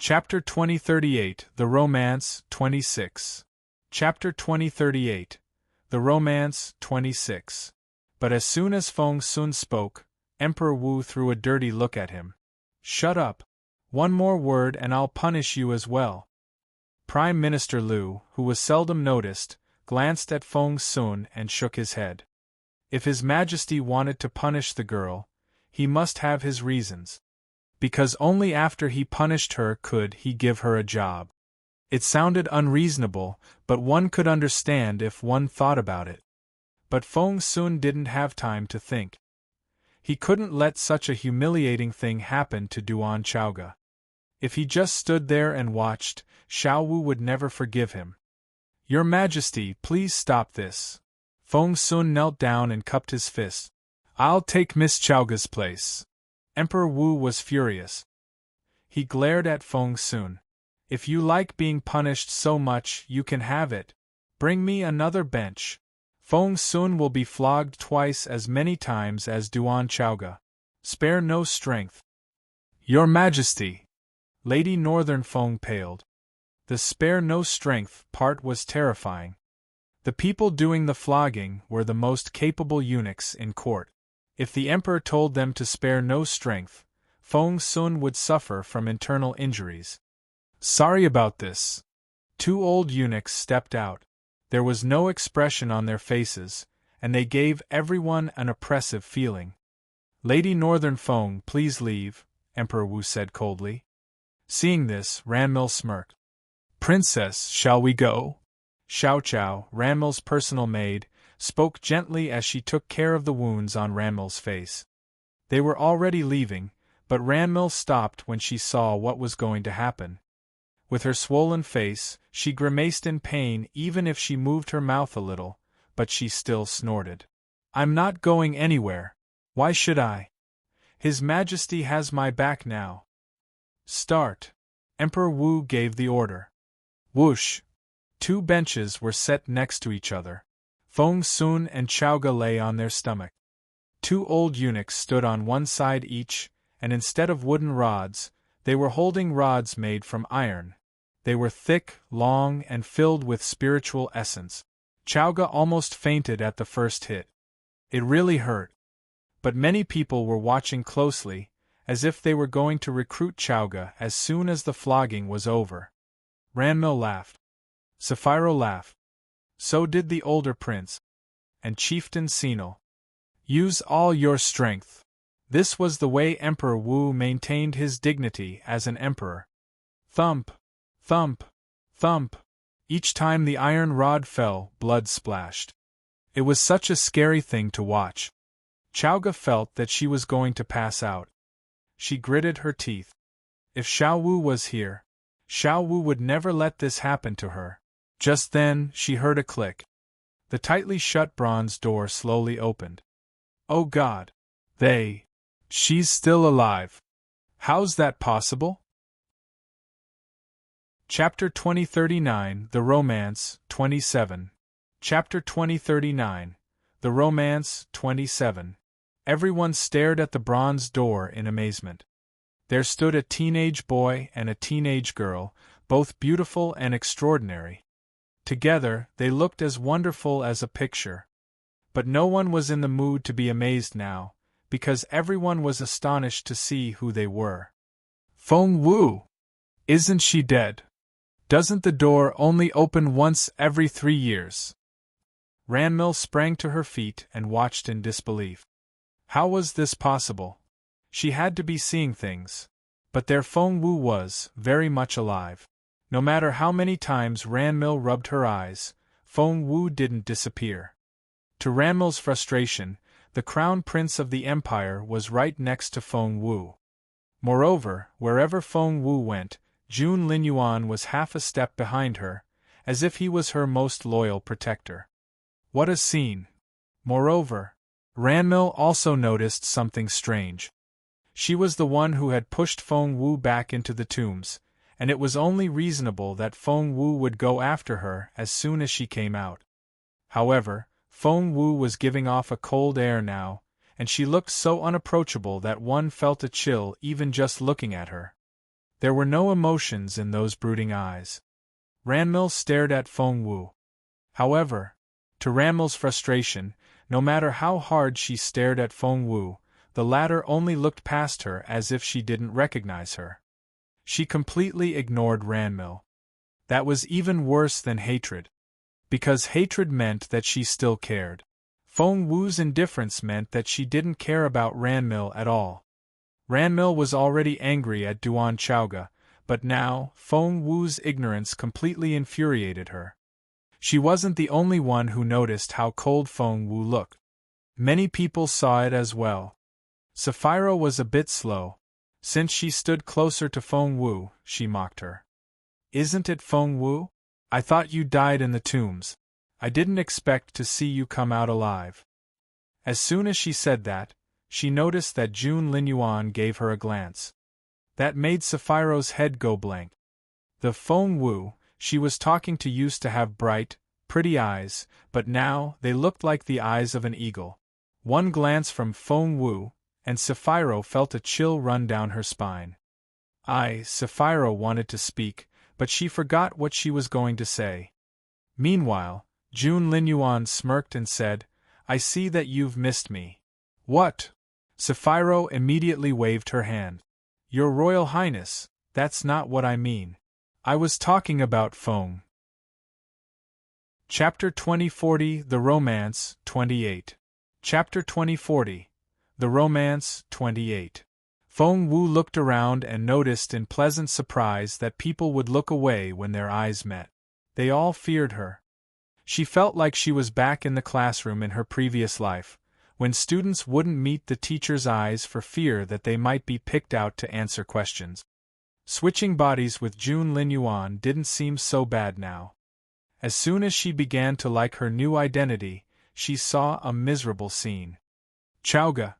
Chapter 2038, The Romance, 26. Chapter 2038, The Romance, 26. But as soon as Feng Sun spoke, Emperor Wu threw a dirty look at him. Shut up. One more word and I'll punish you as well. Prime Minister Liu, who was seldom noticed, glanced at Feng Sun and shook his head. If His Majesty wanted to punish the girl, he must have his reasons. Because only after he punished her could he give her a job. It sounded unreasonable, but one could understand if one thought about it. But Feng Sun didn't have time to think. He couldn't let such a humiliating thing happen to Duan Chaoga. If he just stood there and watched, Xiao Wu would never forgive him. Your Majesty, please stop this. Feng Sun knelt down and cupped his fist. I'll take Miss Chaoga's place. Emperor Wu was furious. He glared at Feng Sun. If you like being punished so much, you can have it. Bring me another bench. Feng Sun will be flogged twice as many times as Duan Chaoga. Spare no strength. Your Majesty. Lady Northern Feng paled. The spare no strength part was terrifying. The people doing the flogging were the most capable eunuchs in court. If the emperor told them to spare no strength, Feng Sun would suffer from internal injuries. Sorry about this. Two old eunuchs stepped out. There was no expression on their faces, and they gave everyone an oppressive feeling. Lady Northern Feng, please leave, Emperor Wu said coldly. Seeing this, Ranmil smirked. Princess, shall we go? Xiao Chao, Ranmil's personal maid, spoke gently as she took care of the wounds on Ranmil's face. They were already leaving, but Ranmil stopped when she saw what was going to happen. With her swollen face, she grimaced in pain even if she moved her mouth a little, but she still snorted. I'm not going anywhere. Why should I? His Majesty has my back now. Start. Emperor Wu gave the order. Whoosh. Two benches were set next to each other. Feng Sun and Chaoga lay on their stomach. Two old eunuchs stood on one side each, and instead of wooden rods, they were holding rods made from iron. They were thick, long, and filled with spiritual essence. Chaoga almost fainted at the first hit. It really hurt. But many people were watching closely, as if they were going to recruit Chaoga as soon as the flogging was over. Ranmil laughed. Sapphiro laughed. So did the older prince. And Chieftain Senil. Use all your strength. This was the way Emperor Wu maintained his dignity as an emperor. Thump, thump, thump. Each time the iron rod fell, blood splashed. It was such a scary thing to watch. Chaoga felt that she was going to pass out. She gritted her teeth. If Xiao Wu was here, Xiao Wu would never let this happen to her. Just then, she heard a click. The tightly shut bronze door slowly opened. Oh God! She's still alive. How's that possible? Chapter 2039, The Romance, 27. Chapter 2039, The Romance, 27. Everyone stared at the bronze door in amazement. There stood a teenage boy and a teenage girl, both beautiful and extraordinary. Together, they looked as wonderful as a picture. But no one was in the mood to be amazed now, because everyone was astonished to see who they were. Feng Wu! Isn't she dead? Doesn't the door only open once every 3 years? Ranmil sprang to her feet and watched in disbelief. How was this possible? She had to be seeing things. But their Feng Wu was very much alive. No matter how many times Ranmil rubbed her eyes, Feng Wu didn't disappear. To Ranmil's frustration, the crown prince of the empire was right next to Feng Wu. Moreover, wherever Feng Wu went, Jun Linyuan was half a step behind her, as if he was her most loyal protector. What a scene! Moreover, Ranmil also noticed something strange. She was the one who had pushed Feng Wu back into the tombs, and it was only reasonable that Feng Wu would go after her as soon as she came out. However, Feng Wu was giving off a cold air now, and she looked so unapproachable that one felt a chill even just looking at her. There were no emotions in those brooding eyes. Ranmil stared at Feng Wu. However, to Ranmil's frustration, no matter how hard she stared at Feng Wu, the latter only looked past her as if she didn't recognize her. She completely ignored Ranmil. That was even worse than hatred. Because hatred meant that she still cared. Feng Wu's indifference meant that she didn't care about Ranmil at all. Ranmil was already angry at Duan Chaoga, but now, Feng Wu's ignorance completely infuriated her. She wasn't the only one who noticed how cold Feng Wu looked. Many people saw it as well. Sapphira was a bit slow. Since she stood closer to Feng Wu, she mocked her. Isn't it Feng Wu? I thought you died in the tombs. I didn't expect to see you come out alive. As soon as she said that, she noticed that Jun Linyuan gave her a glance. That made Sapphira's head go blank. The Feng Wu she was talking to used to have bright, pretty eyes, but now they looked like the eyes of an eagle. One glance from Feng Wu, and Sapphira felt a chill run down her spine. Sapphira wanted to speak, but she forgot what she was going to say. Meanwhile, Jun Linyuan smirked and said, I see that you've missed me. What? Sapphira immediately waved her hand. Your Royal Highness, that's not what I mean. I was talking about Feng. Chapter 2040 The Romance 28. Chapter 2040 The Romance 28. Feng Wu looked around and noticed in pleasant surprise that people would look away when their eyes met. They all feared her. She felt like she was back in the classroom in her previous life, when students wouldn't meet the teacher's eyes for fear that they might be picked out to answer questions. Switching bodies with Jun Linyuan didn't seem so bad now. As soon as she began to like her new identity, she saw a miserable scene. Chaoga.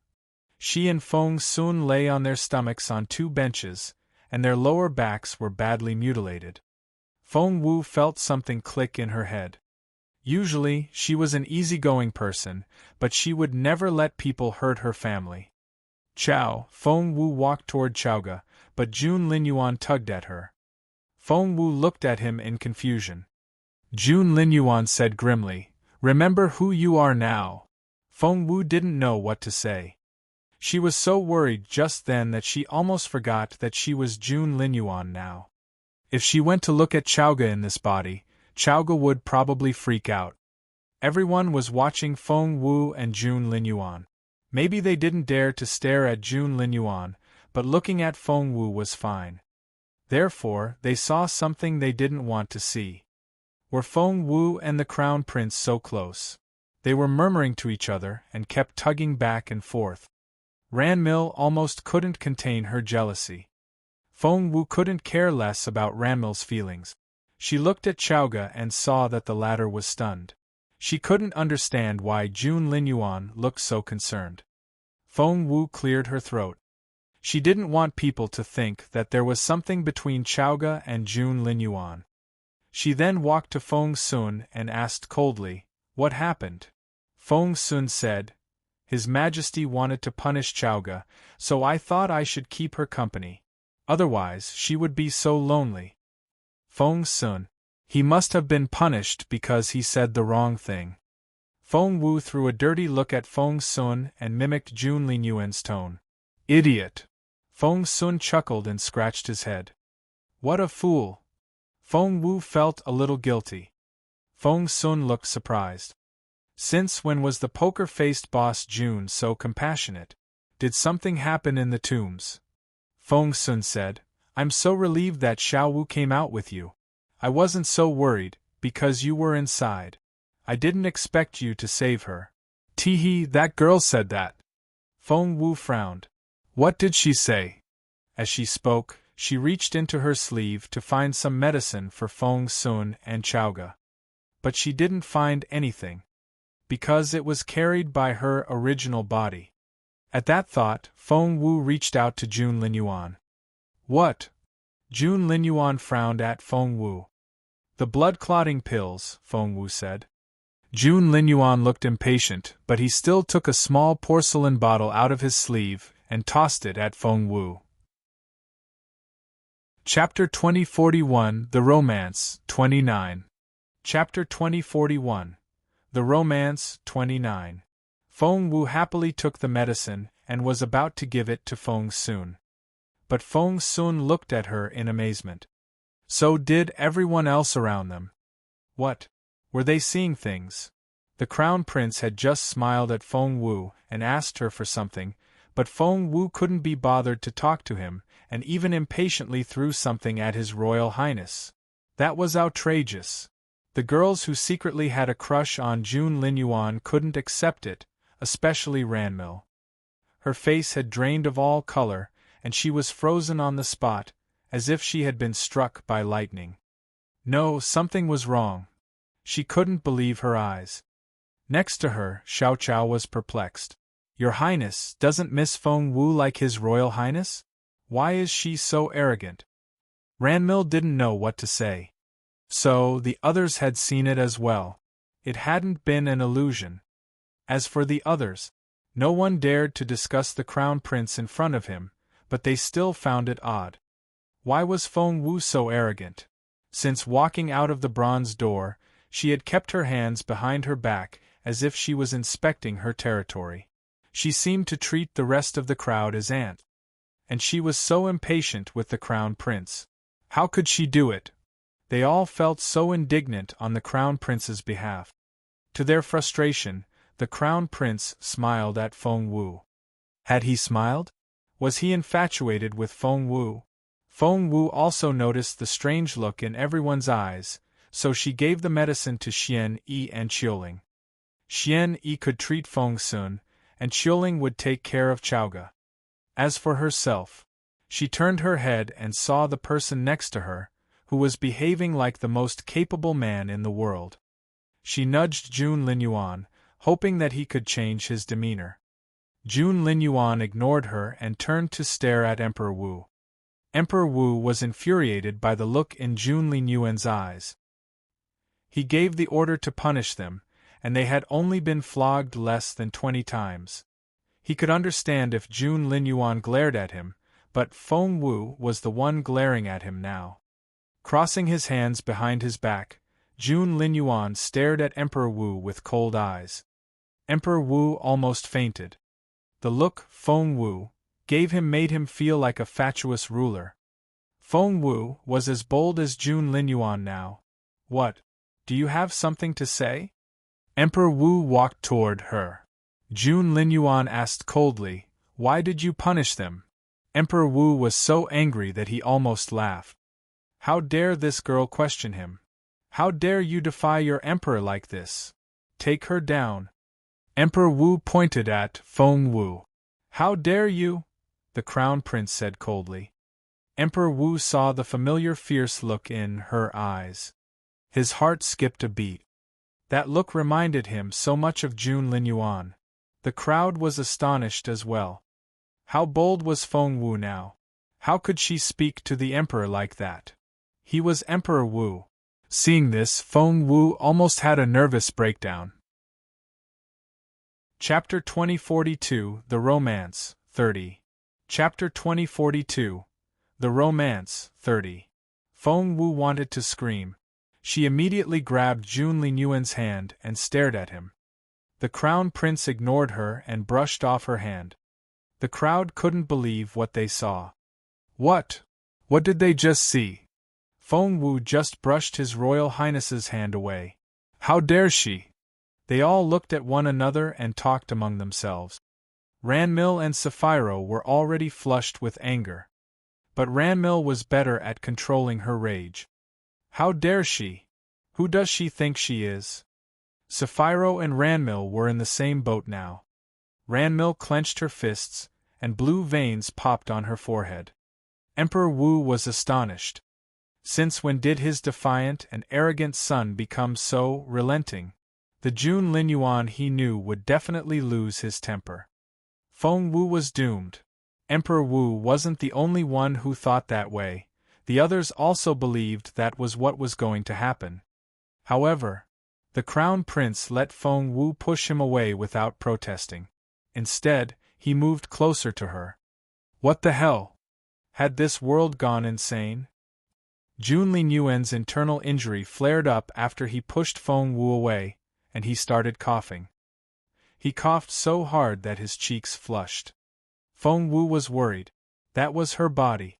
She and Feng Sun lay on their stomachs on two benches, and their lower backs were badly mutilated. Feng Wu felt something click in her head. Usually, she was an easygoing person, but she would never let people hurt her family. Feng Wu walked toward Chaoga, but Jun Linyuan tugged at her. Feng Wu looked at him in confusion. Jun Linyuan said grimly, Remember who you are now. Feng Wu didn't know what to say. She was so worried just then that she almost forgot that she was Jun Linyuan now. If she went to look at Chaoga in this body, Chaoga would probably freak out. Everyone was watching Feng Wu and Jun Linyuan. Maybe they didn't dare to stare at Jun Linyuan, but looking at Feng Wu was fine. Therefore, they saw something they didn't want to see. Were Feng Wu and the Crown Prince so close? They were murmuring to each other and kept tugging back and forth. Ranmil almost couldn't contain her jealousy. Feng Wu couldn't care less about Ranmil's feelings. She looked at Chaoga and saw that the latter was stunned. She couldn't understand why Jun Linyuan looked so concerned. Feng Wu cleared her throat. She didn't want people to think that there was something between Chaoga and Jun Linyuan. She then walked to Feng Sun and asked coldly, What happened? Feng Sun said, His Majesty wanted to punish Chaoga, so I thought I should keep her company. Otherwise, she would be so lonely. Feng Sun. He must have been punished because he said the wrong thing. Feng Wu threw a dirty look at Feng Sun and mimicked Jun Linyuan's tone. Idiot! Feng Sun chuckled and scratched his head. What a fool! Feng Wu felt a little guilty. Feng Sun looked surprised. Since when was the poker-faced boss Jun so compassionate? Did something happen in the tombs? Feng Sun said, I'm so relieved that Xiao Wu came out with you. I wasn't so worried, because you were inside. I didn't expect you to save her. Teehee, that girl said that. Feng Wu frowned. What did she say? As she spoke, she reached into her sleeve to find some medicine for Feng Sun and Chaoga. But she didn't find anything. Because it was carried by her original body. At that thought, Feng Wu reached out to Jun Linyuan. What? Jun Linyuan frowned at Feng Wu. The blood-clotting pills, Feng Wu said. Jun Linyuan looked impatient, but he still took a small porcelain bottle out of his sleeve and tossed it at Feng Wu. Chapter 2041 The Romance 29. Chapter 2041 The Romance 29. Feng Wu happily took the medicine and was about to give it to Feng Sun. But Feng Sun looked at her in amazement. So did everyone else around them. What? Were they seeing things? The Crown Prince had just smiled at Feng Wu and asked her for something, but Feng Wu couldn't be bothered to talk to him, and even impatiently threw something at His Royal Highness. That was outrageous. The girls who secretly had a crush on Jun Linyuan couldn't accept it, especially Ranmil. Her face had drained of all color, and she was frozen on the spot, as if she had been struck by lightning. No, something was wrong. She couldn't believe her eyes. Next to her, Xiao Chao was perplexed. Your Highness, doesn't Miss Feng Wu like His Royal Highness? Why is she so arrogant? Ranmil didn't know what to say. So, the others had seen it as well. It hadn't been an illusion. As for the others, no one dared to discuss the Crown Prince in front of him, but they still found it odd. Why was Feng Wu so arrogant? Since walking out of the bronze door, she had kept her hands behind her back as if she was inspecting her territory. She seemed to treat the rest of the crowd as ants. And she was so impatient with the Crown Prince. How could she do it? They all felt so indignant on the Crown Prince's behalf. To their frustration, the Crown Prince smiled at Feng Wu. Had he smiled? Was he infatuated with Feng Wu? Feng Wu also noticed the strange look in everyone's eyes, so she gave the medicine to Xian Yi and Qiuling. Xian Yi could treat Feng Sun, and Qiuling would take care of Chaoga. As for herself, she turned her head and saw the person next to her, who was behaving like the most capable man in the world. She nudged Jun Linyuan, hoping that he could change his demeanor. Jun Linyuan ignored her and turned to stare at Emperor Wu. Emperor Wu was infuriated by the look in Jun Linyuan's eyes. He gave the order to punish them, and they had only been flogged less than 20 times. He could understand if Jun Linyuan glared at him, but Feng Wu was the one glaring at him now. Crossing his hands behind his back, Jun Linyuan stared at Emperor Wu with cold eyes. Emperor Wu almost fainted. The look Feng Wu gave him made him feel like a fatuous ruler. Feng Wu was as bold as Jun Linyuan now. What? Do you have something to say? Emperor Wu walked toward her. Jun Linyuan asked coldly, Why did you punish them? Emperor Wu was so angry that he almost laughed. How dare this girl question him? How dare you defy your emperor like this? Take her down. Emperor Wu pointed at Feng Wu. How dare you? The Crown Prince said coldly. Emperor Wu saw the familiar fierce look in her eyes. His heart skipped a beat. That look reminded him so much of Jun Linyuan. The crowd was astonished as well. How bold was Feng Wu now? How could she speak to the emperor like that? He was Emperor Wu. Seeing this, Feng Wu almost had a nervous breakdown. Chapter 2042 The Romance 30. Chapter 2042 The Romance 30. Feng Wu wanted to scream. She immediately grabbed Jun Linyuan's hand and stared at him. The Crown Prince ignored her and brushed off her hand. The crowd couldn't believe what they saw. What? What did they just see? Feng Wu just brushed His Royal Highness's hand away. How dare she? They all looked at one another and talked among themselves. Ranmil and Sapphiro were already flushed with anger. But Ranmil was better at controlling her rage. How dare she? Who does she think she is? Sapphiro and Ranmil were in the same boat now. Ranmil clenched her fists, and blue veins popped on her forehead. Emperor Wu was astonished. Since when did his defiant and arrogant son become so relenting? The Jun Linyuan he knew would definitely lose his temper. Feng Wu was doomed. Emperor Wu wasn't the only one who thought that way. The others also believed that was what was going to happen. However, the Crown Prince let Feng Wu push him away without protesting. Instead, he moved closer to her. What the hell? Had this world gone insane? Jun Linyuan's internal injury flared up after he pushed Feng Wu away, and he started coughing. He coughed so hard that his cheeks flushed. Feng Wu was worried. That was her body.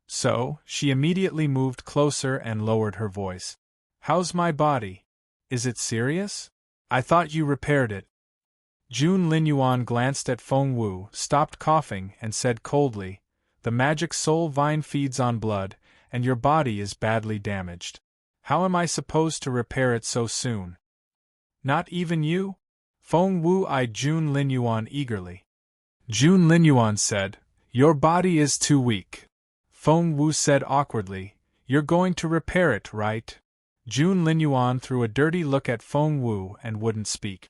So, she immediately moved closer and lowered her voice. "How's my body? Is it serious? I thought you repaired it." Jun Linyuan glanced at Feng Wu, stopped coughing, and said coldly, "The magic soul vine feeds on blood, and your body is badly damaged. How am I supposed to repair it so soon?" "Not even you?" Feng Wu eyed Jun Linyuan eagerly. Jun Linyuan said, "Your body is too weak." Feng Wu said awkwardly, "You're going to repair it, right?" Jun Linyuan threw a dirty look at Feng Wu and wouldn't speak.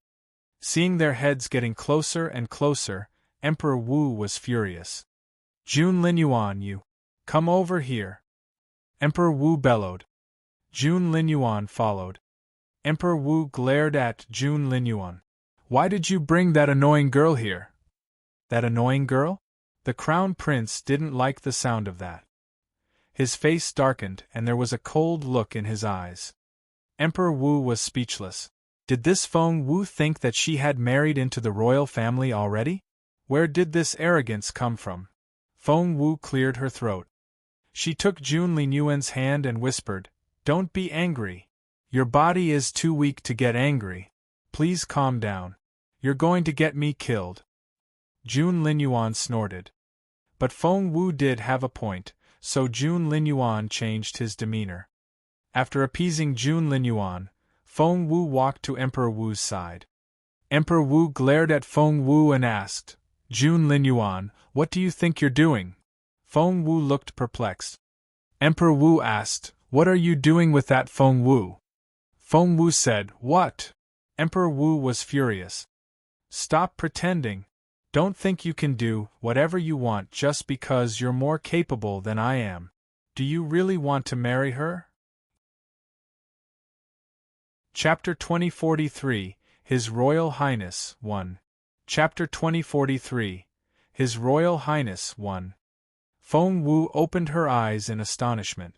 Seeing their heads getting closer and closer, Emperor Wu was furious. "Jun Linyuan, you! Come over here!" Emperor Wu bellowed. Jun Linyuan followed. Emperor Wu glared at Jun Linyuan. "Why did you bring that annoying girl here?" "That annoying girl?" The crown prince didn't like the sound of that. His face darkened and there was a cold look in his eyes. Emperor Wu was speechless. Did this Feng Wu think that she had married into the royal family already? Where did this arrogance come from? Feng Wu cleared her throat. She took Jun Linyuan's hand and whispered, "Don't be angry. Your body is too weak to get angry. Please calm down. You're going to get me killed." Jun Linyuan snorted. But Feng Wu did have a point, so Jun Linyuan changed his demeanor. After appeasing Jun Linyuan, Feng Wu walked to Emperor Wu's side. Emperor Wu glared at Feng Wu and asked, "Jun Linyuan, what do you think you're doing?" Feng Wu looked perplexed. Emperor Wu asked, "What are you doing with that Feng Wu?" Feng Wu said, "What?" Emperor Wu was furious. "Stop pretending. Don't think you can do whatever you want just because you're more capable than I am. Do you really want to marry her?" Chapter 2043, His Royal Highness 1. Chapter 2043, His Royal Highness 1. Feng Wu opened her eyes in astonishment.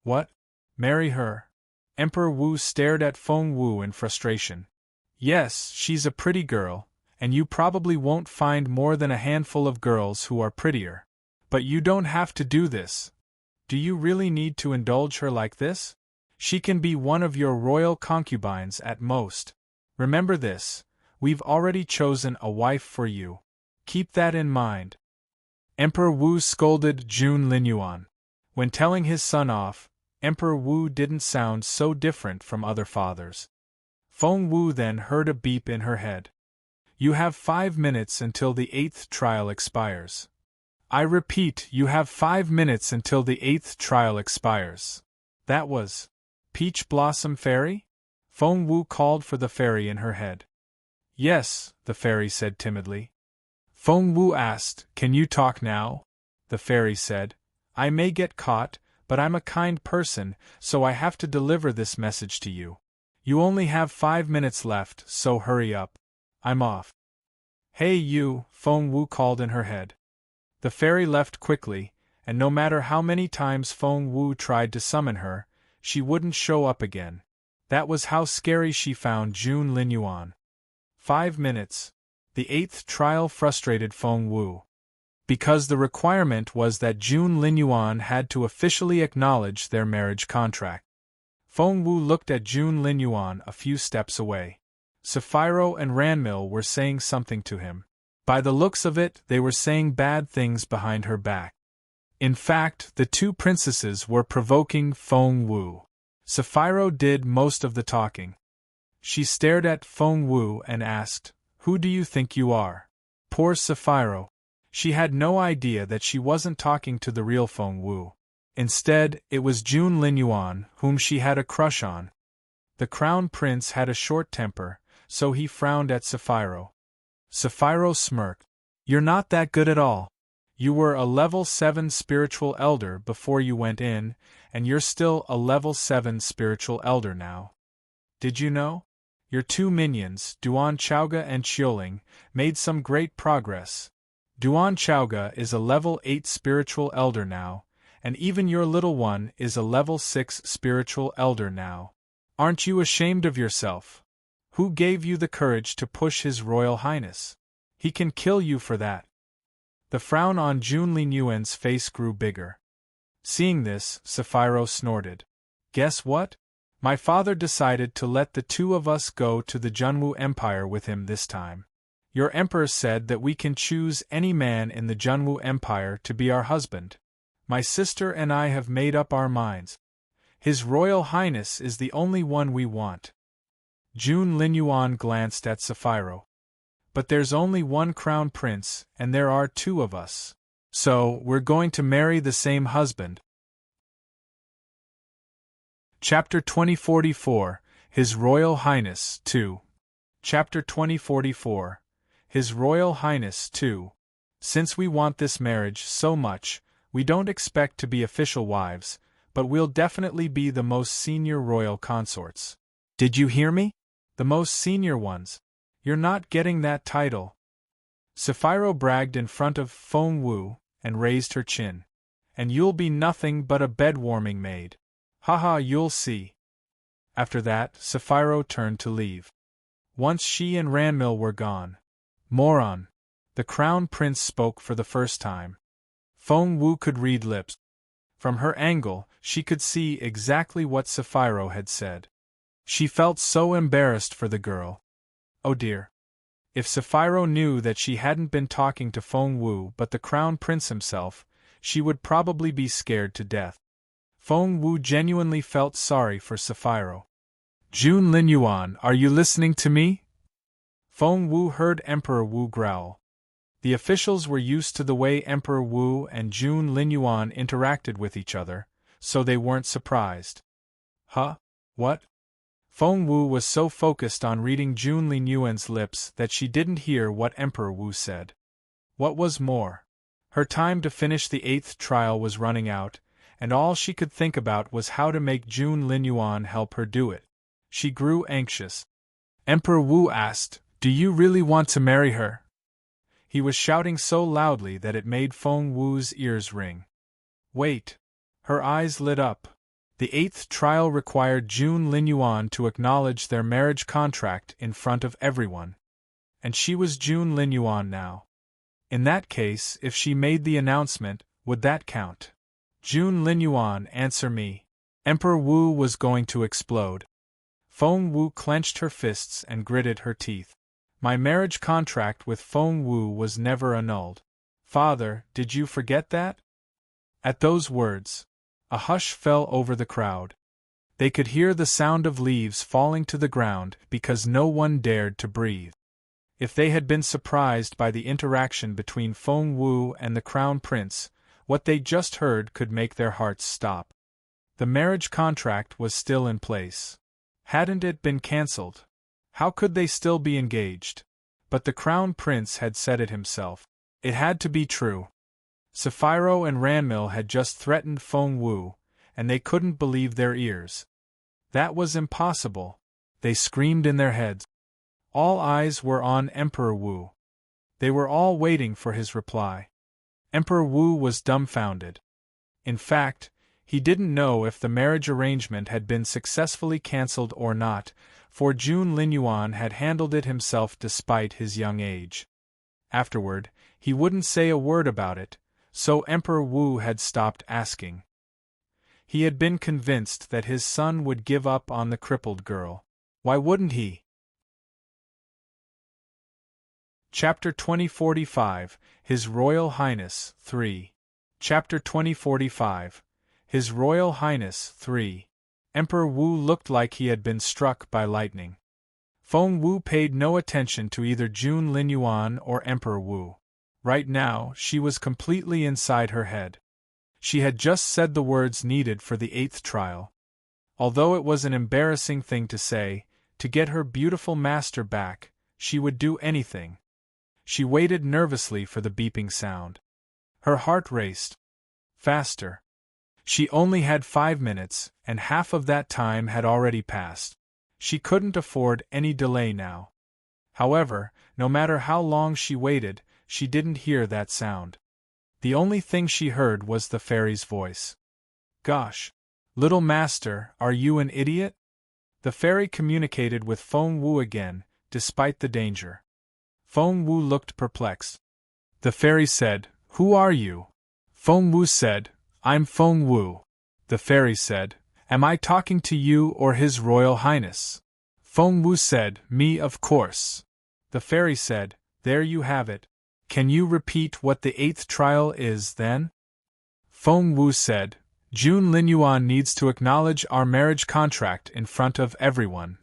"What? Marry her?" Emperor Wu stared at Feng Wu in frustration. "Yes, she's a pretty girl, and you probably won't find more than a handful of girls who are prettier. But you don't have to do this. Do you really need to indulge her like this? She can be one of your royal concubines at most. Remember this, we've already chosen a wife for you. Keep that in mind." Emperor Wu scolded Jun Linyuan. When telling his son off, Emperor Wu didn't sound so different from other fathers. Feng Wu then heard a beep in her head. "You have 5 minutes until the 8th trial expires. I repeat, you have 5 minutes until the 8th trial expires." That was Peach Blossom Fairy? Feng Wu called for the fairy in her head. "Yes," the fairy said timidly. Feng Wu asked, "Can you talk now?" The fairy said, "I may get caught, but I'm a kind person, so I have to deliver this message to you. You only have 5 minutes left, so hurry up. I'm off." "Hey you," Feng Wu called in her head. The fairy left quickly, and no matter how many times Feng Wu tried to summon her, she wouldn't show up again. That was how scary she found Jun Linyuan. 5 minutes. The 8th trial frustrated Feng Wu. Because the requirement was that Jun Linyuan had to officially acknowledge their marriage contract. Feng Wu looked at Jun Linyuan a few steps away. Sapphiro and Ranmil were saying something to him. By the looks of it, they were saying bad things behind her back. In fact, the two princesses were provoking Feng Wu. Sapphiro did most of the talking. She stared at Feng Wu and asked, "Who do you think you are?" Poor Sapphiro. She had no idea that she wasn't talking to the real Feng Wu. Instead, it was Jun Linyuan, whom she had a crush on. The crown prince had a short temper, so he frowned at Sapphiro. Sapphiro smirked. "You're not that good at all. You were a level 7 spiritual elder before you went in, and you're still a level 7 spiritual elder now. Did you know? Your two minions, Duan Chaoga and Qiuling, made some great progress. Duan Chaoga is a level 8 spiritual elder now, and even your little one is a level 6 spiritual elder now. Aren't you ashamed of yourself? Who gave you the courage to push His Royal Highness? He can kill you for that." The frown on Jun Linyuan's face grew bigger. Seeing this, Sapphiro snorted. "Guess what? My father decided to let the two of us go to the Junwu Empire with him this time. Your emperor said that we can choose any man in the Junwu Empire to be our husband. My sister and I have made up our minds. His Royal Highness is the only one we want." Jun Linyuan glanced at Sapphiro. "But there's only one crown prince, and there are two of us. So, we're going to marry the same husband." Chapter 2044, His Royal Highness 2. Chapter 2044, His Royal Highness 2. Since we want this marriage so much, we don't expect to be official wives, but we'll definitely be the most senior royal consorts. Did you hear me? The most senior ones. You're not getting that title. Sapphiro bragged in front of Feng Wu, and raised her chin. "And you'll be nothing but a bed-warming maid. Haha, you'll see." After that, Sapphiro turned to leave. Once she and Ranmil were gone. "Moron." The Crown Prince spoke for the first time. Feng Wu could read lips. From her angle, she could see exactly what Sapphiro had said. She felt so embarrassed for the girl. Oh dear. If Sapphiro knew that she hadn't been talking to Feng Wu but the Crown Prince himself, she would probably be scared to death. Feng Wu genuinely felt sorry for Sapphiro. "Jun Linyuan, are you listening to me?" Feng Wu heard Emperor Wu growl. The officials were used to the way Emperor Wu and Jun Linyuan interacted with each other, so they weren't surprised. "Huh? What?" Feng Wu was so focused on reading Jun Linyuan's lips that she didn't hear what Emperor Wu said. What was more, her time to finish the 8th trial was running out, and all she could think about was how to make Jun Linyuan help her do it. She grew anxious. Emperor Wu asked, "Do you really want to marry her?" He was shouting so loudly that it made Feng Wu's ears ring. Wait. Her eyes lit up. The 8th trial required Jun Linyuan to acknowledge their marriage contract in front of everyone. And she was Jun Linyuan now. In that case, if she made the announcement, would that count? "Jun Linyuan, answer me." Emperor Wu was going to explode. Feng Wu clenched her fists and gritted her teeth. "My marriage contract with Feng Wu was never annulled. Father, did you forget that?" At those words, a hush fell over the crowd. They could hear the sound of leaves falling to the ground because no one dared to breathe. If they had been surprised by the interaction between Feng Wu and the Crown Prince, what they just heard could make their hearts stop. The marriage contract was still in place. Hadn't it been cancelled? How could they still be engaged? But the Crown Prince had said it himself. It had to be true. Sapphiro and Ranmil had just threatened Feng Wu, and they couldn't believe their ears. That was impossible, they screamed in their heads. All eyes were on Emperor Wu. They were all waiting for his reply. Emperor Wu was dumbfounded. In fact, he didn't know if the marriage arrangement had been successfully cancelled or not, for Jun Linyuan had handled it himself despite his young age. Afterward, he wouldn't say a word about it, so Emperor Wu had stopped asking. He had been convinced that his son would give up on the crippled girl. Why wouldn't he? Chapter 2045, His Royal Highness 3. Chapter 2045, His Royal Highness 3. Emperor Wu looked like he had been struck by lightning. Feng Wu paid no attention to either Jun Linyuan or Emperor Wu. Right now, she was completely inside her head. She had just said the words needed for the 8th trial. Although it was an embarrassing thing to say, to get her beautiful master back, she would do anything. She waited nervously for the beeping sound. Her heart raced. Faster. She only had 5 minutes, and half of that time had already passed. She couldn't afford any delay now. However, no matter how long she waited, she didn't hear that sound. The only thing she heard was the fairy's voice. Gosh! Little master, are you an idiot? The fairy communicated with Feng Wu again, despite the danger. Feng Wu looked perplexed. The fairy said, "Who are you?" Feng Wu said, "I'm Feng Wu." The fairy said, "Am I talking to you or His Royal Highness?" Feng Wu said, "Me, of course." The fairy said, "There you have it. Can you repeat what the 8th trial is, then?" Feng Wu said, "Jun Linyuan needs to acknowledge our marriage contract in front of everyone."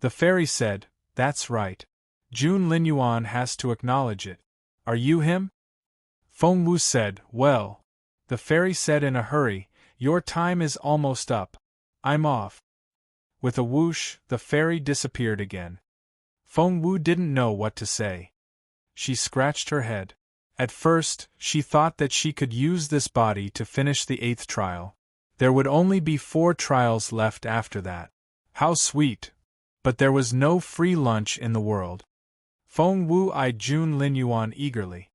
The fairy said, "That's right. Jun Linyuan has to acknowledge it. Are you him?" Feng Wu said, "Well." The fairy said in a hurry, "Your time is almost up. I'm off." With a whoosh, the fairy disappeared again. Feng Wu didn't know what to say. She scratched her head. At first, she thought that she could use this body to finish the 8th trial. There would only be 4 trials left after that. How sweet! But there was no free lunch in the world. Feng Wu eyed Jun Linyuan eagerly.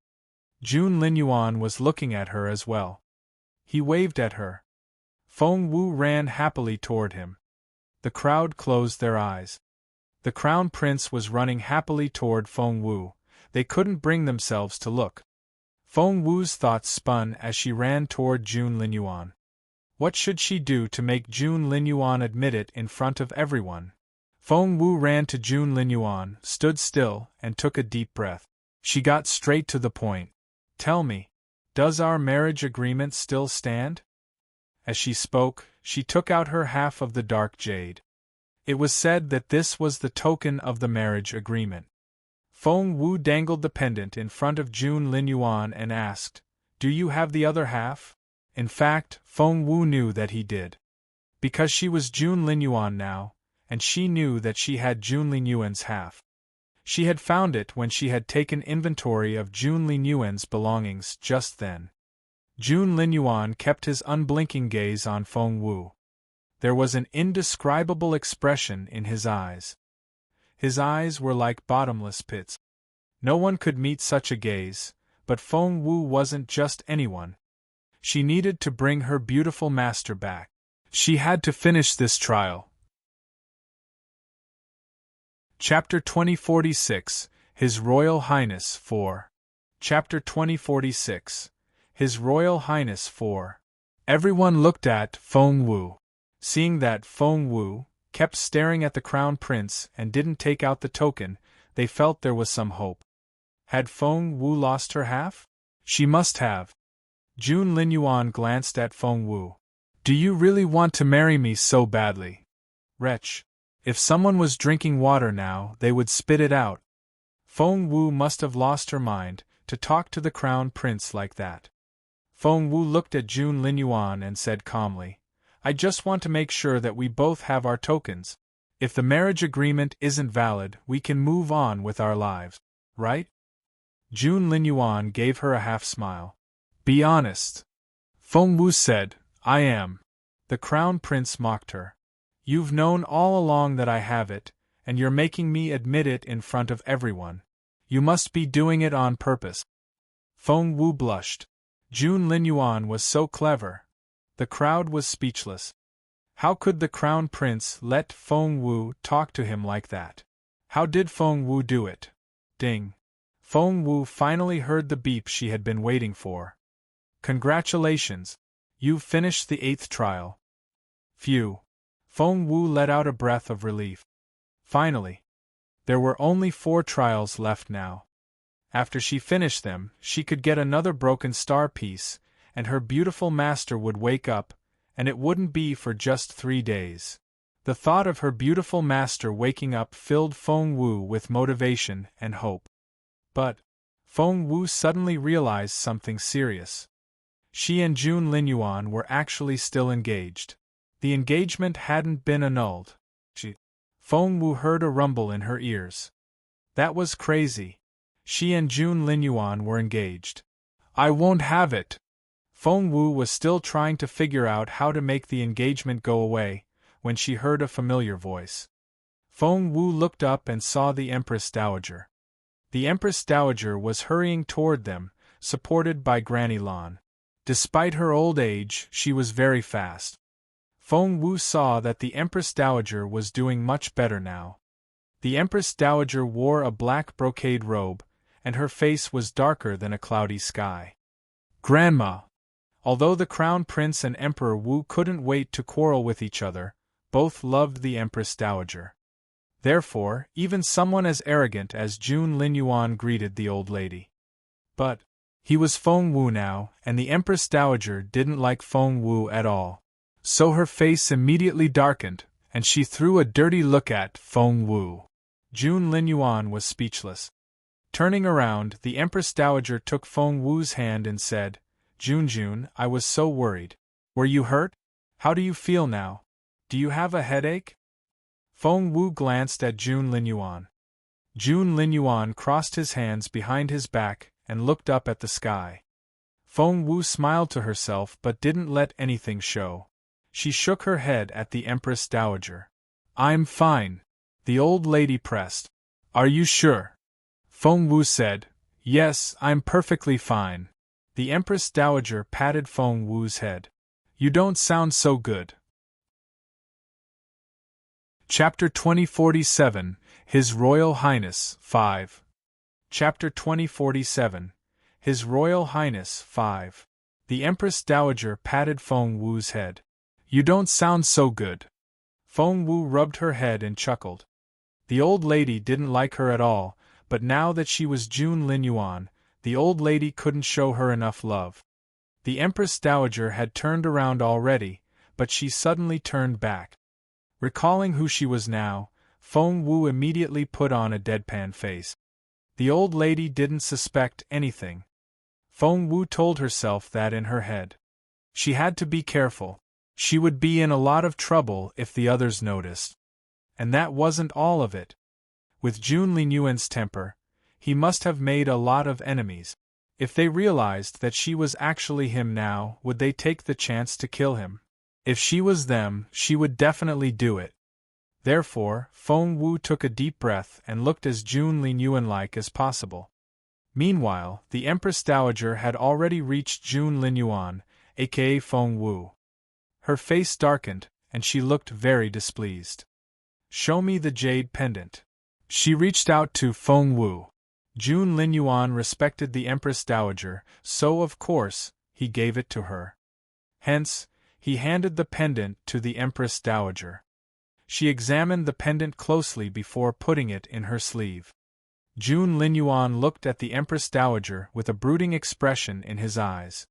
Jun Linyuan was looking at her as well. He waved at her. Feng Wu ran happily toward him. The crowd closed their eyes. The crown prince was running happily toward Feng Wu. They couldn't bring themselves to look. Feng Wu's thoughts spun as she ran toward Jun Linyuan. What should she do to make Jun Linyuan admit it in front of everyone? Feng Wu ran to Jun Linyuan, stood still, and took a deep breath. She got straight to the point. "Tell me, does our marriage agreement still stand?" As she spoke, she took out her half of the dark jade. It was said that this was the token of the marriage agreement. Feng Wu dangled the pendant in front of Jun Linyuan and asked, "Do you have the other half?" In fact, Feng Wu knew that he did. Because she was Jun Linyuan now, and she knew that she had Jun Linyuan's half. She had found it when she had taken inventory of Jun Linyuan's belongings just then. Jun Linyuan kept his unblinking gaze on Feng Wu. There was an indescribable expression in his eyes. His eyes were like bottomless pits. No one could meet such a gaze, but Feng Wu wasn't just anyone. She needed to bring her beautiful master back. She had to finish this trial. Chapter 2046, His Royal Highness 4. Chapter 2046, His Royal Highness 4. Everyone looked at Feng Wu. Seeing that Feng Wu kept staring at the crown prince and didn't take out the token, they felt there was some hope. Had Feng Wu lost her half? She must have. Jun Linyuan glanced at Feng Wu. "Do you really want to marry me so badly? Wretch. If someone was drinking water now, they would spit it out." Feng Wu must have lost her mind, to talk to the crown prince like that. Feng Wu looked at Jun Linyuan and said calmly, "I just want to make sure that we both have our tokens. If the marriage agreement isn't valid, we can move on with our lives, right?" Jun Linyuan gave her a half-smile. "Be honest." Feng Wu said, "I am." The crown prince mocked her. "You've known all along that I have it, and you're making me admit it in front of everyone. You must be doing it on purpose." Feng Wu blushed. Jun Linyuan was so clever. The crowd was speechless. How could the crown prince let Feng Wu talk to him like that? How did Feng Wu do it? Ding. Feng Wu finally heard the beep she had been waiting for. "Congratulations! You've finished the 8th trial." Phew. Feng Wu let out a breath of relief. Finally. There were only 4 trials left now. After she finished them, she could get another broken star piece, and her beautiful master would wake up, and it wouldn't be for just 3 days. The thought of her beautiful master waking up filled Feng Wu with motivation and hope. But Feng Wu suddenly realized something serious. She and Jun Linyuan were actually still engaged. The engagement hadn't been annulled. Feng Wu heard a rumble in her ears. That was crazy. She and Jun Linyuan were engaged. "I won't have it." Feng Wu was still trying to figure out how to make the engagement go away, when she heard a familiar voice. Feng Wu looked up and saw the Empress Dowager. The Empress Dowager was hurrying toward them, supported by Granny Lan. Despite her old age, she was very fast. Feng Wu saw that the Empress Dowager was doing much better now. The Empress Dowager wore a black brocade robe, and her face was darker than a cloudy sky. Grandma! Although the Crown Prince and Emperor Wu couldn't wait to quarrel with each other, both loved the Empress Dowager. Therefore, even someone as arrogant as Jun Linyuan greeted the old lady. But he was Feng Wu now, and the Empress Dowager didn't like Feng Wu at all. So her face immediately darkened, and she threw a dirty look at Feng Wu. Jun Linyuan was speechless. Turning around, the Empress Dowager took Feng Wu's hand and said, Junjun, I was so worried. Were you hurt? How do you feel now? Do you have a headache? Feng Wu glanced at Jun Linyuan. Jun Linyuan crossed his hands behind his back and looked up at the sky. Feng Wu smiled to herself but didn't let anything show. She shook her head at the Empress Dowager. I'm fine. The old lady pressed. Are you sure? Feng Wu said, Yes, I'm perfectly fine. The Empress Dowager patted Feng Wu's head. You don't sound so good. Chapter 2047, His Royal Highness, 5. Chapter 2047, His Royal Highness, 5. The Empress Dowager patted Feng Wu's head. You don't sound so good. Feng Wu rubbed her head and chuckled. The old lady didn't like her at all, but now that she was Jun Linyuan, the old lady couldn't show her enough love. The Empress Dowager had turned around already, but she suddenly turned back. Recalling who she was now, Feng Wu immediately put on a deadpan face. The old lady didn't suspect anything. Feng Wu told herself that in her head. She had to be careful. She would be in a lot of trouble if the others noticed. And that wasn't all of it. With Jun Linyuan's temper, he must have made a lot of enemies. If they realized that she was actually him now, would they take the chance to kill him? If she was them, she would definitely do it. Therefore, Feng Wu took a deep breath and looked as Jun Linyuan-like as possible. Meanwhile, the Empress Dowager had already reached Jun Linyuan, aka Feng Wu. Her face darkened, and she looked very displeased. Show me the jade pendant. She reached out to Feng Wu. Jun Linyuan respected the Empress Dowager, so of course, he gave it to her. Hence, he handed the pendant to the Empress Dowager. She examined the pendant closely before putting it in her sleeve. Jun Linyuan looked at the Empress Dowager with a brooding expression in his eyes.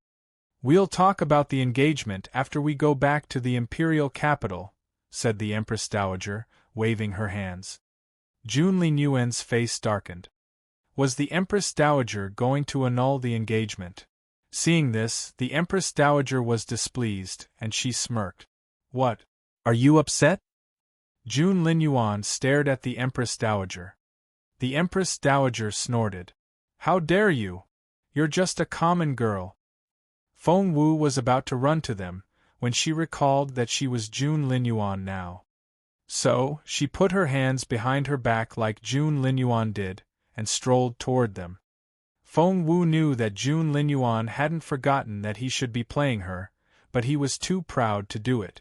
We'll talk about the engagement after we go back to the imperial capital, said the Empress Dowager, waving her hands. Jun Linyuan's face darkened. Was the Empress Dowager going to annul the engagement? Seeing this, the Empress Dowager was displeased, and she smirked. What? Are you upset? Jun Linyuan stared at the Empress Dowager. The Empress Dowager snorted. How dare you? You're just a common girl. Feng Wu was about to run to them, when she recalled that she was Jun Linyuan now. So, she put her hands behind her back like Jun Linyuan did, and strolled toward them. Feng Wu knew that Jun Linyuan hadn't forgotten that he should be playing her, but he was too proud to do it.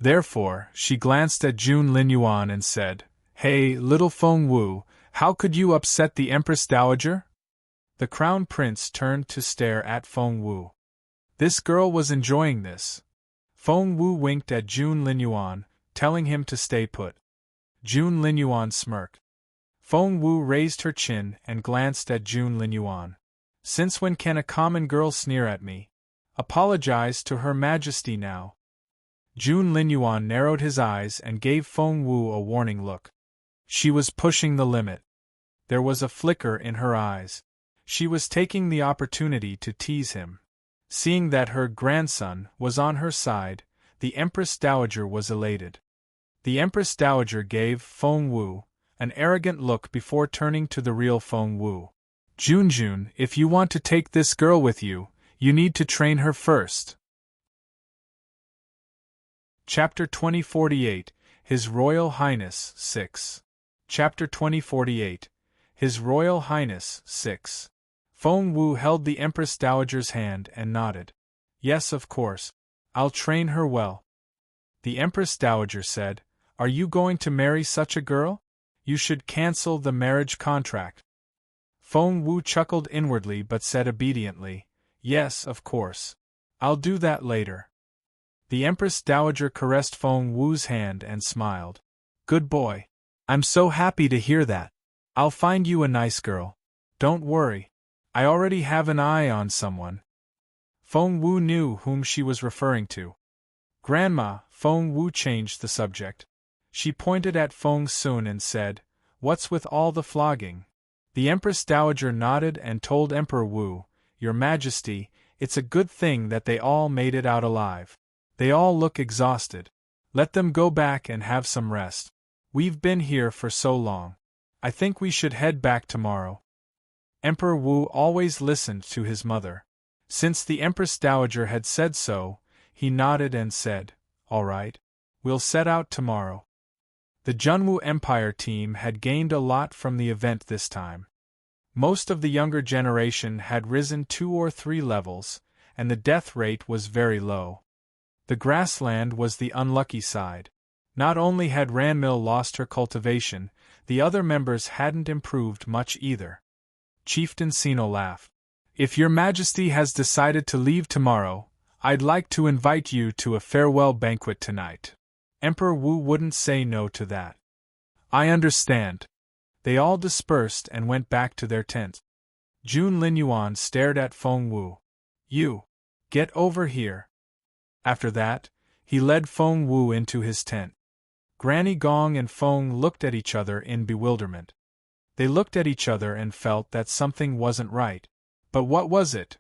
Therefore, she glanced at Jun Linyuan and said, Hey, little Feng Wu, how could you upset the Empress Dowager? The Crown Prince turned to stare at Feng Wu. This girl was enjoying this. Feng Wu winked at Jun Linyuan, telling him to stay put. Jun Linyuan smirked. Feng Wu raised her chin and glanced at Jun Linyuan. Since when can a common girl sneer at me? Apologize to Her Majesty now. Jun Linyuan narrowed his eyes and gave Feng Wu a warning look. She was pushing the limit. There was a flicker in her eyes. She was taking the opportunity to tease him. Seeing that her grandson was on her side, the Empress Dowager was elated. The Empress Dowager gave Feng Wu an arrogant look before turning to the real Feng Wu. Junjun, if you want to take this girl with you, you need to train her first. Chapter 2048, His Royal Highness, 6. Chapter 2048, His Royal Highness, 6. Feng Wu held the Empress Dowager's hand and nodded. Yes, of course. I'll train her well. The Empress Dowager said, Are you going to marry such a girl? You should cancel the marriage contract. Feng Wu chuckled inwardly but said obediently, Yes, of course. I'll do that later. The Empress Dowager caressed Feng Wu's hand and smiled. Good boy. I'm so happy to hear that. I'll find you a nice girl. Don't worry. I already have an eye on someone. Feng Wu knew whom she was referring to. Grandma. Feng Wu changed the subject. She pointed at Feng Sun and said, What's with all the flogging? The Empress Dowager nodded and told Emperor Wu, Your Majesty, it's a good thing that they all made it out alive. They all look exhausted. Let them go back and have some rest. We've been here for so long. I think we should head back tomorrow. Emperor Wu always listened to his mother. Since the Empress Dowager had said so, he nodded and said, All right. We'll set out tomorrow. The Junwu Empire team had gained a lot from the event this time. Most of the younger generation had risen 2 or 3 levels, and the death rate was very low. The grassland was the unlucky side. Not only had Ranmil lost her cultivation, the other members hadn't improved much either. Chieftain Sino laughed. If your Majesty has decided to leave tomorrow, I'd like to invite you to a farewell banquet tonight. Emperor Wu wouldn't say no to that. I understand. They all dispersed and went back to their tent. Jun Linyuan stared at Feng Wu. You! Get over here! After that, he led Feng Wu into his tent. Granny Gong and Feng looked at each other in bewilderment. They looked at each other and felt that something wasn't right. But what was it?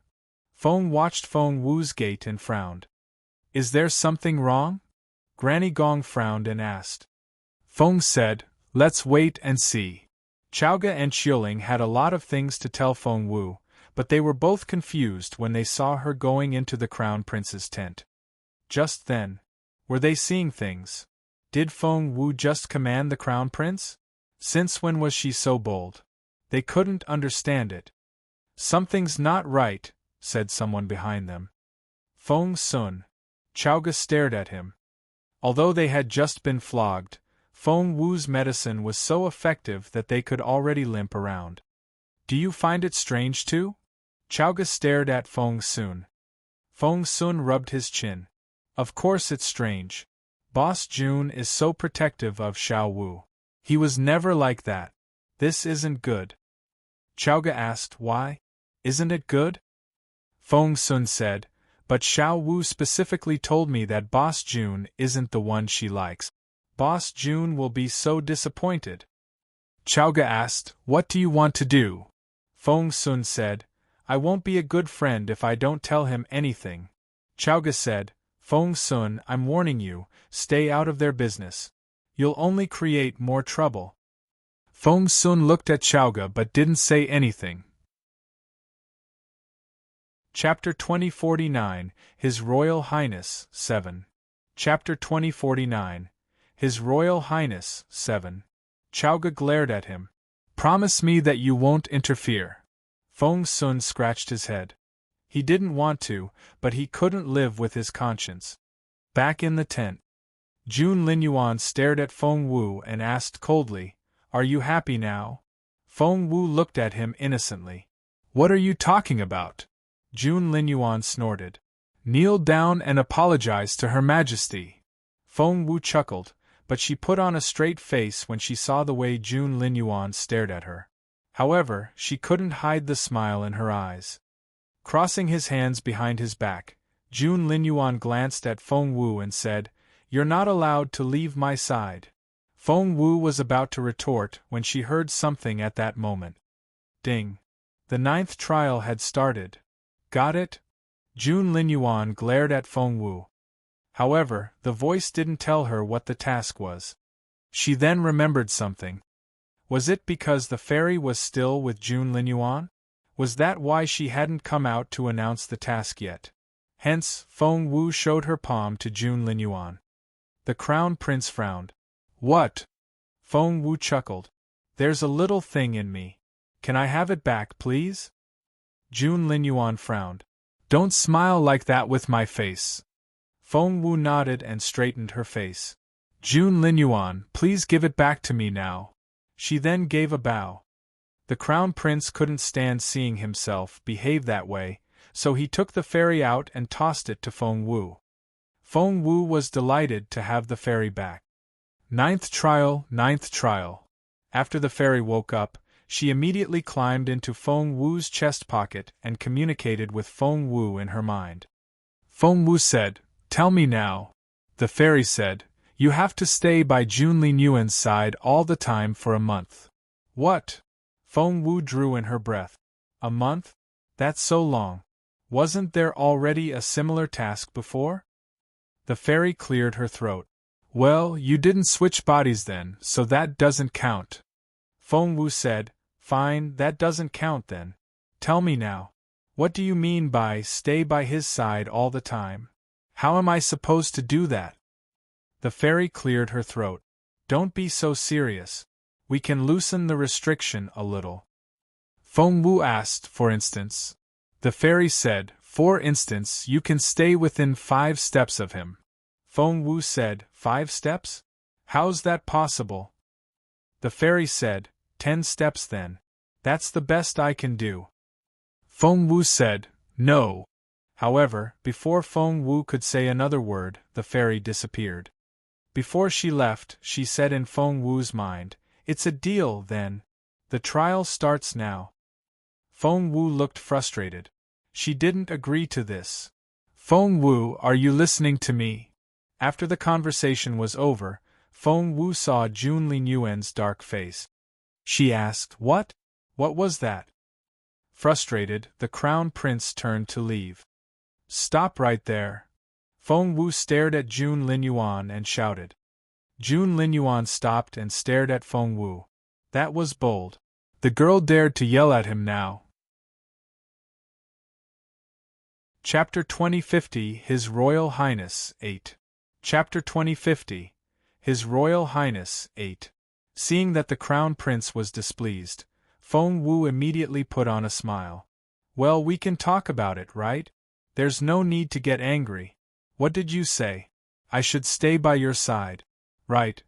Feng watched Feng Wu's gait and frowned. Is there something wrong? Granny Gong frowned and asked. Feng said, Let's wait and see. Chaoga and Qiuling had a lot of things to tell Feng Wu, but they were both confused when they saw her going into the Crown Prince's tent. Just then, were they seeing things? Did Feng Wu just command the Crown Prince? Since when was she so bold? They couldn't understand it. Something's not right, said someone behind them. Feng Sun. Chaoga stared at him. Although they had just been flogged, Feng Wu's medicine was so effective that they could already limp around. Do you find it strange too? Chaoga stared at Feng Sun. Feng Sun rubbed his chin. Of course it's strange. Boss Jun is so protective of Xiao Wu. He was never like that. This isn't good. Chaoga asked why. Isn't it good? Feng Sun said, but Xiao Wu specifically told me that Boss Jun isn't the one she likes. Boss Jun will be so disappointed. Chaoga asked, What do you want to do? Feng Sun said, I won't be a good friend if I don't tell him anything. Chaoga said, Feng Sun, I'm warning you, stay out of their business. You'll only create more trouble. Feng Sun looked at Chaoga but didn't say anything. Chapter 2049, His Royal Highness, 7. Chapter 2049, His Royal Highness, 7. Chaoga glared at him. Promise me that you won't interfere. Feng Sun scratched his head. He didn't want to, but he couldn't live with his conscience. Back in the tent, Jun Linyuan stared at Feng Wu and asked coldly, Are you happy now? Feng Wu looked at him innocently. What are you talking about? Jun Linyuan snorted. Kneel down and apologize to Her Majesty. Feng Wu chuckled, but she put on a straight face when she saw the way Jun Linyuan stared at her. However, she couldn't hide the smile in her eyes. Crossing his hands behind his back, Jun Linyuan glanced at Feng Wu and said, You're not allowed to leave my side. Feng Wu was about to retort when she heard something at that moment. Ding! The 9th trial had started. Got it? Jun Linyuan glared at Feng Wu. However, the voice didn't tell her what the task was. She then remembered something. Was it because the fairy was still with Jun Linyuan? Was that why she hadn't come out to announce the task yet? Hence, Feng Wu showed her palm to Jun Linyuan. The Crown Prince frowned. What? Feng Wu chuckled. There's a little thing in me. Can I have it back, please? Jun Linyuan frowned. Don't smile like that with my face. Feng Wu nodded and straightened her face. Jun Linyuan, please give it back to me now. She then gave a bow. The crown prince couldn't stand seeing himself behave that way, so he took the fairy out and tossed it to Feng Wu. Feng Wu was delighted to have the fairy back. Ninth trial. After the fairy woke up, she immediately climbed into Feng Wu's chest pocket and communicated with Feng Wu in her mind. Feng Wu said, "Tell me now." The fairy said, "You have to stay by Jun Linyuan's side all the time for a month." What? Feng Wu drew in her breath. A month? That's so long. Wasn't there already a similar task before? The fairy cleared her throat. Well, you didn't switch bodies then, so that doesn't count. Feng Wu said, Fine, that doesn't count then. Tell me now. What do you mean by stay by his side all the time? How am I supposed to do that? The fairy cleared her throat. Don't be so serious. We can loosen the restriction a little. Feng Wu asked, for instance. The fairy said, for instance, you can stay within 5 steps of him. Feng Wu said, 5 steps? How's that possible? The fairy said, 10 steps then. That's the best I can do. Feng Wu said, no. However, before Feng Wu could say another word, the fairy disappeared. Before she left, she said in Feng Wu's mind, it's a deal, then. The trial starts now. Feng Wu looked frustrated. She didn't agree to this. Feng Wu, are you listening to me? After the conversation was over, Feng Wu saw Jun Linyuan's dark face. She asked, What? What was that? Frustrated, the crown prince turned to leave. Stop right there. Feng Wu stared at Jun Linyuan and shouted. Jun Linyuan stopped and stared at Feng Wu. That was bold. The girl dared to yell at him now. Chapter 2050 His Royal Highness 8. Chapter 2050 His Royal Highness 8. Seeing that the crown prince was displeased, Feng Wu immediately put on a smile. Well, we can talk about it, right? There's no need to get angry. What did you say? I should stay by your side. Right.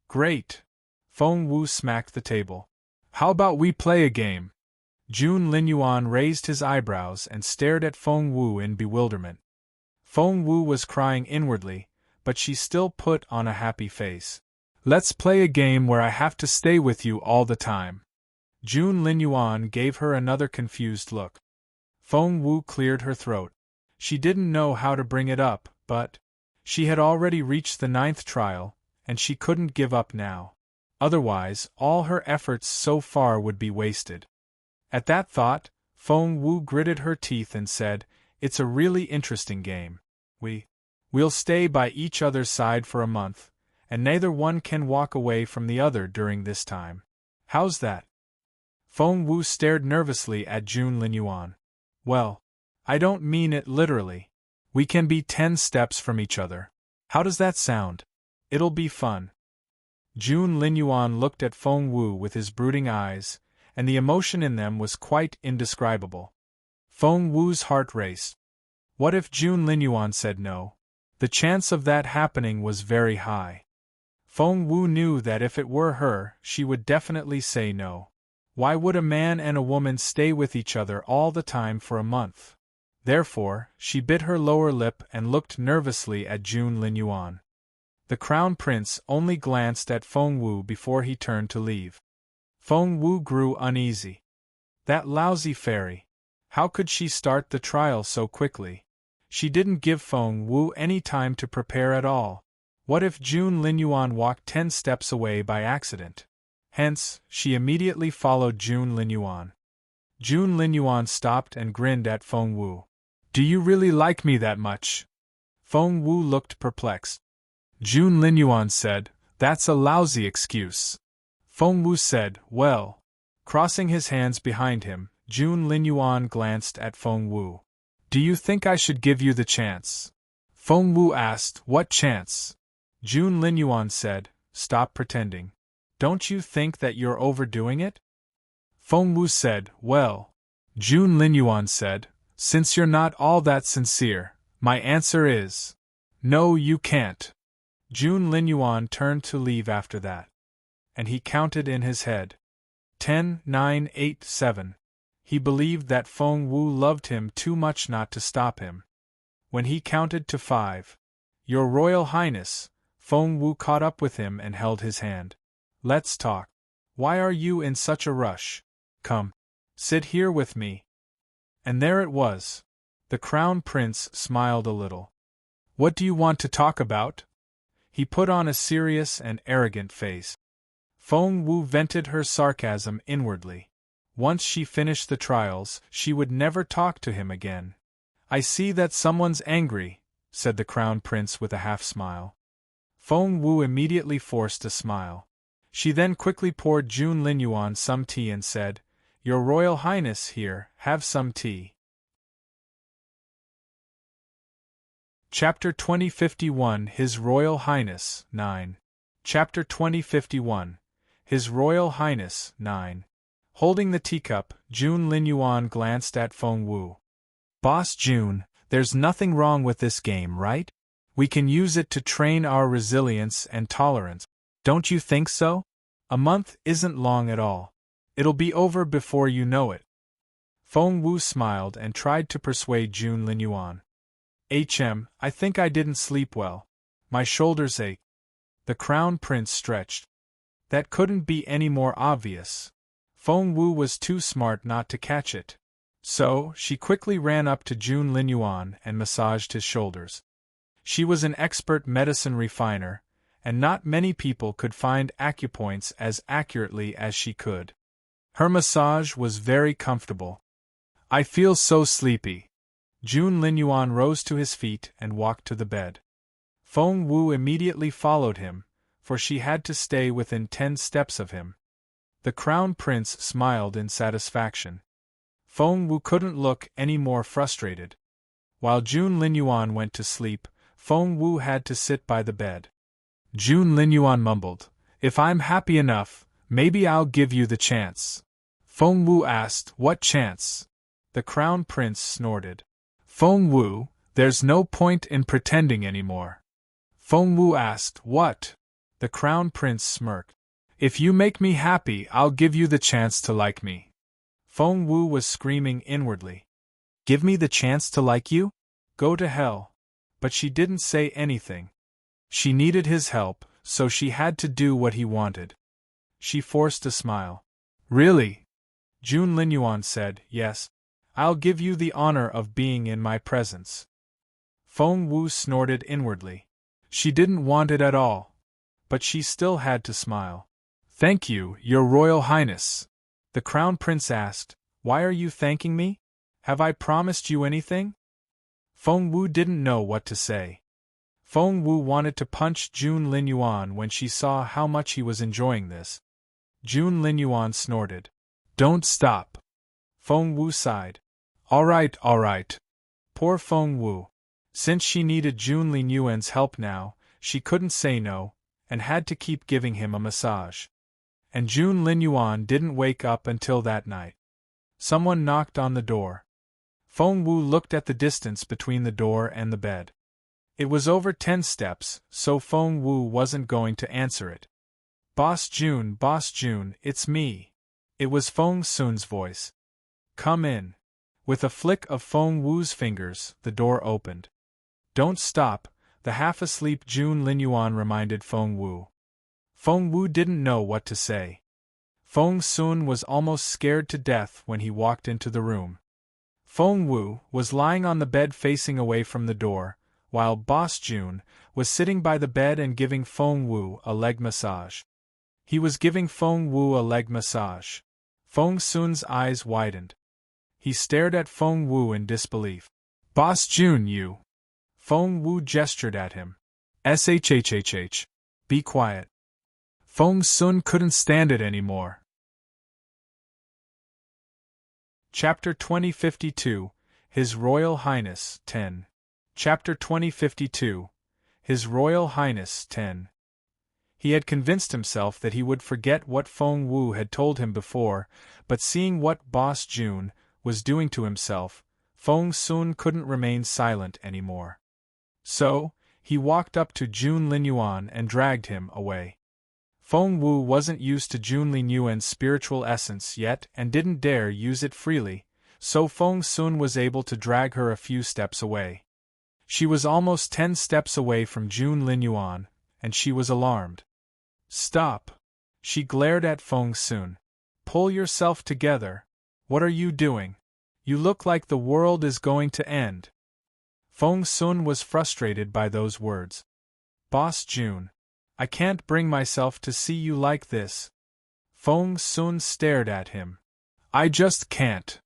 Great. Feng Wu smacked the table. How about we play a game? Jun Linyuan raised his eyebrows and stared at Feng Wu in bewilderment. Feng Wu was crying inwardly, but she still put on a happy face. Let's play a game where I have to stay with you all the time. Jun Linyuan gave her another confused look. Feng Wu cleared her throat. She didn't know how to bring it up, but she had already reached the 9th trial, and she couldn't give up now. Otherwise, all her efforts so far would be wasted. At that thought, Feng Wu gritted her teeth and said, It's a really interesting game. We'll stay by each other's side for a month, and neither one can walk away from the other during this time. How's that? Feng Wu stared nervously at Jun Linyuan. Well, I don't mean it literally. We can be 10 steps from each other. How does that sound? It'll be fun. Jun Linyuan looked at Feng Wu with his brooding eyes, and the emotion in them was quite indescribable. Feng Wu's heart raced. What if Jun Linyuan said no? The chance of that happening was very high. Feng Wu knew that if it were her, she would definitely say no. Why would a man and a woman stay with each other all the time for a month? Therefore, she bit her lower lip and looked nervously at Jun Linyuan. The crown prince only glanced at Feng Wu before he turned to leave. Feng Wu grew uneasy. That lousy fairy. How could she start the trial so quickly? She didn't give Feng Wu any time to prepare at all. What if Jun Linyuan walked 10 steps away by accident? Hence, she immediately followed Jun Linyuan. Jun Linyuan stopped and grinned at Feng Wu. Do you really like me that much? Feng Wu looked perplexed. Jun Linyuan said, That's a lousy excuse. Feng Wu said, Well. Crossing his hands behind him, Jun Linyuan glanced at Feng Wu. Do you think I should give you the chance? Feng Wu asked, What chance? Jun Linyuan said, Stop pretending. Don't you think that you're overdoing it? Feng Wu said, Well. Jun Linyuan said, "Since you're not all that sincere, my answer is, no, you can't." Jun Linyuan turned to leave after that. And he counted in his head. 10, 9, 8, 7. He believed that Feng Wu loved him too much not to stop him. When he counted to 5, "Your Royal Highness," Feng Wu caught up with him and held his hand. "Let's talk. Why are you in such a rush? Come. Sit here with me." And there it was. The Crown Prince smiled a little. "What do you want to talk about?" He put on a serious and arrogant face. Feng Wu vented her sarcasm inwardly. Once she finished the trials, she would never talk to him again. "I see that someone's angry," said the Crown Prince with a half-smile. Feng Wu immediately forced a smile. She then quickly poured Jun Linyuan some tea and said, "Your Royal Highness, here, have some tea." Chapter 2051 His Royal Highness 9. Chapter 2051 His Royal Highness 9. Holding the teacup, Jun Linyuan glanced at Feng Wu. "Boss Jun, there's nothing wrong with this game, right? We can use it to train our resilience and tolerance. Don't you think so? A month isn't long at all. It'll be over before you know it." Feng Wu smiled and tried to persuade Jun Linyuan. I think I didn't sleep well. My shoulders ache." The Crown Prince stretched. That couldn't be any more obvious. Feng Wu was too smart not to catch it. So, she quickly ran up to Jun Linyuan and massaged his shoulders. She was an expert medicine refiner, and not many people could find acupoints as accurately as she could. Her massage was very comfortable. "I feel so sleepy." Jun Linyuan rose to his feet and walked to the bed. Feng Wu immediately followed him, for she had to stay within 10 steps of him. The Crown Prince smiled in satisfaction. Feng Wu couldn't look any more frustrated. While Jun Linyuan went to sleep, Feng Wu had to sit by the bed. Jun Linyuan mumbled, "If I'm happy enough, maybe I'll give you the chance." Feng Wu asked, "What chance?" The Crown Prince snorted. "Feng Wu, there's no point in pretending anymore." Feng Wu asked, "What?" The Crown Prince smirked. "If you make me happy, I'll give you the chance to like me." Feng Wu was screaming inwardly. "Give me the chance to like you? Go to hell." But she didn't say anything. She needed his help, so she had to do what he wanted. She forced a smile. "Really?" Jun Linyuan said, "Yes. I'll give you the honor of being in my presence." Feng Wu snorted inwardly. She didn't want it at all. But she still had to smile. "Thank you, Your Royal Highness." The Crown Prince asked, "Why are you thanking me? Have I promised you anything?" Feng Wu didn't know what to say. Feng Wu wanted to punch Jun Linyuan when she saw how much he was enjoying this. Jun Linyuan snorted. "Don't stop." Feng Wu sighed. All right. Poor Feng Wu. Since she needed Jun Linyuan's help now, she couldn't say no, and had to keep giving him a massage. And Jun Linyuan didn't wake up until that night. Someone knocked on the door. Feng Wu looked at the distance between the door and the bed. It was over 10 steps, so Feng Wu wasn't going to answer it. Boss Jun, it's me." It was Feng Sun's voice. "Come in." With a flick of Feng Wu's fingers, the door opened. "Don't stop," the half-asleep Jun Linyuan reminded Feng Wu. Feng Wu didn't know what to say. Feng Sun was almost scared to death when he walked into the room. Feng Wu was lying on the bed facing away from the door, while Boss Jun was sitting by the bed and giving Feng Wu a leg massage. He was giving Feng Wu a leg massage. Feng Sun's eyes widened. He stared at Feng Wu in disbelief. "Boss Jun, you!" Feng Wu gestured at him. "Shhhh. Be quiet." Feng Sun couldn't stand it anymore. Chapter 2052 His Royal Highness 10. Chapter 2052 His Royal Highness 10. He had convinced himself that he would forget what Feng Wu had told him before, but seeing what Boss Jun was doing to himself, Feng Sun couldn't remain silent anymore. So, he walked up to Jun Linyuan and dragged him away. Feng Wu wasn't used to Jun Linyuan's spiritual essence yet and didn't dare use it freely, so Feng Sun was able to drag her a few steps away. She was almost 10 steps away from Jun Linyuan, and she was alarmed. "Stop!" She glared at Feng Sun. "Pull yourself together. What are you doing? You look like the world is going to end." Feng Sun was frustrated by those words. "Boss Jun, I can't bring myself to see you like this." Feng Sun stared at him. "I just can't."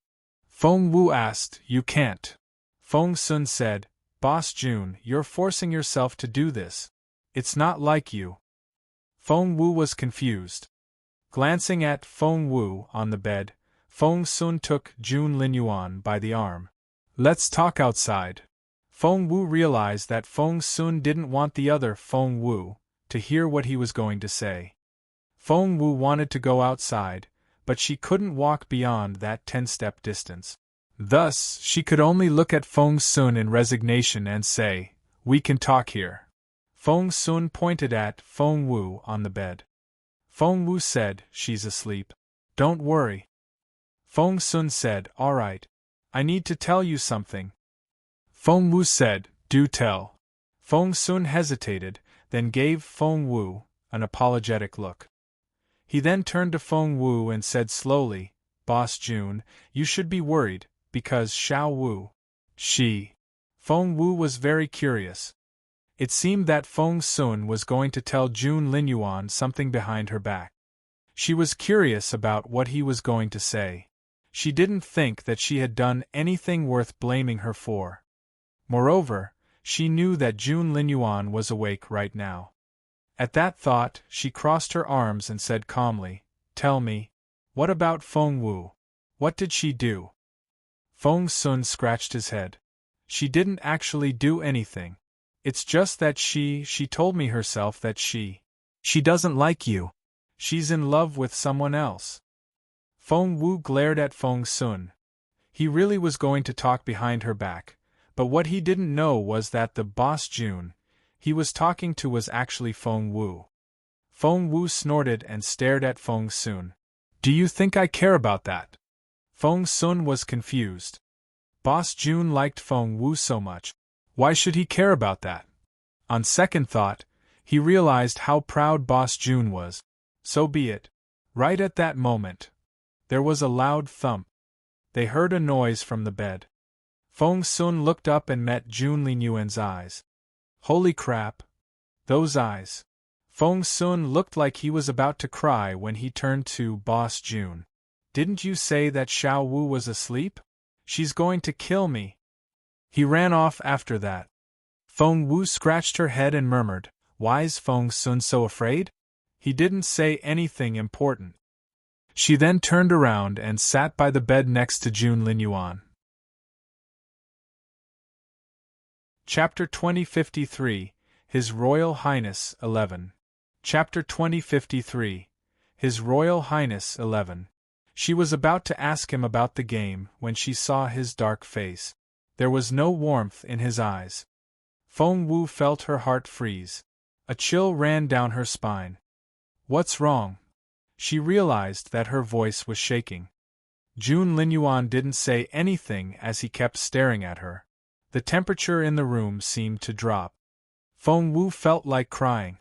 Feng Wu asked, "You can't?" Feng Sun said, "Boss Jun, you're forcing yourself to do this. It's not like you." Feng Wu was confused. Glancing at Feng Wu on the bed, Feng Sun took Jun Linyuan by the arm. "Let's talk outside." Feng Wu realized that Feng Sun didn't want the other Feng Wu to hear what he was going to say. Feng Wu wanted to go outside, but she couldn't walk beyond that 10-step distance. Thus, she could only look at Feng Sun in resignation and say, "We can talk here." Feng Sun pointed at Feng Wu on the bed. Feng Wu said, "She's asleep. Don't worry." Feng Sun said, "All right. I need to tell you something." Feng Wu said, "Do tell." Feng Sun hesitated, then gave Feng Wu an apologetic look. He then turned to Feng Wu and said slowly, "Boss Jun, you should be worried, because Xiao Wu, she..." Feng Wu was very curious. It seemed that Feng Sun was going to tell Jun Linyuan something behind her back. She was curious about what he was going to say. She didn't think that she had done anything worth blaming her for. Moreover, she knew that Jun Linyuan was awake right now. At that thought, she crossed her arms and said calmly, "Tell me, what about Feng Wu? What did she do?" Feng Sun scratched his head. "She didn't actually do anything. It's just that she told me herself that she doesn't like you. She's in love with someone else." Feng Wu glared at Feng Sun. He really was going to talk behind her back, but what he didn't know was that the boss Jun he was talking to was actually Feng Wu. Feng Wu snorted and stared at Feng Sun. "Do you think I care about that?" Feng Sun was confused. Boss Jun liked Feng Wu so much. Why should he care about that? On second thought, he realized how proud Boss Jun was. So be it. Right at that moment, there was a loud thump. They heard a noise from the bed. Feng Sun looked up and met Jun Linyuan's eyes. Holy crap! Those eyes! Feng Sun looked like he was about to cry when he turned to Boss Jun. "Didn't you say that Xiao Wu was asleep? She's going to kill me." He ran off after that. Feng Wu scratched her head and murmured, "Why is Feng Sun so afraid? He didn't say anything important." She then turned around and sat by the bed next to Jun Linyuan. Chapter 2053, His Royal Highness 11. Chapter 2053, His Royal Highness 11. She was about to ask him about the game when she saw his dark face. There was no warmth in his eyes. Feng Wu felt her heart freeze. A chill ran down her spine. "What's wrong?" She realized that her voice was shaking. Jun Linyuan didn't say anything as he kept staring at her. The temperature in the room seemed to drop. Feng Wu felt like crying.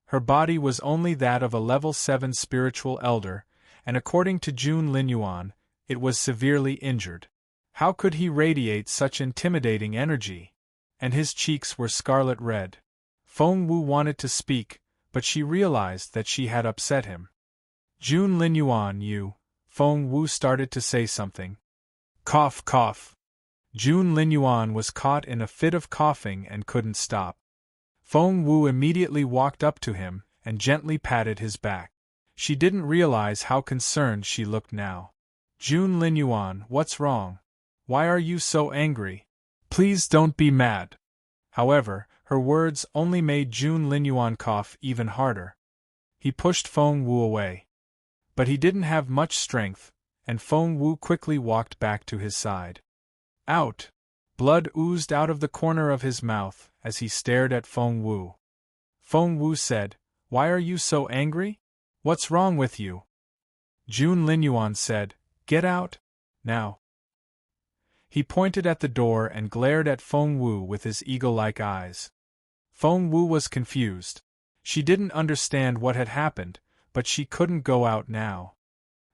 Her body was only that of a level 7 spiritual elder, and according to Jun Linyuan, it was severely injured. How could he radiate such intimidating energy? And his cheeks were scarlet red. Feng Wu wanted to speak, but she realized that she had upset him. "Jun Linyuan, you..." Feng Wu started to say something. Cough, cough. Jun Linyuan was caught in a fit of coughing and couldn't stop. Feng Wu immediately walked up to him and gently patted his back. She didn't realize how concerned she looked now. "Jun Linyuan, what's wrong? Why are you so angry? Please don't be mad." However, her words only made Jun Linyuan cough even harder. He pushed Feng Wu away. But he didn't have much strength, and Feng Wu quickly walked back to his side. Out! Blood oozed out of the corner of his mouth as he stared at Feng Wu. Feng Wu said, "Why are you so angry? What's wrong with you?" Jun Linyuan said, "Get out, now." He pointed at the door and glared at Feng Wu with his eagle-like eyes. Feng Wu was confused. She didn't understand what had happened, but she couldn't go out now.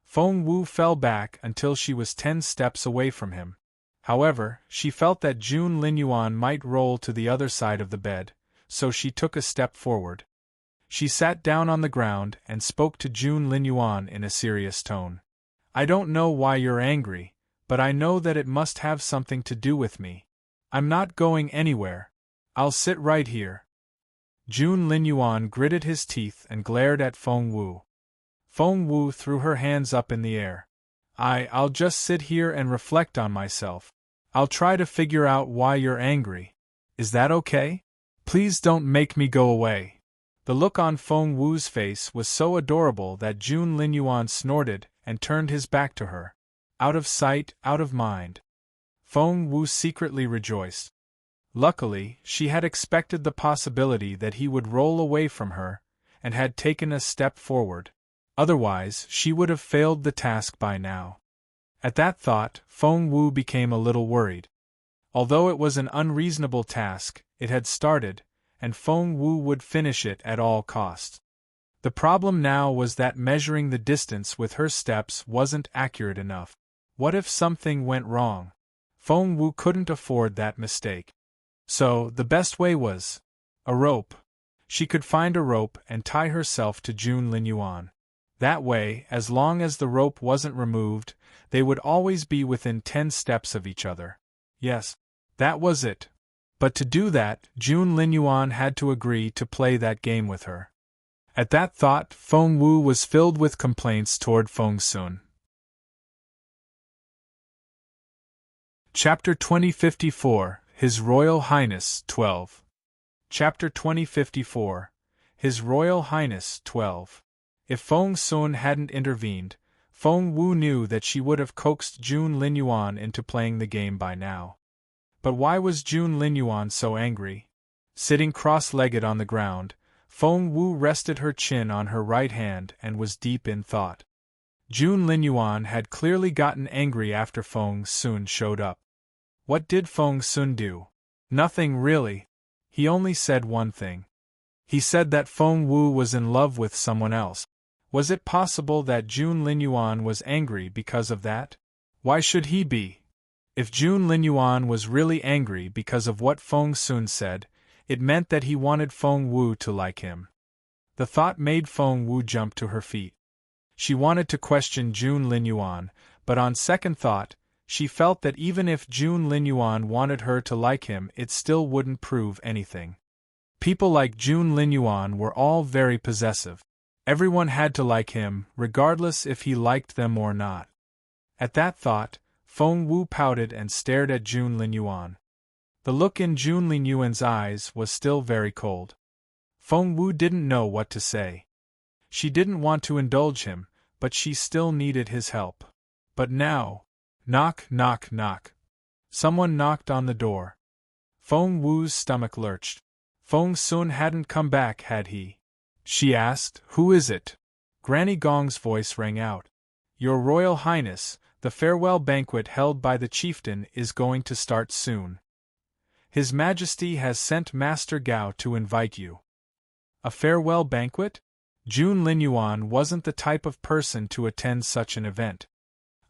Feng Wu fell back until she was 10 steps away from him. However, she felt that Jun Linyuan might roll to the other side of the bed, so she took a step forward. She sat down on the ground and spoke to Jun Linyuan in a serious tone. "I don't know why you're angry, but I know that it must have something to do with me. I'm not going anywhere. I'll sit right here." Jun Linyuan gritted his teeth and glared at Feng Wu. Feng Wu threw her hands up in the air. I'll just sit here and reflect on myself. I'll try to figure out why you're angry. Is that okay? Please don't make me go away." The look on Feng Wu's face was so adorable that Jun Linyuan snorted and turned his back to her. Out of sight, out of mind. Feng Wu secretly rejoiced. Luckily, she had expected the possibility that he would roll away from her, and had taken a step forward. Otherwise, she would have failed the task by now. At that thought, Feng Wu became a little worried. Although it was an unreasonable task, it had started, and Feng Wu would finish it at all costs. The problem now was that measuring the distance with her steps wasn't accurate enough. What if something went wrong? Feng Wu couldn't afford that mistake. So, the best way was a rope. She could find a rope and tie herself to Jun Linyuan. That way, as long as the rope wasn't removed, they would always be within 10 steps of each other. Yes, that was it. But to do that, Jun Linyuan had to agree to play that game with her. At that thought, Feng Wu was filled with complaints toward Feng Sun. Chapter 2054, His Royal Highness 12. Chapter 2054, His Royal Highness 12. If Feng Sun hadn't intervened, Feng Wu knew that she would have coaxed Jun Linyuan into playing the game by now. But why was Jun Linyuan so angry? Sitting cross-legged on the ground, Feng Wu rested her chin on her right hand and was deep in thought. Jun Linyuan had clearly gotten angry after Feng Sun showed up. What did Feng Sun do? Nothing really. He only said one thing. He said that Feng Wu was in love with someone else. Was it possible that Jun Linyuan was angry because of that? Why should he be? If Jun Linyuan was really angry because of what Feng Sun said, it meant that he wanted Feng Wu to like him. The thought made Feng Wu jump to her feet. She wanted to question Jun Linyuan, but on second thought, she felt that even if Jun Linyuan wanted her to like him, it still wouldn't prove anything. People like Jun Linyuan were all very possessive. Everyone had to like him, regardless if he liked them or not. At that thought, Feng Wu pouted and stared at Jun Linyuan. The look in Jun Linyuan's eyes was still very cold. Feng Wu didn't know what to say. She didn't want to indulge him, but she still needed his help. But now, knock, knock, knock. Someone knocked on the door. Feng Wu's stomach lurched. Feng Sun hadn't come back, had he? She asked, "Who is it?" Granny Gong's voice rang out. "Your Royal Highness, the farewell banquet held by the chieftain is going to start soon. His Majesty has sent Master Gao to invite you." A farewell banquet? Jun Linyuan wasn't the type of person to attend such an event.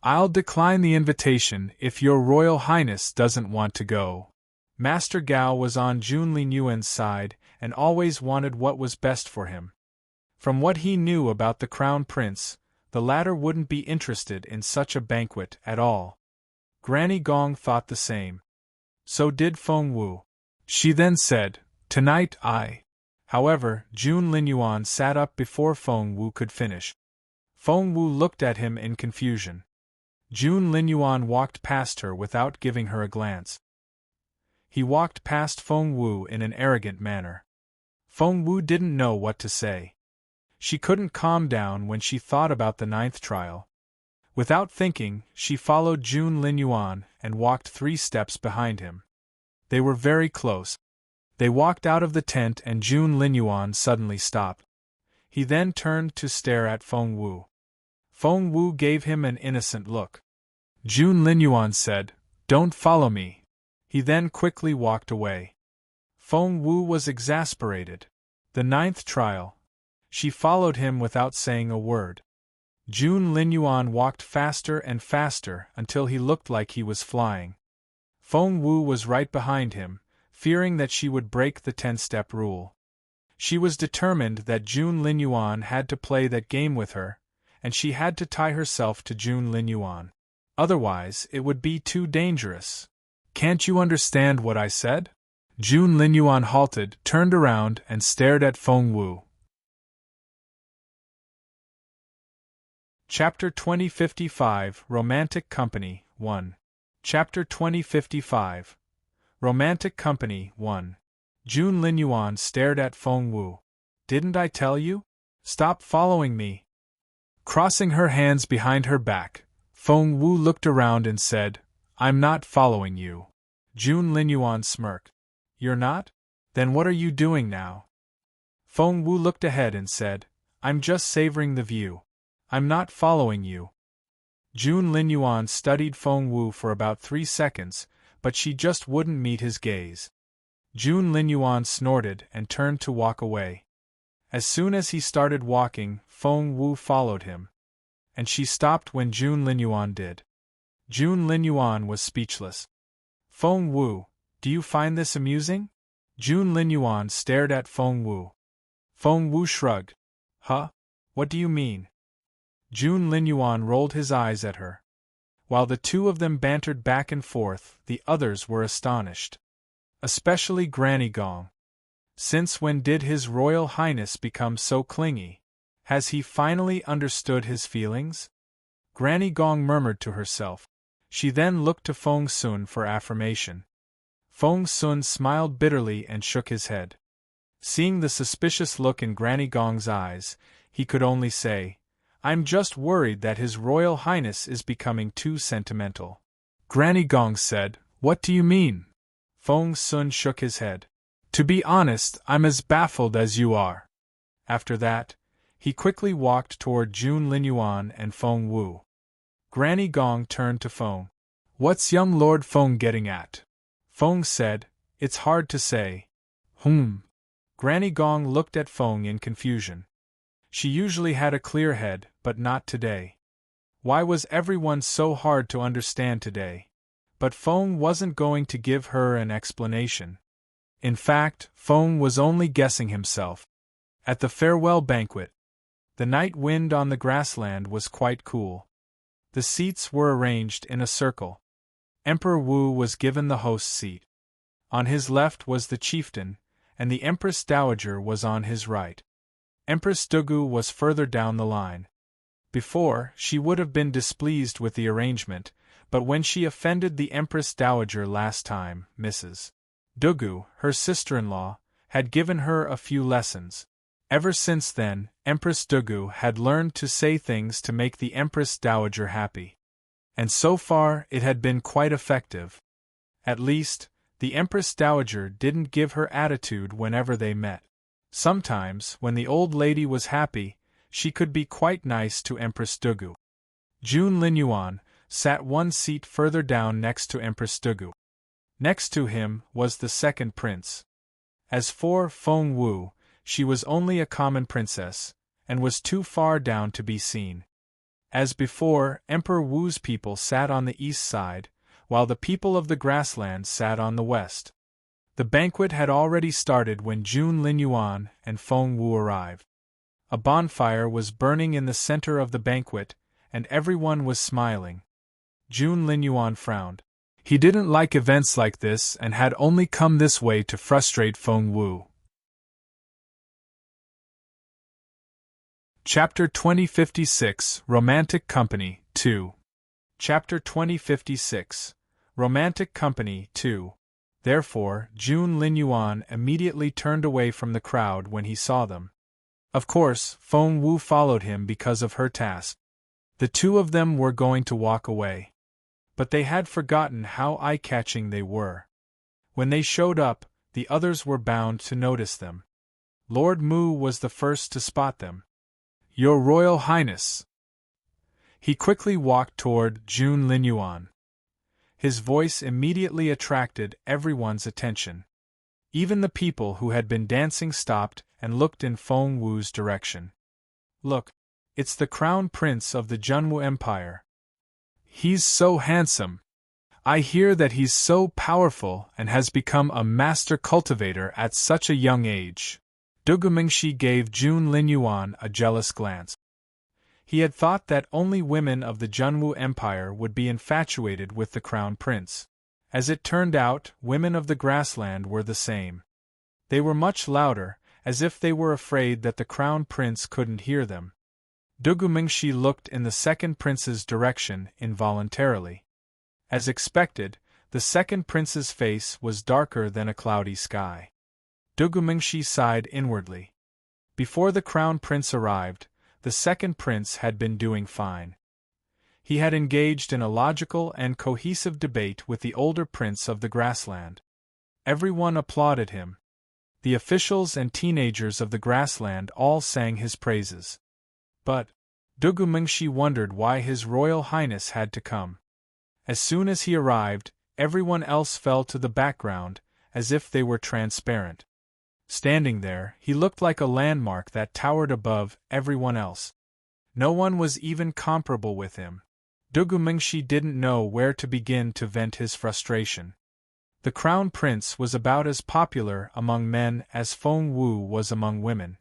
"I'll decline the invitation if your Royal Highness doesn't want to go." Master Gao was on Jun Linyuan's side and always wanted what was best for him. From what he knew about the Crown Prince, the latter wouldn't be interested in such a banquet at all. Granny Gong thought the same. So did Feng Wu. She then said, "Tonight I." However, Jun Linyuan sat up before Feng Wu could finish. Feng Wu looked at him in confusion. Jun Linyuan walked past her without giving her a glance. He walked past Feng Wu in an arrogant manner. Feng Wu didn't know what to say. She couldn't calm down when she thought about the 9th trial. Without thinking, she followed Jun Linyuan and walked 3 steps behind him. They were very close. They walked out of the tent and Jun Linyuan suddenly stopped. He then turned to stare at Feng Wu. Feng Wu gave him an innocent look. Jun Linyuan said, "Don't follow me." He then quickly walked away. Feng Wu was exasperated. The 9th trial. She followed him without saying a word. Jun Linyuan walked faster and faster until he looked like he was flying. Feng Wu was right behind him, fearing that she would break the 10-step rule. She was determined that Jun Linyuan had to play that game with her, and she had to tie herself to Jun Linyuan. Otherwise, it would be too dangerous. "Can't you understand what I said?" Jun Linyuan halted, turned around, and stared at Feng Wu. Chapter 2055 Romantic Company 1. Chapter 2055 Romantic Company 1. Jun Linyuan stared at Feng Wu. "Didn't I tell you? Stop following me." Crossing her hands behind her back, Feng Wu looked around and said, "I'm not following you." Jun Linyuan smirked. "You're not? Then what are you doing now?" Feng Wu looked ahead and said, "I'm just savoring the view. I'm not following you." Jun Linyuan studied Feng Wu for about 3 seconds, but she just wouldn't meet his gaze. Jun Linyuan snorted and turned to walk away. As soon as he started walking, Feng Wu followed him. And she stopped when Jun Linyuan did. Jun Linyuan was speechless. "Feng Wu, do you find this amusing?" Jun Linyuan stared at Feng Wu. Feng Wu shrugged. "Huh? What do you mean?" Jun Linyuan rolled his eyes at her. While the 2 of them bantered back and forth, the others were astonished. Especially Granny Gong. Since when did His Royal Highness become so clingy? Has he finally understood his feelings? Granny Gong murmured to herself. She then looked to Feng Sun for affirmation. Feng Sun smiled bitterly and shook his head. Seeing the suspicious look in Granny Gong's eyes, he could only say, "I'm just worried that His Royal Highness is becoming too sentimental." Granny Gong said, "What do you mean?" Feng Sun shook his head. "To be honest, I'm as baffled as you are." After that, he quickly walked toward Jun Linyuan and Feng Wu. Granny Gong turned to Feng. "What's young Lord Feng getting at?" Feng said, "It's hard to say." Granny Gong looked at Feng in confusion. She usually had a clear head, but not today. Why was everyone so hard to understand today? But Feng wasn't going to give her an explanation. In fact, Feng was only guessing himself. At the farewell banquet, the night wind on the grassland was quite cool. The seats were arranged in a circle. Emperor Wu was given the host's seat. On his left was the chieftain, and the Empress Dowager was on his right. Empress Dugu was further down the line. Before, she would have been displeased with the arrangement, but when she offended the Empress Dowager last time, Mrs. Dugu, her sister-in-law, had given her a few lessons. Ever since then, Empress Dugu had learned to say things to make the Empress Dowager happy. And so far, it had been quite effective. At least, the Empress Dowager didn't give her attitude whenever they met. Sometimes, when the old lady was happy, she could be quite nice to Empress Dugu. Jun Linyuan sat 1 seat further down next to Empress Dugu. Next to him was the second prince. As for Feng Wu, she was only a common princess, and was too far down to be seen. As before, Emperor Wu's people sat on the east side, while the people of the grassland sat on the west. The banquet had already started when Jun Linyuan and Feng Wu arrived. A bonfire was burning in the center of the banquet, and everyone was smiling. Jun Linyuan frowned. He didn't like events like this and had only come this way to frustrate Feng Wu. Chapter 2056 Romantic Company 2. Chapter 2056 Romantic Company 2. Therefore, Jun Linyuan immediately turned away from the crowd when he saw them. Of course, Feng Wu followed him because of her task. The two of them were going to walk away. But they had forgotten how eye-catching they were. When they showed up, the others were bound to notice them. Lord Mu was the first to spot them. "Your Royal Highness!" He quickly walked toward Jun Linyuan. His voice immediately attracted everyone's attention. Even the people who had been dancing stopped and looked in Feng Wu's direction. "Look, it's the Crown Prince of the Junwu Empire. He's so handsome. I hear that he's so powerful and has become a master cultivator at such a young age." Dugu Mingxi gave Jun Linyuan a jealous glance. He had thought that only women of the Junwu Empire would be infatuated with the Crown Prince. As it turned out, women of the grassland were the same. They were much louder, as if they were afraid that the Crown Prince couldn't hear them. Dugu Mingxi looked in the second prince's direction involuntarily. As expected, the second prince's face was darker than a cloudy sky. Dugu Mingxi sighed inwardly. Before the Crown Prince arrived, the second prince had been doing fine. He had engaged in a logical and cohesive debate with the older prince of the grassland. Everyone applauded him. The officials and teenagers of the grassland all sang his praises. But Dugu Mingxi wondered why His Royal Highness had to come. As soon as he arrived, everyone else fell to the background, as if they were transparent. Standing there, he looked like a landmark that towered above everyone else. No one was even comparable with him. Dugu Mingxi didn't know where to begin to vent his frustration. The Crown Prince was about as popular among men as Feng Wu was among women.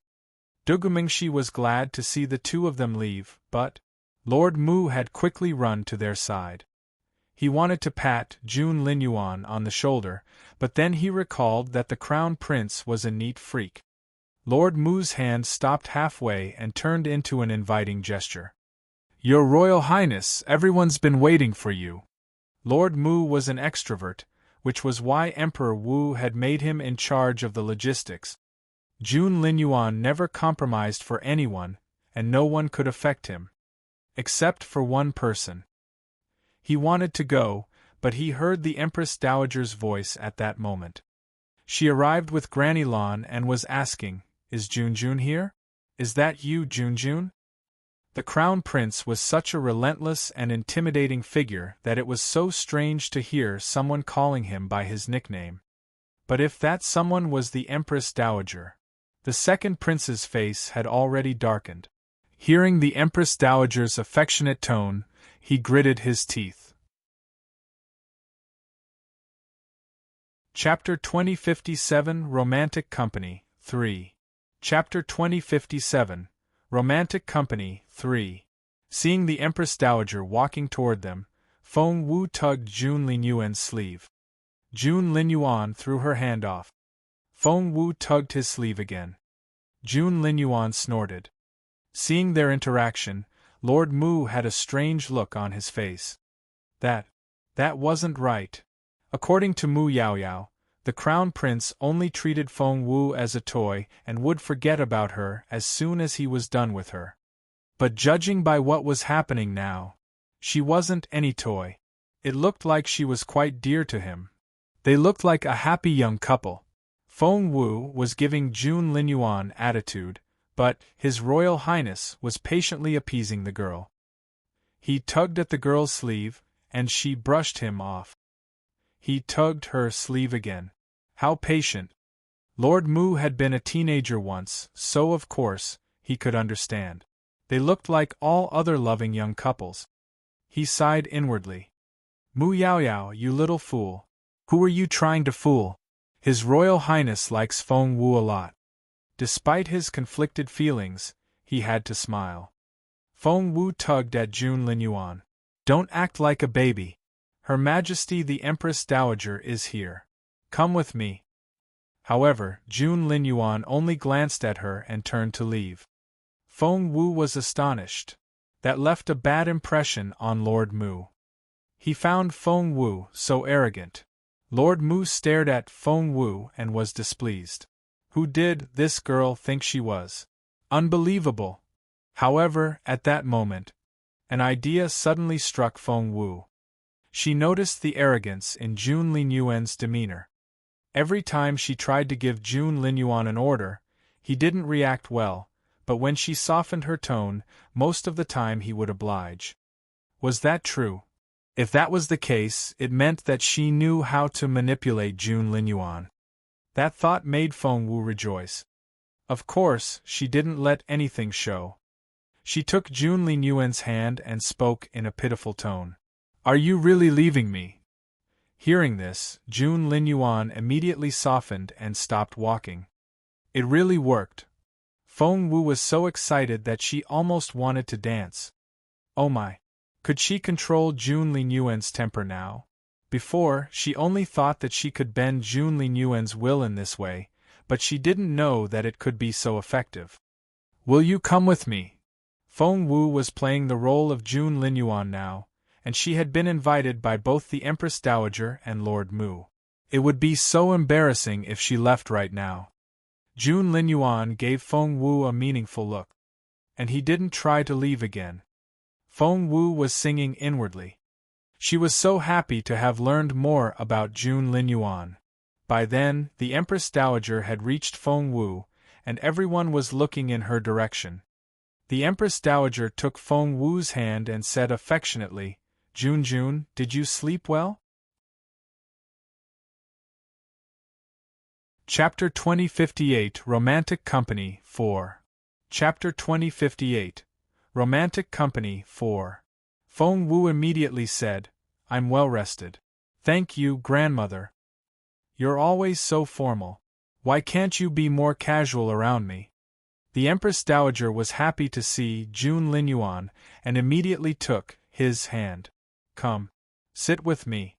Dugu Mingxi was glad to see the two of them leave, but Lord Mu had quickly run to their side. He wanted to pat Jun Linyuan on the shoulder, but then he recalled that the Crown Prince was a neat freak. Lord Mu's hand stopped halfway and turned into an inviting gesture. "Your Royal Highness, everyone's been waiting for you." Lord Mu was an extrovert, which was why Emperor Wu had made him in charge of the logistics. Jun Linyuan never compromised for anyone, and no one could affect him. Except for one person. He wanted to go, but he heard the Empress Dowager's voice at that moment. She arrived with Granny Lan and was asking, "Is Junjun here? Is that you, Junjun?" The Crown Prince was such a relentless and intimidating figure that it was so strange to hear someone calling him by his nickname. But if that someone was the Empress Dowager, the second prince's face had already darkened. Hearing the Empress Dowager's affectionate tone, he gritted his teeth. Chapter 2057 Romantic Company 3 Chapter 2057 Romantic Company 3 Seeing the Empress Dowager walking toward them, Feng Wu tugged Jun Linyuan's sleeve. Jun Linyuan threw her hand off. Feng Wu tugged his sleeve again. Jun Linyuan snorted. Seeing their interaction, Lord Mu had a strange look on his face. That wasn't right. According to Mu Yaoyao, the Crown Prince only treated Feng Wu as a toy and would forget about her as soon as he was done with her. But judging by what was happening now, she wasn't any toy. It looked like she was quite dear to him. They looked like a happy young couple. Feng Wu was giving Jun Linyuan attitude, but His Royal Highness was patiently appeasing the girl. He tugged at the girl's sleeve, and she brushed him off. He tugged her sleeve again. How patient. Lord Mu had been a teenager once, so of course, he could understand. They looked like all other loving young couples. He sighed inwardly. Mu Yaoyao, you little fool. Who are you trying to fool? His Royal Highness likes Feng Wu a lot. Despite his conflicted feelings, he had to smile. Feng Wu tugged at Jun Linyuan. Don't act like a baby. Her Majesty the Empress Dowager is here. Come with me. However, Jun Linyuan only glanced at her and turned to leave. Feng Wu was astonished. That left a bad impression on Lord Mu. He found Feng Wu so arrogant. Lord Mu stared at Feng Wu and was displeased. Who did this girl think she was? Unbelievable. However, at that moment, An idea suddenly struck Feng Wu. She noticed the arrogance in Jun Linyuan's demeanor. Every time she tried to give Jun Linyuan an order, he didn't react well, but when she softened her tone, most of the time he would oblige. Was that true? If that was the case, it meant that she knew how to manipulate Jun Linyuan. That thought made Feng Wu rejoice. Of course, she didn't let anything show. She took Jun Linyuan's hand and spoke in a pitiful tone. Are you really leaving me? Hearing this, Jun Linyuan immediately softened and stopped walking. It really worked. Feng Wu was so excited that she almost wanted to dance. Oh my! Could she control Jun Linyuan's temper now? Before, she only thought that she could bend Jun Linyuan's will in this way, but she didn't know that it could be so effective. Will you come with me? Feng Wu was playing the role of Jun Linyuan now, and she had been invited by both the Empress Dowager and Lord Mu. It would be so embarrassing if she left right now. Jun Linyuan gave Feng Wu a meaningful look. And he didn't try to leave again. Feng Wu was singing inwardly. She was so happy to have learned more about Jun Linyuan. By then, the Empress Dowager had reached Feng Wu, and everyone was looking in her direction. The Empress Dowager took Feng Wu's hand and said affectionately, Jun, did you sleep well? Chapter 2058 Romantic Company 4 Chapter 2058 Romantic Company 4 Feng Wu immediately said, I'm well rested. Thank you, grandmother. You're always so formal. Why can't you be more casual around me? The Empress Dowager was happy to see Jun Linyuan and immediately took his hand. Come. Sit with me.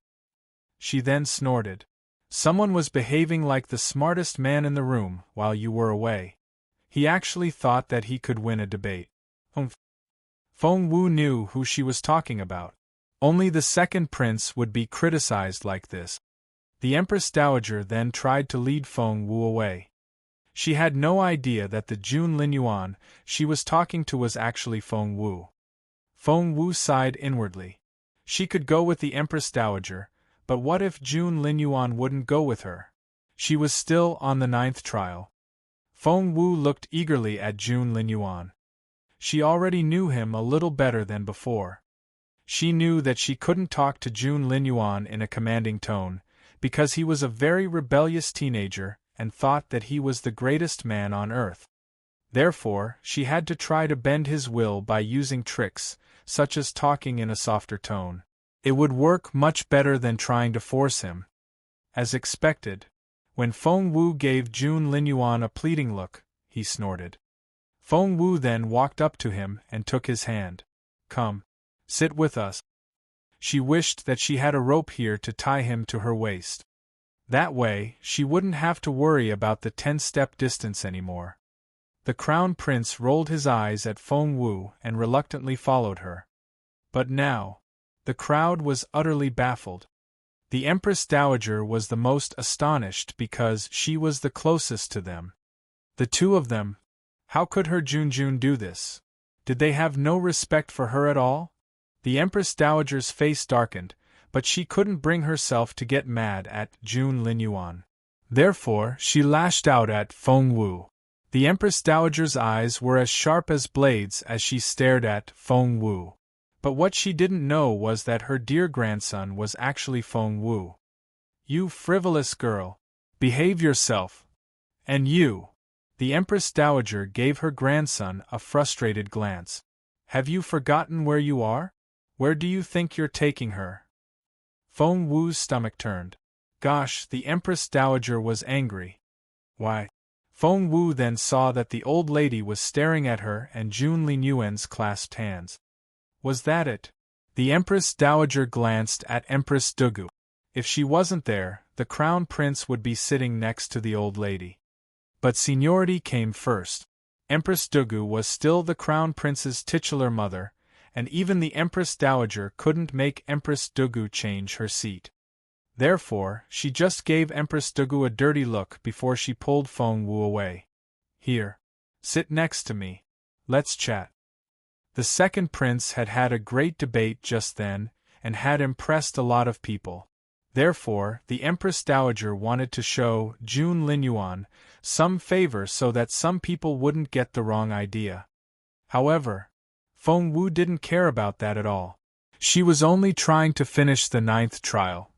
She then snorted. Someone was behaving like the smartest man in the room while you were away. He actually thought that he could win a debate. Feng Wu knew who she was talking about. Only the second prince would be criticized like this. The Empress Dowager then tried to lead Feng Wu away. She had no idea that the Jun Linyuan she was talking to was actually Feng Wu. Feng Wu sighed inwardly. She could go with the Empress Dowager, but what if Jun Linyuan wouldn't go with her? She was still on the 9th trial. Feng Wu looked eagerly at Jun Linyuan. She already knew him a little better than before. She knew that she couldn't talk to Jun Linyuan in a commanding tone, because he was a very rebellious teenager and thought that he was the greatest man on earth. Therefore, she had to try to bend his will by using tricks, such as talking in a softer tone. It would work much better than trying to force him. As expected, when Feng Wu gave Jun Linyuan a pleading look, he snorted. Feng Wu then walked up to him and took his hand. Come. Sit with us. She wished that she had a rope here to tie him to her waist. That way, she wouldn't have to worry about the 10-step distance anymore. The Crown Prince rolled his eyes at Feng Wu and reluctantly followed her. But now, the crowd was utterly baffled. The Empress Dowager was the most astonished because she was the closest to them. The two of them, how could her Jun do this? Did they have no respect for her at all? The Empress Dowager's face darkened, but she couldn't bring herself to get mad at Jun Linyuan. Therefore, she lashed out at Feng Wu. The Empress Dowager's eyes were as sharp as blades as she stared at Feng Wu. But what she didn't know was that her dear grandson was actually Feng Wu. You frivolous girl! Behave yourself! And you! The Empress Dowager gave her grandson a frustrated glance. Have you forgotten where you are? Where do you think you're taking her? Feng Wu's stomach turned. Gosh, the Empress Dowager was angry. Why? Feng Wu then saw that the old lady was staring at her and Jun Linyuan's clasped hands. Was that it? The Empress Dowager glanced at Empress Dugu. If she wasn't there, the Crown Prince would be sitting next to the old lady. But seniority came first. Empress Dugu was still the Crown Prince's titular mother, and even the Empress Dowager couldn't make Empress Dugu change her seat. Therefore, she just gave Empress Dugu a dirty look before she pulled Feng Wu away. Here. Sit next to me. Let's chat. The second prince had had a great debate just then, and had impressed a lot of people. Therefore, the Empress Dowager wanted to show Jun Linyuan some favor so that some people wouldn't get the wrong idea. However, Feng Wu didn't care about that at all. She was only trying to finish the 9th trial.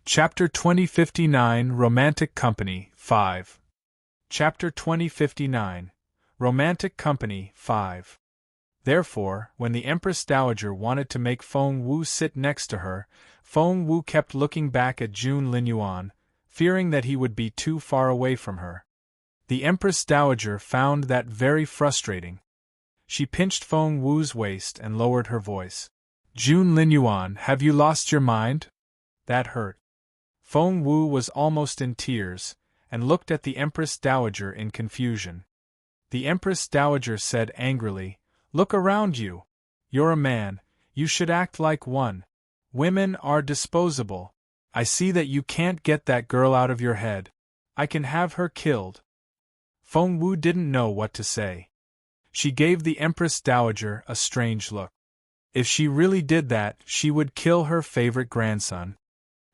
Chapter 2059 Romantic Company 5. Chapter 2059 Romantic Company 5. Therefore, when the Empress Dowager wanted to make Feng Wu sit next to her, Feng Wu kept looking back at Jun Linyuan, fearing that he would be too far away from her. The Empress Dowager found that very frustrating. She pinched Feng Wu's waist and lowered her voice. Jun Linyuan, have you lost your mind? That hurt. Feng Wu was almost in tears, and looked at the Empress Dowager in confusion. The Empress Dowager said angrily, Look around you. You're a man, you should act like one. Women are disposable. I see that you can't get that girl out of your head. I can have her killed. Feng Wu didn't know what to say. She gave the Empress Dowager a strange look. If she really did that, she would kill her favorite grandson.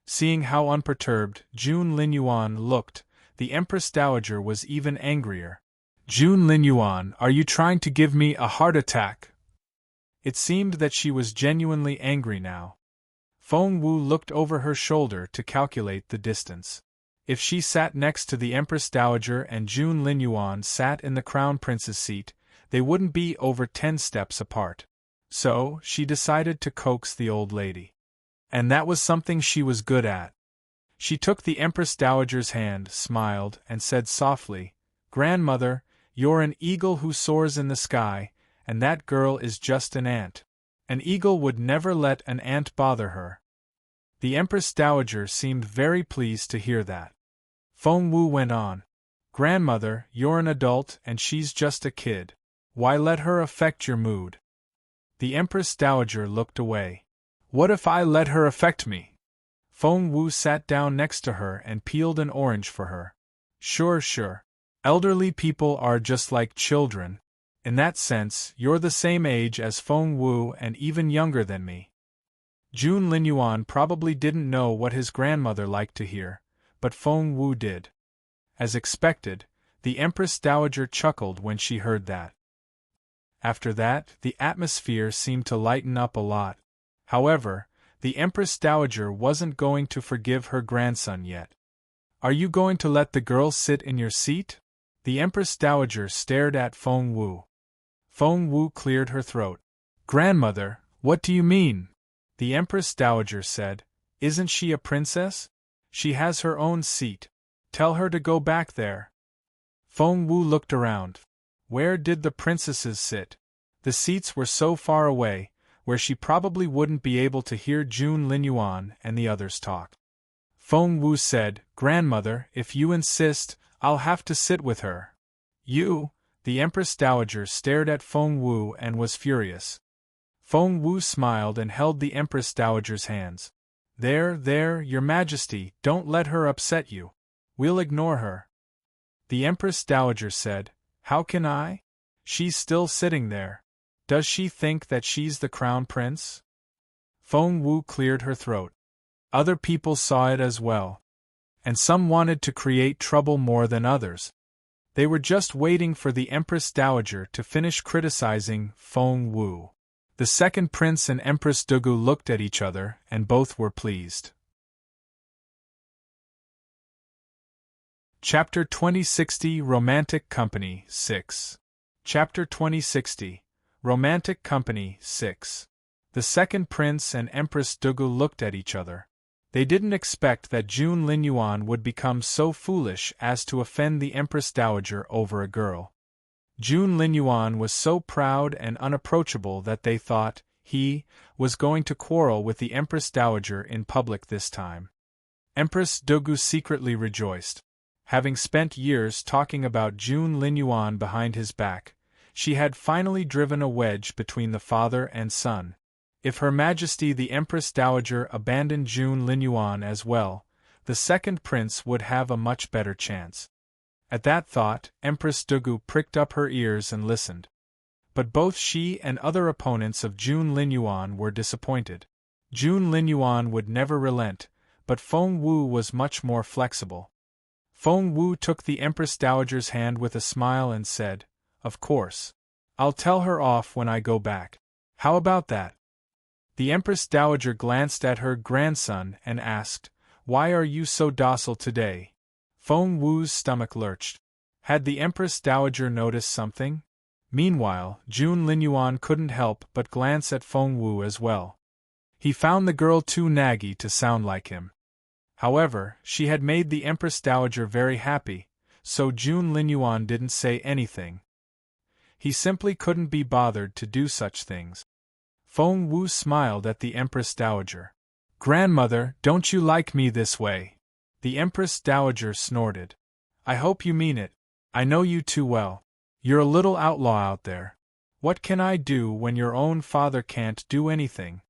Seeing how unperturbed Jun Linyuan looked, the Empress Dowager was even angrier. Jun Linyuan, are you trying to give me a heart attack? It seemed that she was genuinely angry now. Feng Wu looked over her shoulder to calculate the distance. If she sat next to the Empress Dowager and Jun Linyuan sat in the Crown Prince's seat, they wouldn't be over 10 steps apart. So, she decided to coax the old lady. And that was something she was good at. She took the Empress Dowager's hand, smiled, and said softly, Grandmother, you're an eagle who soars in the sky, and that girl is just an ant. An eagle would never let an ant bother her. The Empress Dowager seemed very pleased to hear that. Feng Wu went on. Grandmother, you're an adult and she's just a kid. Why let her affect your mood? The Empress Dowager looked away. What if I let her affect me? Feng Wu sat down next to her and peeled an orange for her. Sure. Elderly people are just like children. In that sense, you're the same age as Feng Wu and even younger than me. Jun Linyuan probably didn't know what his grandmother liked to hear, but Feng Wu did. As expected, the Empress Dowager chuckled when she heard that. After that, the atmosphere seemed to lighten up a lot. However, the Empress Dowager wasn't going to forgive her grandson yet. Are you going to let the girl sit in your seat? The Empress Dowager stared at Feng Wu. Feng Wu cleared her throat. Grandmother, what do you mean? The Empress Dowager said, Isn't she a princess? She has her own seat. Tell her to go back there. Feng Wu looked around. Where did the princesses sit? The seats were so far away, where she probably wouldn't be able to hear Jun Linyuan and the others talk. Feng Wu said, Grandmother, if you insist, I'll have to sit with her. You? The Empress Dowager stared at Feng Wu and was furious. Feng Wu smiled and held the Empress Dowager's hands. There, Your Majesty, don't let her upset you. We'll ignore her. The Empress Dowager said, How can I? She's still sitting there. Does she think that she's the Crown Prince? Feng Wu cleared her throat. Other people saw it as well. And some wanted to create trouble more than others. They were just waiting for the Empress Dowager to finish criticizing Feng Wu. The second prince and Empress Dugu looked at each other, and both were pleased. Chapter 2060 Romantic Company 6. Chapter 2060 Romantic Company 6. The second prince and Empress Dugu looked at each other. They didn't expect that Jun Linyuan would become so foolish as to offend the Empress Dowager over a girl. Jun Linyuan was so proud and unapproachable that they thought he was going to quarrel with the Empress Dowager in public this time. Empress Dugu secretly rejoiced. Having spent years talking about Jun Linyuan behind his back, she had finally driven a wedge between the father and son. If Her Majesty the Empress Dowager abandoned Jun Linyuan as well, the second prince would have a much better chance. At that thought, Empress Dugu pricked up her ears and listened. But both she and other opponents of Jun Linyuan were disappointed. Jun Linyuan would never relent, but Feng Wu was much more flexible. Feng Wu took the Empress Dowager's hand with a smile and said, "Of course. I'll tell her off when I go back. How about that?" The Empress Dowager glanced at her grandson and asked, "Why are you so docile today?" Feng Wu's stomach lurched. Had the Empress Dowager noticed something? Meanwhile, Jun Linyuan couldn't help but glance at Feng Wu as well. He found the girl too naggy to sound like him. However, she had made the Empress Dowager very happy, so Jun Linyuan didn't say anything. He simply couldn't be bothered to do such things. Feng Wu smiled at the Empress Dowager. "Grandmother, don't you like me this way?" The Empress Dowager snorted. "I hope you mean it. I know you too well. You're a little outlaw out there. What can I do when your own father can't do anything?"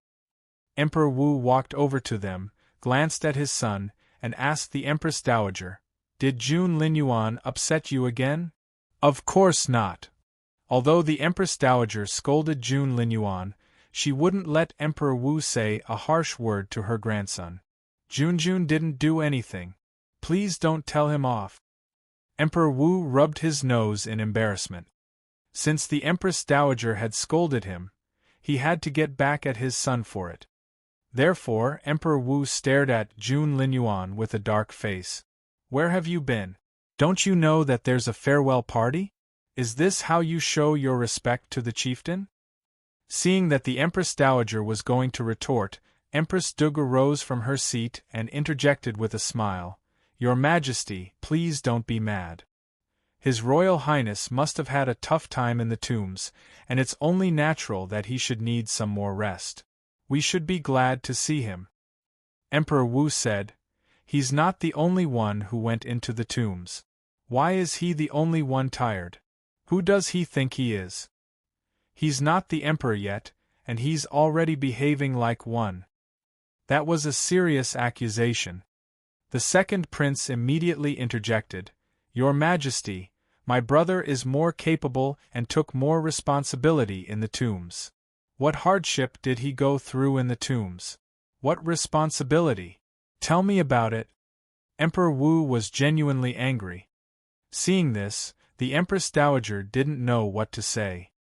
Emperor Wu walked over to them, glanced at his son, and asked the Empress Dowager, "Did Jun Linyuan upset you again?" "Of course not." Although the Empress Dowager scolded Jun Linyuan, she wouldn't let Emperor Wu say a harsh word to her grandson. "Junjun didn't do anything. Please don't tell him off." Emperor Wu rubbed his nose in embarrassment. Since the Empress Dowager had scolded him, he had to get back at his son for it. Therefore, Emperor Wu stared at Jun Linyuan with a dark face. "Where have you been? Don't you know that there's a farewell party? Is this how you show your respect to the chieftain?" Seeing that the Empress Dowager was going to retort, Empress Dugu rose from her seat and interjected with a smile, "Your Majesty, please don't be mad. His Royal Highness must have had a tough time in the tombs, and it's only natural that he should need some more rest. We should be glad to see him." Emperor Wu said, "He's not the only one who went into the tombs. Why is he the only one tired? Who does he think he is? He's not the emperor yet, and he's already behaving like one." That was a serious accusation. The second prince immediately interjected, "Your Majesty, my brother is more capable and took more responsibility in the tombs. What hardship did he go through in the tombs? What responsibility? Tell me about it." Emperor Wu was genuinely angry. Seeing this, the Empress Dowager didn't know what to say.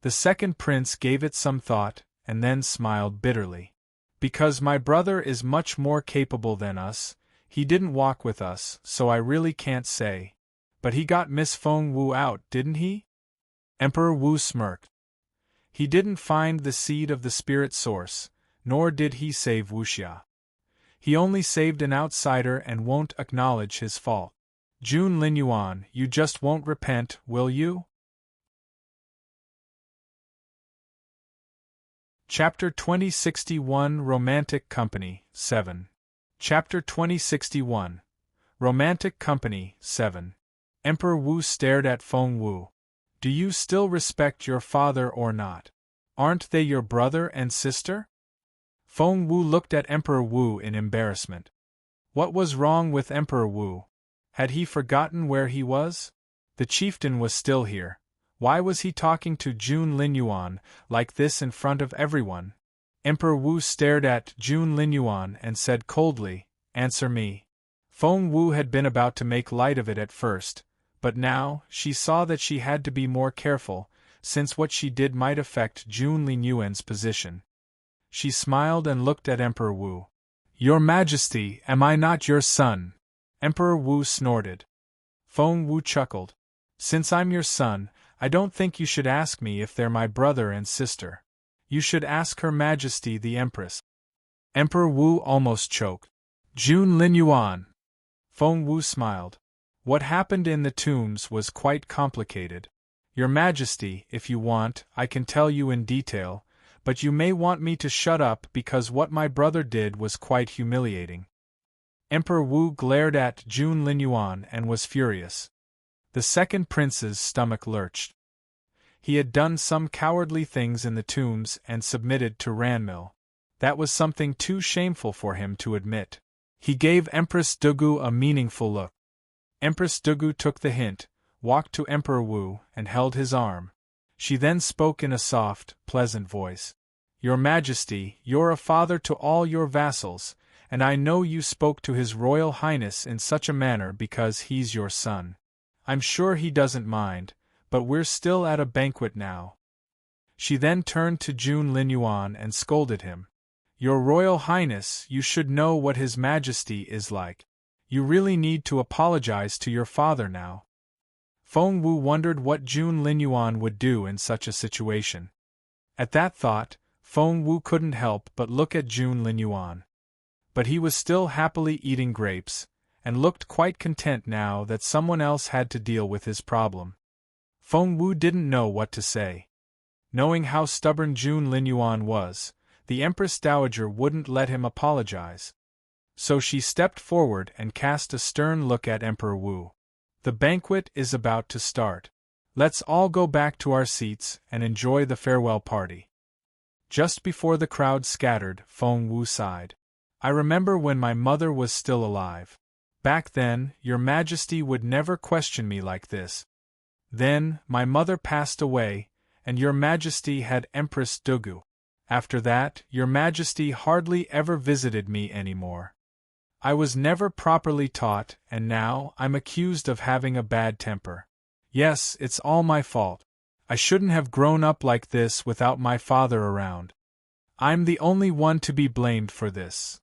The second prince gave it some thought, and then smiled bitterly. "Because my brother is much more capable than us, he didn't walk with us, so I really can't say. But he got Miss Feng Wu out, didn't he?" Emperor Wu smirked. "He didn't find the seed of the spirit source, nor did he save Wuxia. He only saved an outsider and won't acknowledge his fault. Jun Linyuan, you just won't repent, will you?" Chapter 2061 Romantic Company 7. Chapter 2061 Romantic Company 7. Emperor Wu stared at Feng Wu. "Do you still respect your father or not? Aren't they your brother and sister?" Feng Wu looked at Emperor Wu in embarrassment. What was wrong with Emperor Wu? Had he forgotten where he was? The chieftain was still here. Why was he talking to Jun Linyuan like this in front of everyone? Emperor Wu stared at Jun Linyuan and said coldly, "Answer me." Feng Wu had been about to make light of it at first, but now, she saw that she had to be more careful, since what she did might affect Jun Linyuan's position. She smiled and looked at Emperor Wu. "Your Majesty, am I not your son?" Emperor Wu snorted. Feng Wu chuckled. "Since I'm your son, I don't think you should ask me if they're my brother and sister. You should ask Her Majesty the Empress." Emperor Wu almost choked. "Jun Linyuan." Feng Wu smiled. "What happened in the tombs was quite complicated. Your Majesty, if you want, I can tell you in detail, but you may want me to shut up because what my brother did was quite humiliating." Emperor Wu glared at Jun Linyuan and was furious. The second prince's stomach lurched. He had done some cowardly things in the tombs and submitted to Ranmil. That was something too shameful for him to admit. He gave Empress Dugu a meaningful look. Empress Dugu took the hint, walked to Emperor Wu, and held his arm. She then spoke in a soft, pleasant voice. Your Majesty, you're a father to all your vassals, and I know you spoke to His Royal Highness in such a manner because he's your son. I'm sure he doesn't mind, but we're still at a banquet now. She then turned to Jun Linyuan and scolded him. Your Royal Highness, you should know what His Majesty is like. You really need to apologize to your father now. Feng Wu wondered what Jun Linyuan would do in such a situation. At that thought, Feng Wu couldn't help but look at Jun Linyuan. But he was still happily eating grapes, and looked quite content now that someone else had to deal with his problem. Feng Wu didn't know what to say. Knowing how stubborn Jun Linyuan was, the Empress Dowager wouldn't let him apologize. So she stepped forward and cast a stern look at Emperor Wu. The banquet is about to start. Let's all go back to our seats and enjoy the farewell party. Just before the crowd scattered, Feng Wu sighed. I remember when my mother was still alive. Back then, Your Majesty would never question me like this. Then, my mother passed away, and Your Majesty had Empress Dugu. After that, Your Majesty hardly ever visited me anymore. I was never properly taught, and now I'm accused of having a bad temper. Yes, it's all my fault. I shouldn't have grown up like this without my father around. I'm the only one to be blamed for this.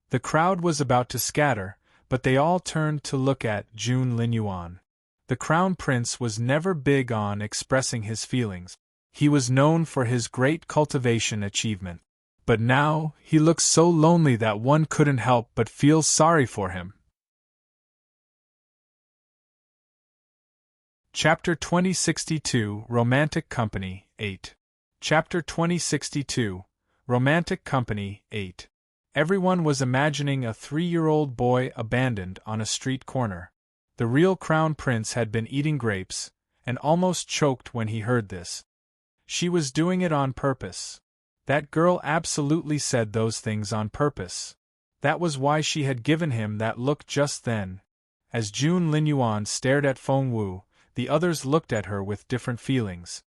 The crowd was about to scatter, but they all turned to look at Jun Linyuan. The Crown Prince was never big on expressing his feelings. He was known for his great cultivation achievement. But now, he looks so lonely that one couldn't help but feel sorry for him. Chapter 2062 Romantic Company 8 Chapter 2062 Romantic Company 8 Everyone was imagining a 3-year-old boy abandoned on a street corner. The real Crown Prince had been eating grapes, and almost choked when he heard this. She was doing it on purpose. That girl absolutely said those things on purpose. That was why she had given him that look just then. As Jun Linyuan stared at Feng Wu, the others looked at her with different feelings.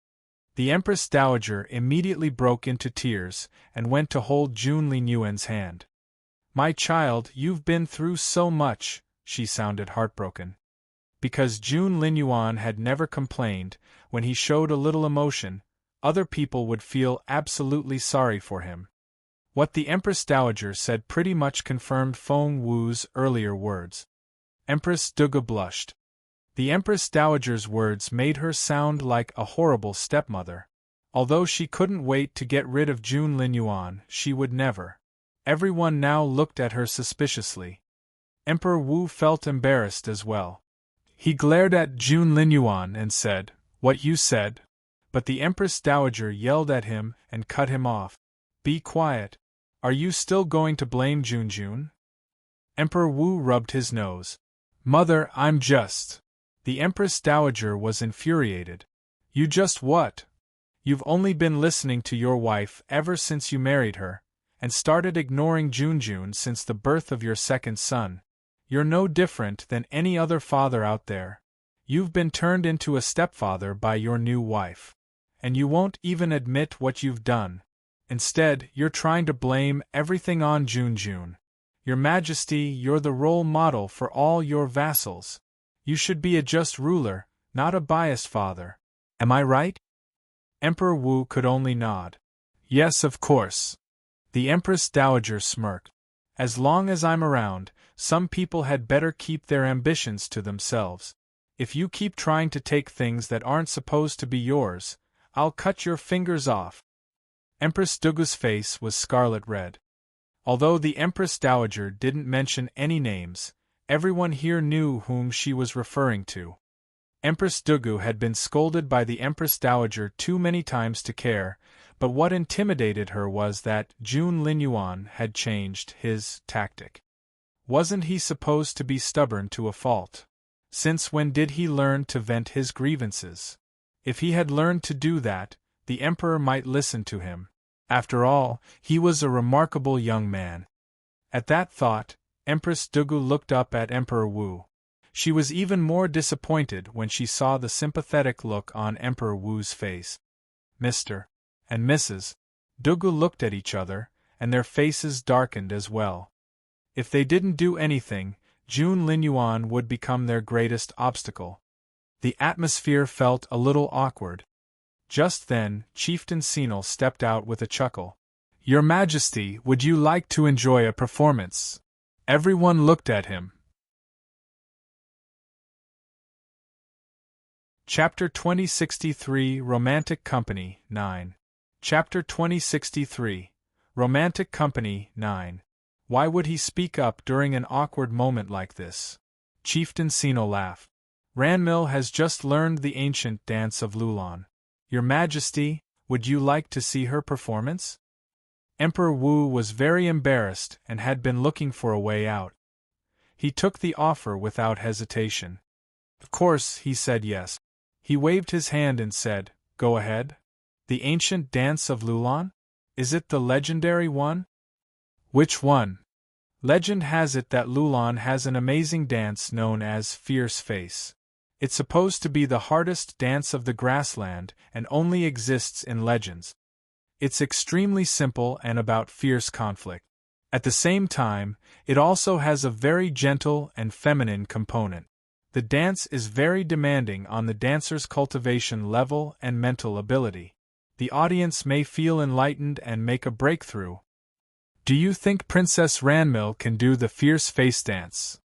The Empress Dowager immediately broke into tears and went to hold Jun Linyuan's hand. My child, you've been through so much, she sounded heartbroken. Because Jun Linyuan had never complained, when he showed a little emotion, other people would feel absolutely sorry for him. What the Empress Dowager said pretty much confirmed Feng Wu's earlier words. Empress Dugu blushed. The Empress Dowager's words made her sound like a horrible stepmother. Although she couldn't wait to get rid of Jun Linyuan, she would never. Everyone now looked at her suspiciously. Emperor Wu felt embarrassed as well. He glared at Jun Linyuan and said, "What you said?" But the Empress Dowager yelled at him and cut him off. Be quiet. Are you still going to blame Junjun? Emperor Wu rubbed his nose. Mother, I'm just. The Empress Dowager was infuriated. You just what? You've only been listening to your wife ever since you married her, and started ignoring Junjun since the birth of your second son. You're no different than any other father out there. You've been turned into a stepfather by your new wife. And you won't even admit what you've done. Instead, you're trying to blame everything on Junjun. Your Majesty, you're the role model for all your vassals. You should be a just ruler, not a biased father. Am I right? Emperor Wu could only nod. Yes, of course. The Empress Dowager smirked. As long as I'm around, some people had better keep their ambitions to themselves. If you keep trying to take things that aren't supposed to be yours, I'll cut your fingers off. Empress Dugu's face was scarlet red. Although the Empress Dowager didn't mention any names, everyone here knew whom she was referring to. Empress Dugu had been scolded by the Empress Dowager too many times to care, but what intimidated her was that Jun Linyuan had changed his tactic. Wasn't he supposed to be stubborn to a fault? Since when did he learn to vent his grievances? If he had learned to do that, the Emperor might listen to him. After all, he was a remarkable young man. At that thought, Empress Dugu looked up at Emperor Wu. She was even more disappointed when she saw the sympathetic look on Emperor Wu's face. Mr. and Mrs. Dugu looked at each other, and their faces darkened as well. If they didn't do anything, Jun Linyuan would become their greatest obstacle. The atmosphere felt a little awkward. Just then, Chieftain Senil stepped out with a chuckle. "Your Majesty, would you like to enjoy a performance?" Everyone looked at him. Chapter 2063 Romantic Company 9. Chapter 2063 Romantic Company 9. Why would he speak up during an awkward moment like this? Chieftain Senil laughed. Ranmil has just learned the ancient dance of Lulan. Your Majesty, would you like to see her performance? Emperor Wu was very embarrassed and had been looking for a way out. He took the offer without hesitation. Of course, he said yes. He waved his hand and said, "Go ahead." The ancient dance of Lulan? Is it the legendary one? Which one? Legend has it that Lulan has an amazing dance known as Fierce Face. It's supposed to be the hardest dance of the grassland and only exists in legends. It's extremely simple and about fierce conflict. At the same time, it also has a very gentle and feminine component. The dance is very demanding on the dancer's cultivation level and mental ability. The audience may feel enlightened and make a breakthrough. Do you think Princess Ranmil can do the fierce face dance?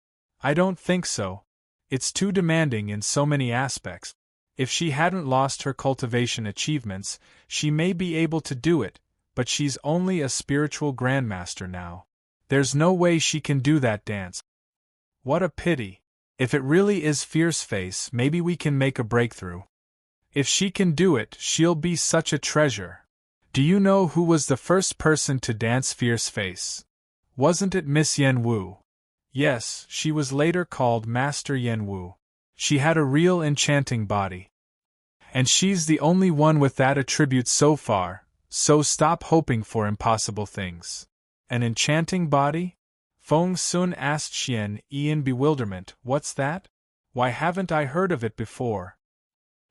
I don't think so. It's too demanding in so many aspects. If she hadn't lost her cultivation achievements, she may be able to do it, but she's only a spiritual grandmaster now. There's no way she can do that dance. What a pity. If it really is fierce face, maybe we can make a breakthrough. If she can do it, she'll be such a treasure. Do you know who was the first person to dance fierce face? Wasn't it Miss Yen Wu? Yes, she was later called Master Yen Wu. She had a real enchanting body. And she's the only one with that attribute so far, so stop hoping for impossible things. An enchanting body? Feng Sun asked Xian Yi in bewilderment. What's that? Why haven't I heard of it before?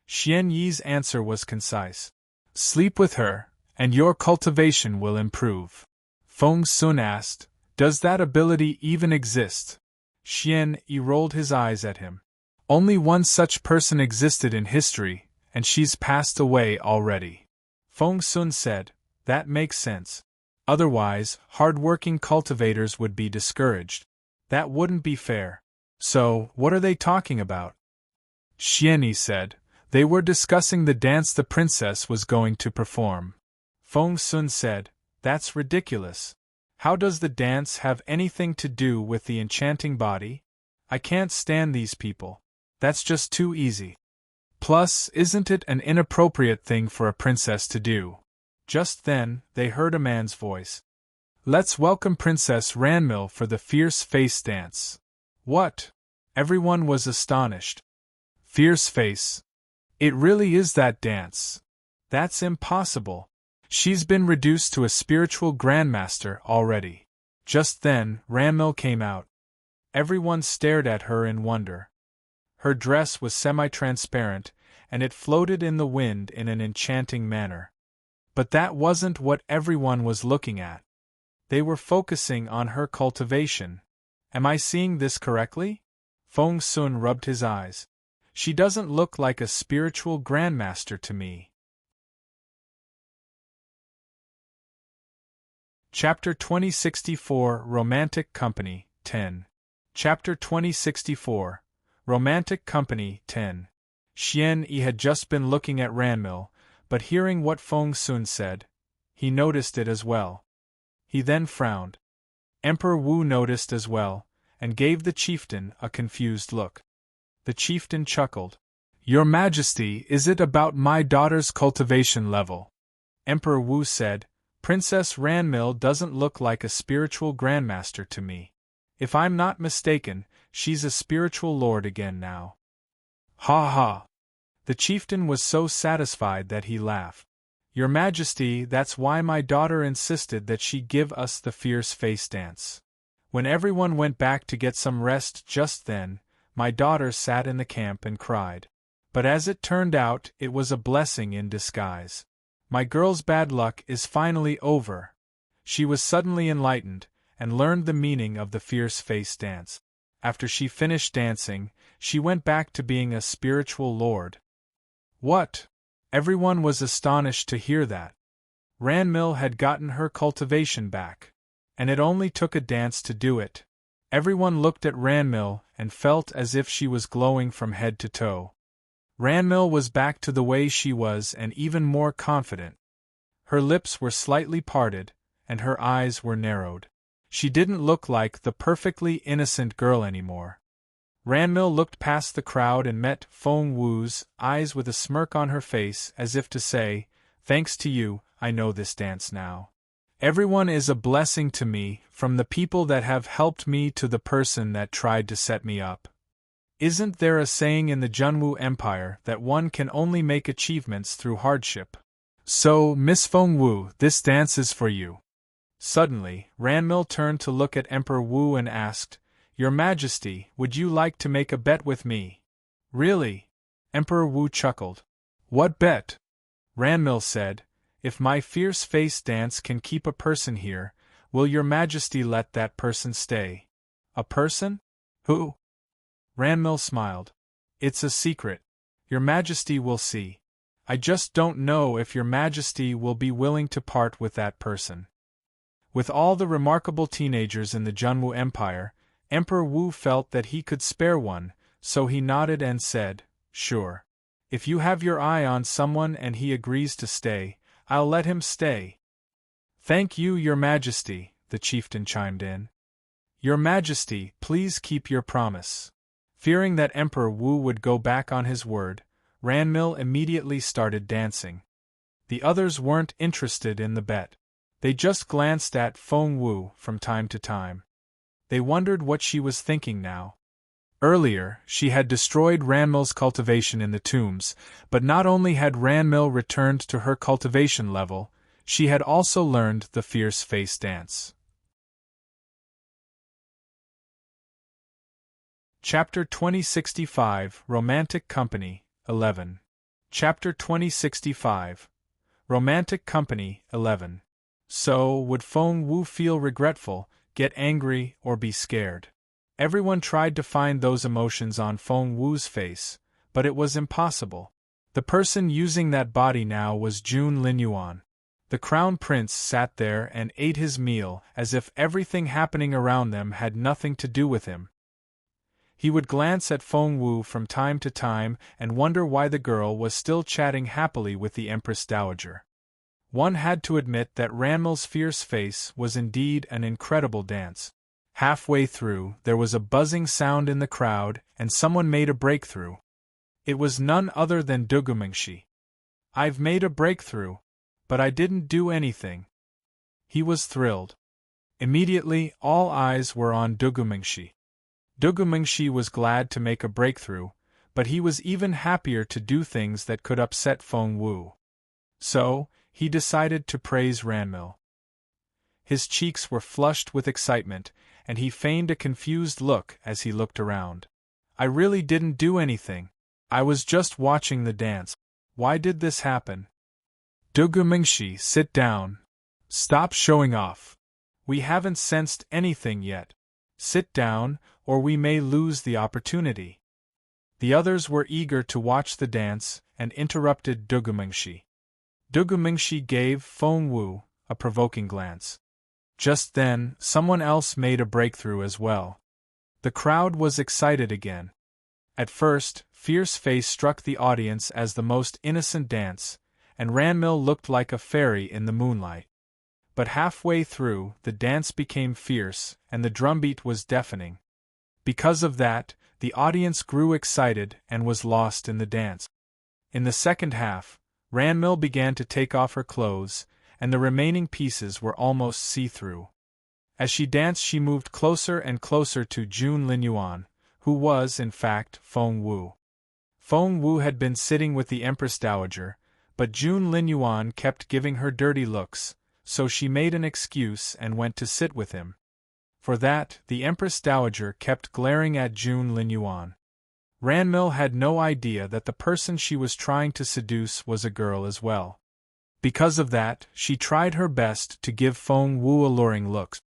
Xian Yi's answer was concise. Sleep with her, and your cultivation will improve. Feng Sun asked, does that ability even exist? Xian Yi rolled his eyes at him. Only one such person existed in history, and she's passed away already. Feng Sun said, that makes sense. Otherwise, hard-working cultivators would be discouraged. That wouldn't be fair. So, what are they talking about? Xian Yi said, they were discussing the dance the princess was going to perform. Feng Sun said, that's ridiculous. How does the dance have anything to do with the enchanting body? I can't stand these people. That's just too easy. Plus, isn't it an inappropriate thing for a princess to do? Just then, they heard a man's voice. Let's welcome Princess Ranmil for the fierce face dance. What? Everyone was astonished. Fierce face. It really is that dance. That's impossible. She's been reduced to a spiritual grandmaster already. Just then, Ranmil came out. Everyone stared at her in wonder. Her dress was semi-transparent, and it floated in the wind in an enchanting manner. But that wasn't what everyone was looking at. They were focusing on her cultivation. Am I seeing this correctly? Feng Sun rubbed his eyes. She doesn't look like a spiritual grandmaster to me. Chapter 2064 Romantic Company 10. Chapter 2064 Romantic Company 10. Xian Yi had just been looking at Ranmil, but hearing what Feng Sun said, he noticed it as well. He then frowned. Emperor Wu noticed as well, and gave the chieftain a confused look. The chieftain chuckled. Your Majesty, is it about my daughter's cultivation level? Emperor Wu said, Princess Ranmil doesn't look like a spiritual grandmaster to me. If I'm not mistaken, she's a spiritual lord again now. Ha ha! The chieftain was so satisfied that he laughed. Your Majesty, that's why my daughter insisted that she give us the fierce face dance. When everyone went back to get some rest just then, my daughter sat in the camp and cried. But as it turned out, it was a blessing in disguise. My girl's bad luck is finally over. She was suddenly enlightened, and learned the meaning of the fierce face dance. After she finished dancing, she went back to being a spiritual lord. What? Everyone was astonished to hear that. Ranmil had gotten her cultivation back. And it only took a dance to do it. Everyone looked at Ranmil and felt as if she was glowing from head to toe. Ranmil was back to the way she was and even more confident. Her lips were slightly parted, and her eyes were narrowed. She didn't look like the perfectly innocent girl anymore. Ranmil looked past the crowd and met Feng Wu's eyes with a smirk on her face as if to say, "Thanks to you, I know this dance now. Everyone is a blessing to me, from the people that have helped me to the person that tried to set me up. Isn't there a saying in the Junwu Empire that one can only make achievements through hardship? So, Miss Feng Wu, this dance is for you." Suddenly, Ranmil turned to look at Emperor Wu and asked, "Your Majesty, would you like to make a bet with me?" "Really?" Emperor Wu chuckled. "What bet?" Ranmil said, "If my fierce face dance can keep a person here, will your Majesty let that person stay?" "A person? Who?" Ranmil smiled. "It's a secret. Your Majesty will see. I just don't know if your Majesty will be willing to part with that person." With all the remarkable teenagers in the Junwu Empire, Emperor Wu felt that he could spare one, so he nodded and said, "Sure. If you have your eye on someone and he agrees to stay, I'll let him stay." "Thank you, Your Majesty," the chieftain chimed in. "Your Majesty, please keep your promise." Fearing that Emperor Wu would go back on his word, Ranmil immediately started dancing. The others weren't interested in the bet. They just glanced at Feng Wu from time to time. They wondered what she was thinking now. Earlier, she had destroyed Ranmil's cultivation in the tombs, but not only had Ranmil returned to her cultivation level, she had also learned the fierce face dance. Chapter 2065 Romantic Company 11. Chapter 2065 Romantic Company 11. So, would Feng Wu feel regretful, get angry, or be scared? Everyone tried to find those emotions on Feng Wu's face, but it was impossible. The person using that body now was Jun Linyuan. The crown prince sat there and ate his meal as if everything happening around them had nothing to do with him. He would glance at Feng Wu from time to time and wonder why the girl was still chatting happily with the Empress Dowager. One had to admit that Ranmil's fierce face was indeed an incredible dance. Halfway through, there was a buzzing sound in the crowd, and someone made a breakthrough. It was none other than Dugumingshi. "I've made a breakthrough, but I didn't do anything." He was thrilled. Immediately, all eyes were on Dugumingshi. Dugumingshi was glad to make a breakthrough, but he was even happier to do things that could upset Feng Wu. So, he decided to praise Ranmil. His cheeks were flushed with excitement, and he feigned a confused look as he looked around. "I really didn't do anything. I was just watching the dance. Why did this happen?" "Dugumingshi, sit down. Stop showing off. We haven't sensed anything yet. Sit down, or we may lose the opportunity." The others were eager to watch the dance, and interrupted Dugumingshi. Dugumingshi gave Feng Wu a provoking glance. Just then, someone else made a breakthrough as well. The crowd was excited again. At first, Fierce Face struck the audience as the most innocent dance, and Ranmil looked like a fairy in the moonlight. But halfway through, the dance became fierce, and the drumbeat was deafening. Because of that, the audience grew excited and was lost in the dance. In the second half, Ranmil began to take off her clothes, and the remaining pieces were almost see-through. As she danced, she moved closer and closer to Jun Linyuan, who was, in fact, Feng Wu. Feng Wu had been sitting with the Empress Dowager, but Jun Linyuan kept giving her dirty looks, so she made an excuse and went to sit with him. For that, the Empress Dowager kept glaring at Jun Linyuan. Ranmil had no idea that the person she was trying to seduce was a girl as well. Because of that, she tried her best to give Feng Wu alluring looks.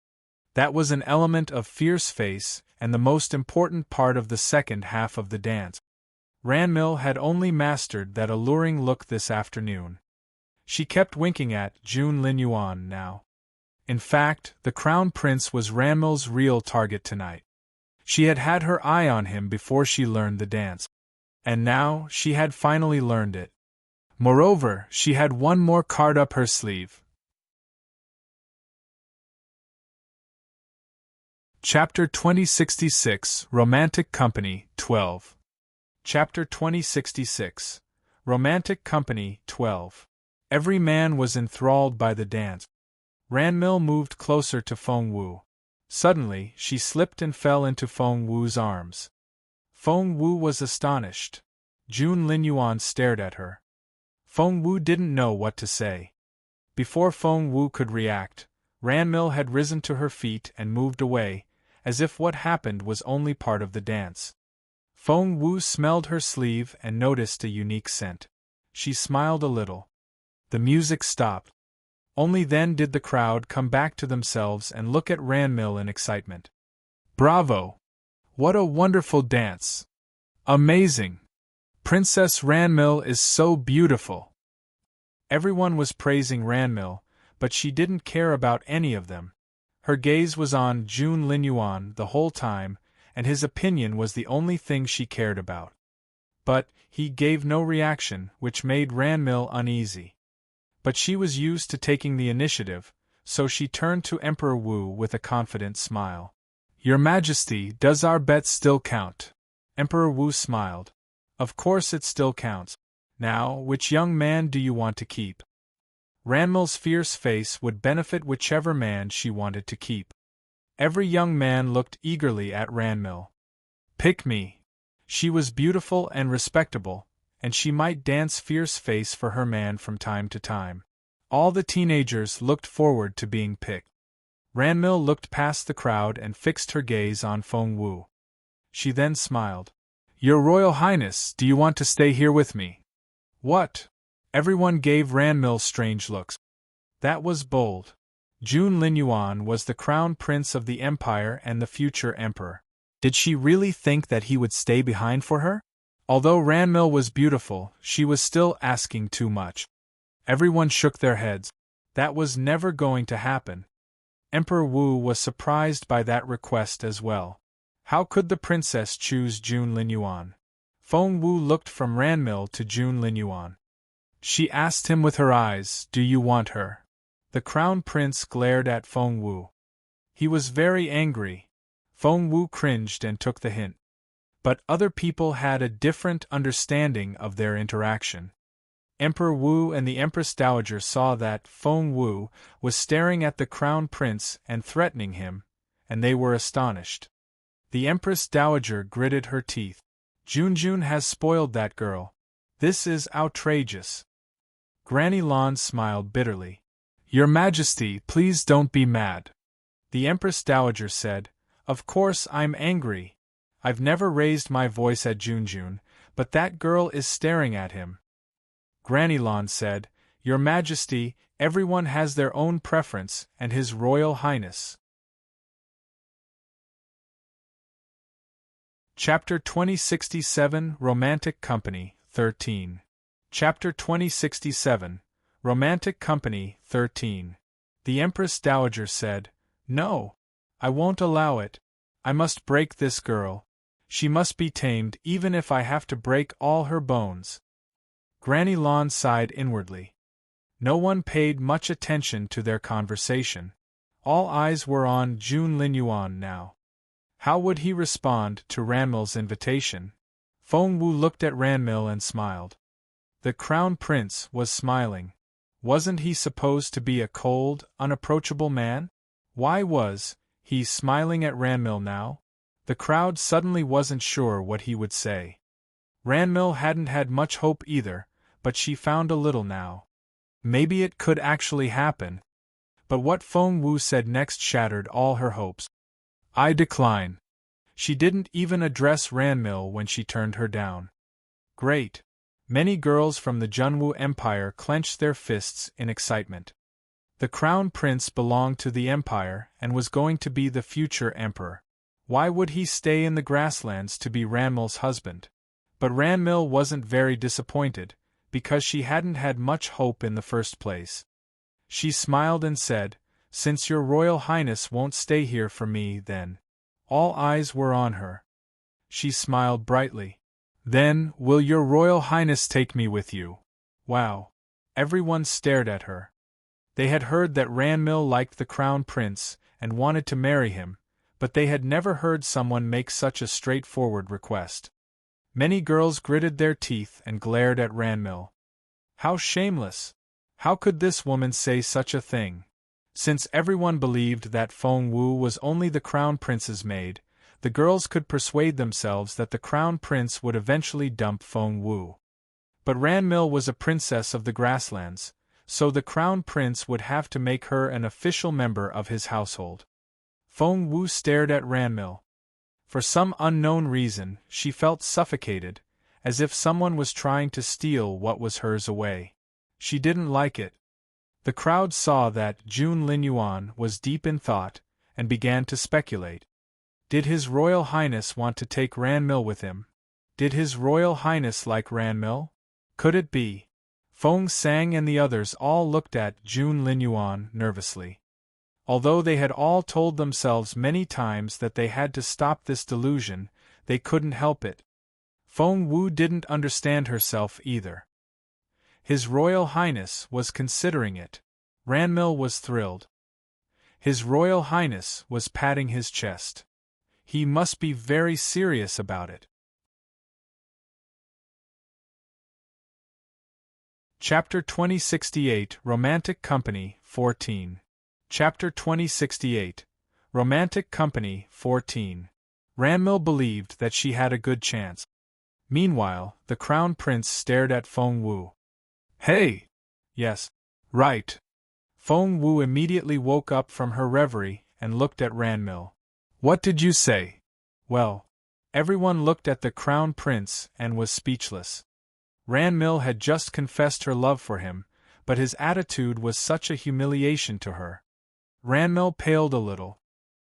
That was an element of fierce face and the most important part of the second half of the dance. Ranmil had only mastered that alluring look this afternoon. She kept winking at Jun Linyuan now. In fact, the Crown Prince was Ranmil's real target tonight. She had had her eye on him before she learned the dance. And now, she had finally learned it. Moreover, she had one more card up her sleeve. Chapter 2066, Romantic Company, 12. Chapter 2066, Romantic Company, 12. Every man was enthralled by the dance. Ranmil moved closer to Feng Wu. Suddenly, she slipped and fell into Feng Wu's arms. Feng Wu was astonished. Jun Linyuan stared at her. Feng Wu didn't know what to say. Before Feng Wu could react, Ranmil had risen to her feet and moved away, as if what happened was only part of the dance. Feng Wu smelled her sleeve and noticed a unique scent. She smiled a little. The music stopped. Only then did the crowd come back to themselves and look at Ranmil in excitement. Bravo! What a wonderful dance! Amazing! Princess Ranmil is so beautiful! Everyone was praising Ranmil, but she didn't care about any of them. Her gaze was on Jun Linyuan the whole time, and his opinion was the only thing she cared about. But he gave no reaction, which made Ranmil uneasy. But she was used to taking the initiative, so she turned to Emperor Wu with a confident smile. Your Majesty, does our bet still count? Emperor Wu smiled. Of course it still counts. Now, which young man do you want to keep? Ranmil's fierce face would benefit whichever man she wanted to keep. Every young man looked eagerly at Ranmil. Pick me. She was beautiful and respectable, and she might dance fierce face for her man from time to time. All the teenagers looked forward to being picked. Ranmil looked past the crowd and fixed her gaze on Feng Wu. She then smiled. Your Royal Highness, do you want to stay here with me? What? Everyone gave Ranmil strange looks. That was bold. Jun Linyuan was the crown prince of the empire and the future emperor. Did she really think that he would stay behind for her? Although Ranmil was beautiful, she was still asking too much. Everyone shook their heads. That was never going to happen. Emperor Wu was surprised by that request as well. How could the princess choose Jun Linyuan? Feng Wu looked from Ranmil to Jun Linyuan. She asked him with her eyes, do you want her? The crown prince glared at Feng Wu. He was very angry. Feng Wu cringed and took the hint. But other people had a different understanding of their interaction. Emperor Wu and the Empress Dowager saw that Feng Wu was staring at the crown prince and threatening him, and they were astonished. The Empress Dowager gritted her teeth. Junjun has spoiled that girl. This is outrageous. Granny Lan smiled bitterly. Your Majesty, please don't be mad. The Empress Dowager said, Of course I'm angry. I've never raised my voice at Junjun, but that girl is staring at him. Granny Lan said, Your Majesty, everyone has their own preference, and His Royal Highness. Chapter 2067, Romantic Company, 13. Chapter 2067, Romantic Company, 13. The Empress Dowager said, No, I won't allow it. I must break this girl. She must be tamed even if I have to break all her bones. Granny Lan sighed inwardly. No one paid much attention to their conversation. All eyes were on Jun Linyuan now. How would he respond to Ranmil's invitation? Feng Wu looked at Ranmil and smiled. The crown prince was smiling. Wasn't he supposed to be a cold, unapproachable man? Why was he smiling at Ranmil now? The crowd suddenly wasn't sure what he would say. Ranmil hadn't had much hope either, but she found a little now. Maybe it could actually happen. But what Feng Wu said next shattered all her hopes. I decline. She didn't even address Ranmil when she turned her down. Great! Many girls from the Junwu Empire clenched their fists in excitement. The crown prince belonged to the empire and was going to be the future emperor. Why would he stay in the grasslands to be Ranmil's husband? But Ranmil wasn't very disappointed, because she hadn't had much hope in the first place. She smiled and said, "Since your royal highness won't stay here for me, then." All eyes were on her. She smiled brightly. "Then, will your royal highness take me with you?" Wow! Everyone stared at her. They had heard that Ranmil liked the crown prince and wanted to marry him, but they had never heard someone make such a straightforward request. Many girls gritted their teeth and glared at Ranmil. How shameless! How could this woman say such a thing? Since everyone believed that Feng Wu was only the crown prince's maid, the girls could persuade themselves that the crown prince would eventually dump Feng Wu. But Ranmil was a princess of the grasslands, so the crown prince would have to make her an official member of his household. Feng Wu stared at Ranmil. For some unknown reason, she felt suffocated, as if someone was trying to steal what was hers away. She didn't like it. The crowd saw that Jun Linyuan was deep in thought, and began to speculate. Did His Royal Highness want to take Ranmil with him? Did His Royal Highness like Ranmil? Could it be? Feng Sang and the others all looked at Jun Linyuan nervously. Although they had all told themselves many times that they had to stop this delusion, they couldn't help it. Feng Wu didn't understand herself either. His Royal Highness was considering it. Ranmil was thrilled. His Royal Highness was patting his chest. He must be very serious about it. Chapter 2068 Romantic Company 14. Chapter 2068 Romantic Company 14. Ranmil believed that she had a good chance. Meanwhile, the crown prince stared at Feng Wu. "Hey!" "Yes. Right." Feng Wu immediately woke up from her reverie and looked at Ranmil. "What did you say?" Well, everyone looked at the crown prince and was speechless. Ranmil had just confessed her love for him, but his attitude was such a humiliation to her. Ranmil paled a little.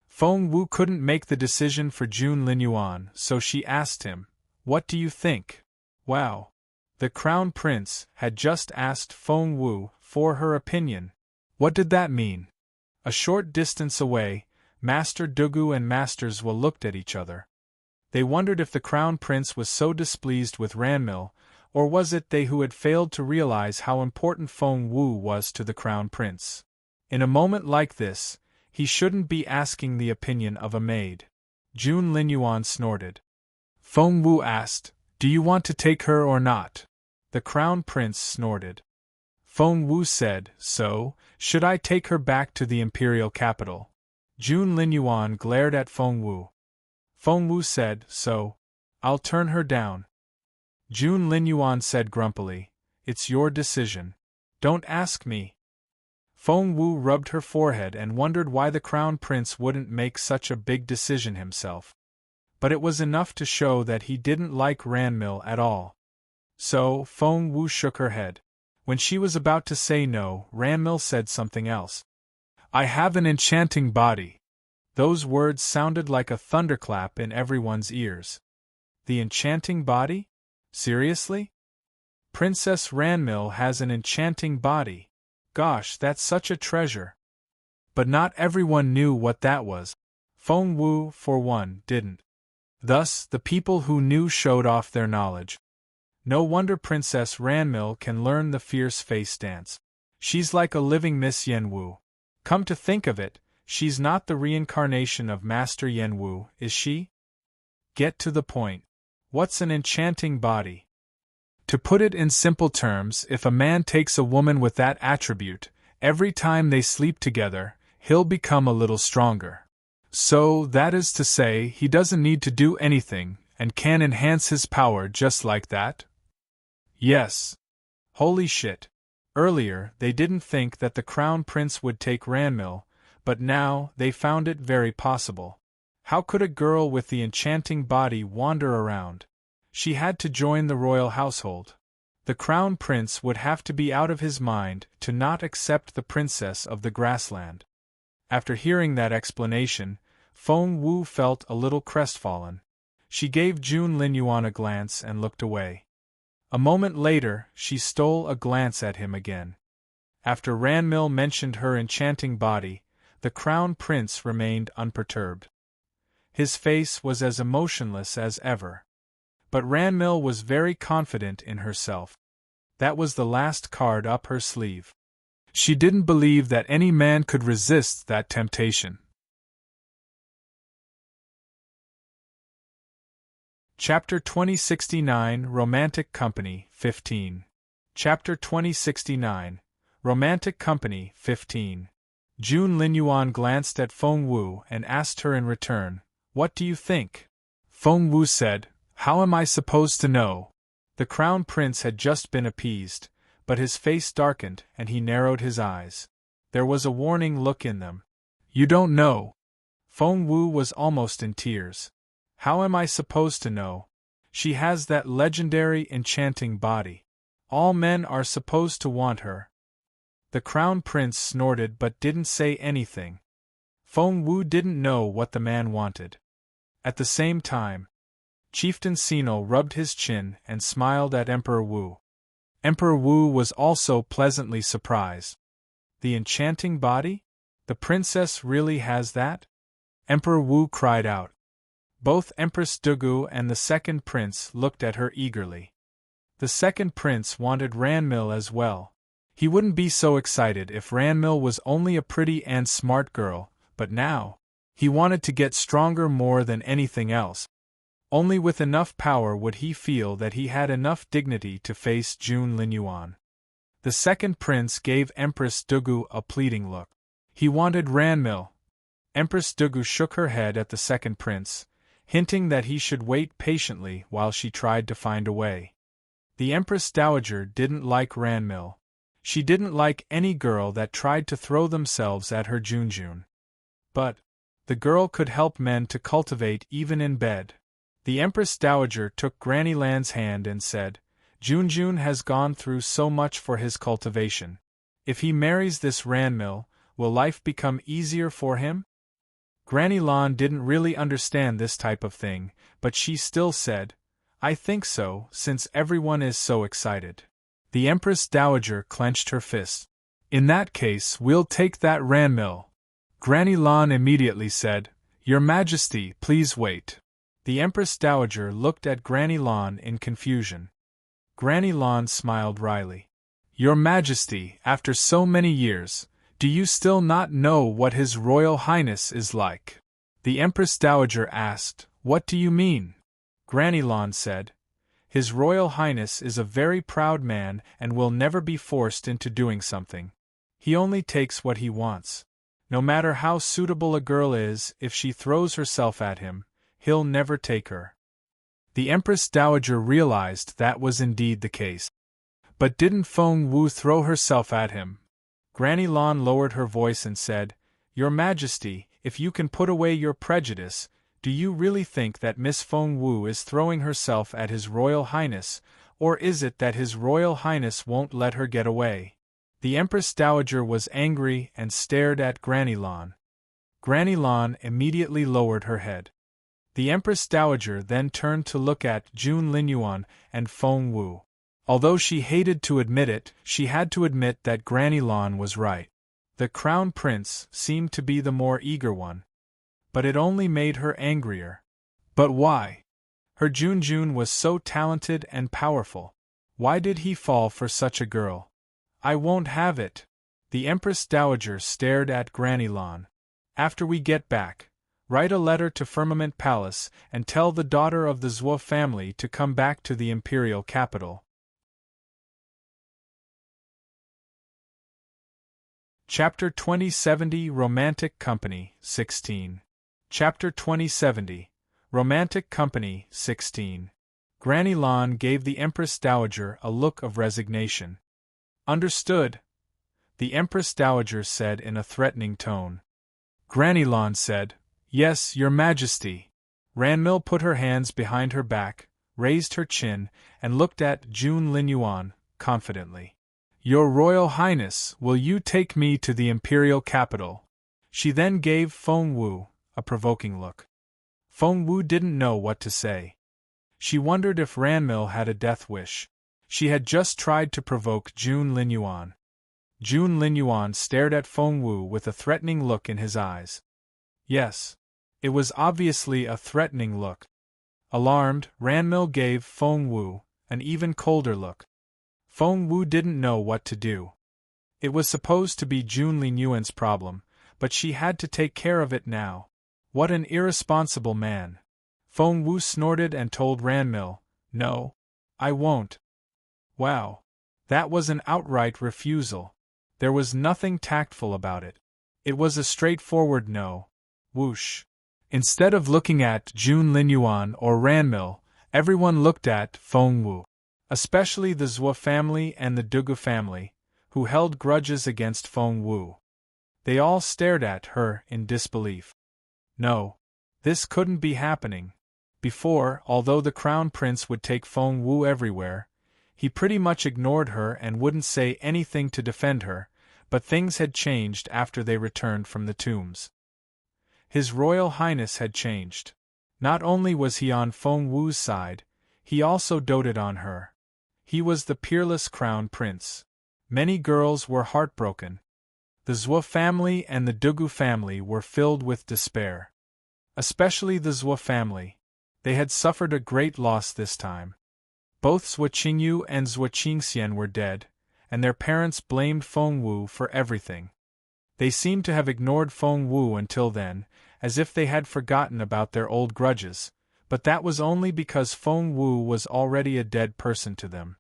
Feng Wu couldn't make the decision for Jun Linyuan, so she asked him, "What do you think?" Wow! The crown prince had just asked Feng Wu for her opinion. What did that mean? A short distance away, Master Dugu and Master Zhou looked at each other. They wondered if the crown prince was so displeased with Ranmil, or was it they who had failed to realize how important Feng Wu was to the crown prince. In a moment like this, he shouldn't be asking the opinion of a maid. Jun Linyuan snorted. Feng Wu asked, "Do you want to take her or not?" The crown prince snorted. Feng Wu said, "So, should I take her back to the imperial capital?" Jun Linyuan glared at Feng Wu. Feng Wu said, "So, I'll turn her down." Jun Linyuan said grumpily, "It's your decision. Don't ask me." Feng Wu rubbed her forehead and wondered why the crown prince wouldn't make such a big decision himself. But it was enough to show that he didn't like Ranmil at all. So, Feng Wu shook her head. When she was about to say no, Ranmil said something else. "I have an enchanting body." Those words sounded like a thunderclap in everyone's ears. The enchanting body? Seriously? Princess Ranmil has an enchanting body. Gosh, that's such a treasure. But not everyone knew what that was. Feng Wu, for one, didn't. Thus, the people who knew showed off their knowledge. No wonder Princess Ranmil can learn the fierce face dance. She's like a living Miss Yenwu. Come to think of it, she's not the reincarnation of Master Yenwu, is she? Get to the point. What's an enchanting body? To put it in simple terms, if a man takes a woman with that attribute, every time they sleep together, he'll become a little stronger. So, that is to say, he doesn't need to do anything, and can enhance his power just like that? Yes. Holy shit. Earlier, they didn't think that the crown prince would take Ranmil, but now, they found it very possible. How could a girl with the enchanting body wander around? She had to join the royal household. The crown prince would have to be out of his mind to not accept the princess of the grassland. After hearing that explanation, Feng Wu felt a little crestfallen. She gave Jun Linyuan a glance and looked away. A moment later, she stole a glance at him again. After Ranmil mentioned her enchanting body, the crown prince remained unperturbed. His face was as emotionless as ever. But Ranmil was very confident in herself. That was the last card up her sleeve. She didn't believe that any man could resist that temptation. Chapter 2069 Romantic Company 15. Chapter 2069 Romantic Company 15. Jun Linyuan glanced at Feng Wu and asked her in return, "What do you think?" Feng Wu said, "How am I supposed to know?" The crown prince had just been appeased, but his face darkened and he narrowed his eyes. There was a warning look in them. "You don't know." Feng Wu was almost in tears. "How am I supposed to know? She has that legendary enchanting body. All men are supposed to want her." The crown prince snorted but didn't say anything. Feng Wu didn't know what the man wanted. At the same time, Chieftain Sino rubbed his chin and smiled at Emperor Wu. Emperor Wu was also pleasantly surprised. The enchanting body? The princess really has that? Emperor Wu cried out. Both Empress Dugu and the second prince looked at her eagerly. The second prince wanted Ranmil as well. He wouldn't be so excited if Ranmil was only a pretty and smart girl, but now, he wanted to get stronger more than anything else. Only with enough power would he feel that he had enough dignity to face Jun Linyuan. The second prince gave Empress Dugu a pleading look. He wanted Ranmil. Empress Dugu shook her head at the second prince, hinting that he should wait patiently while she tried to find a way. The Empress Dowager didn't like Ranmil. She didn't like any girl that tried to throw themselves at her Junjun. But the girl could help men to cultivate even in bed. The Empress Dowager took Granny Lan's hand and said, "Junjun has gone through so much for his cultivation. If he marries this Ranmil, will life become easier for him?" Granny Lan didn't really understand this type of thing, but she still said, "I think so, since everyone is so excited." The Empress Dowager clenched her fists. "In that case, we'll take that Ranmil." Granny Lan immediately said, "Your Majesty, please wait." The Empress Dowager looked at Granny Lan in confusion. Granny Lan smiled wryly. "Your Majesty, after so many years, do you still not know what His Royal Highness is like?" The Empress Dowager asked, "What do you mean?" Granny Lan said, "His Royal Highness is a very proud man and will never be forced into doing something. He only takes what he wants. No matter how suitable a girl is, if she throws herself at him, he'll never take her." The Empress Dowager realized that was indeed the case. But didn't Feng Wu throw herself at him? Granny Lan lowered her voice and said, "Your Majesty, if you can put away your prejudice, do you really think that Miss Feng Wu is throwing herself at His Royal Highness, or is it that His Royal Highness won't let her get away?" The Empress Dowager was angry and stared at Granny Lan. Granny Lan immediately lowered her head. The Empress Dowager then turned to look at Jun Linyuan and Feng Wu. Although she hated to admit it, she had to admit that Granny Lan was right. The Crown Prince seemed to be the more eager one. But it only made her angrier. But why? Her Junjun was so talented and powerful. Why did he fall for such a girl? "I won't have it." The Empress Dowager stared at Granny Lan. "After we get back, write a letter to Firmament Palace and tell the daughter of the Zhuo family to come back to the imperial capital." Chapter 2070 Romantic Company 16. Chapter 2070 Romantic Company 16. Granny Lan gave the Empress Dowager a look of resignation. "Understood," the Empress Dowager said in a threatening tone. Granny Lan said, Yes, your majesty. Ranmil put her hands behind her back, raised her chin, and looked at Jun Linyuan, confidently. Your Royal Highness, will you take me to the imperial capital? She then gave Feng Wu a provoking look. Feng Wu didn't know what to say. She wondered if Ranmil had a death wish. She had just tried to provoke Jun Linyuan. Jun Linyuan stared at Feng Wu with a threatening look in his eyes. Yes. It was obviously a threatening look. Alarmed, Ranmil gave Feng Wu an even colder look. Feng Wu didn't know what to do. It was supposed to be Jun Linyuan's problem, but she had to take care of it now. What an irresponsible man. Feng Wu snorted and told Ranmil, "No, I won't." Wow. That was an outright refusal. There was nothing tactful about it. It was a straightforward no. Whoosh. Instead of looking at Jun Linyuan or Ranmil, everyone looked at Feng Wu. Especially the Zhuo family and the Dugu family, who held grudges against Feng Wu. They all stared at her in disbelief. No. This couldn't be happening. Before, although the Crown Prince would take Feng Wu everywhere, he pretty much ignored her and wouldn't say anything to defend her, but things had changed after they returned from the tombs. His Royal Highness had changed. Not only was he on Feng Wu's side, he also doted on her. He was the peerless Crown Prince. Many girls were heartbroken. The Zhuo family and the Dugu family were filled with despair. Especially the Zhuo family. They had suffered a great loss this time. Both Zhuo Qingyu and Zhuo Qingxian were dead, and their parents blamed Feng Wu for everything. They seemed to have ignored Feng Wu until then, as if they had forgotten about their old grudges, but that was only because Feng Wu was already a dead person to them.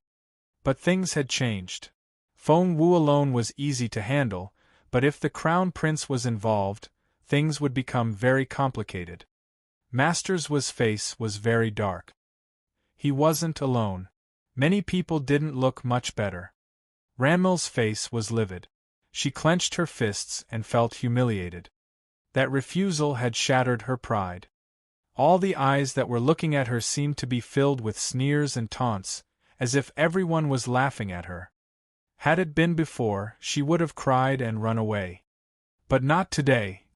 But things had changed. Feng Wu alone was easy to handle, but if the Crown Prince was involved, things would become very complicated. Master Zhuo's face was very dark. He wasn't alone. Many people didn't look much better. Ranmil's face was livid. She clenched her fists and felt humiliated. That refusal had shattered her pride. All the eyes that were looking at her seemed to be filled with sneers and taunts, as if everyone was laughing at her. Had it been before, she would have cried and run away. But not today.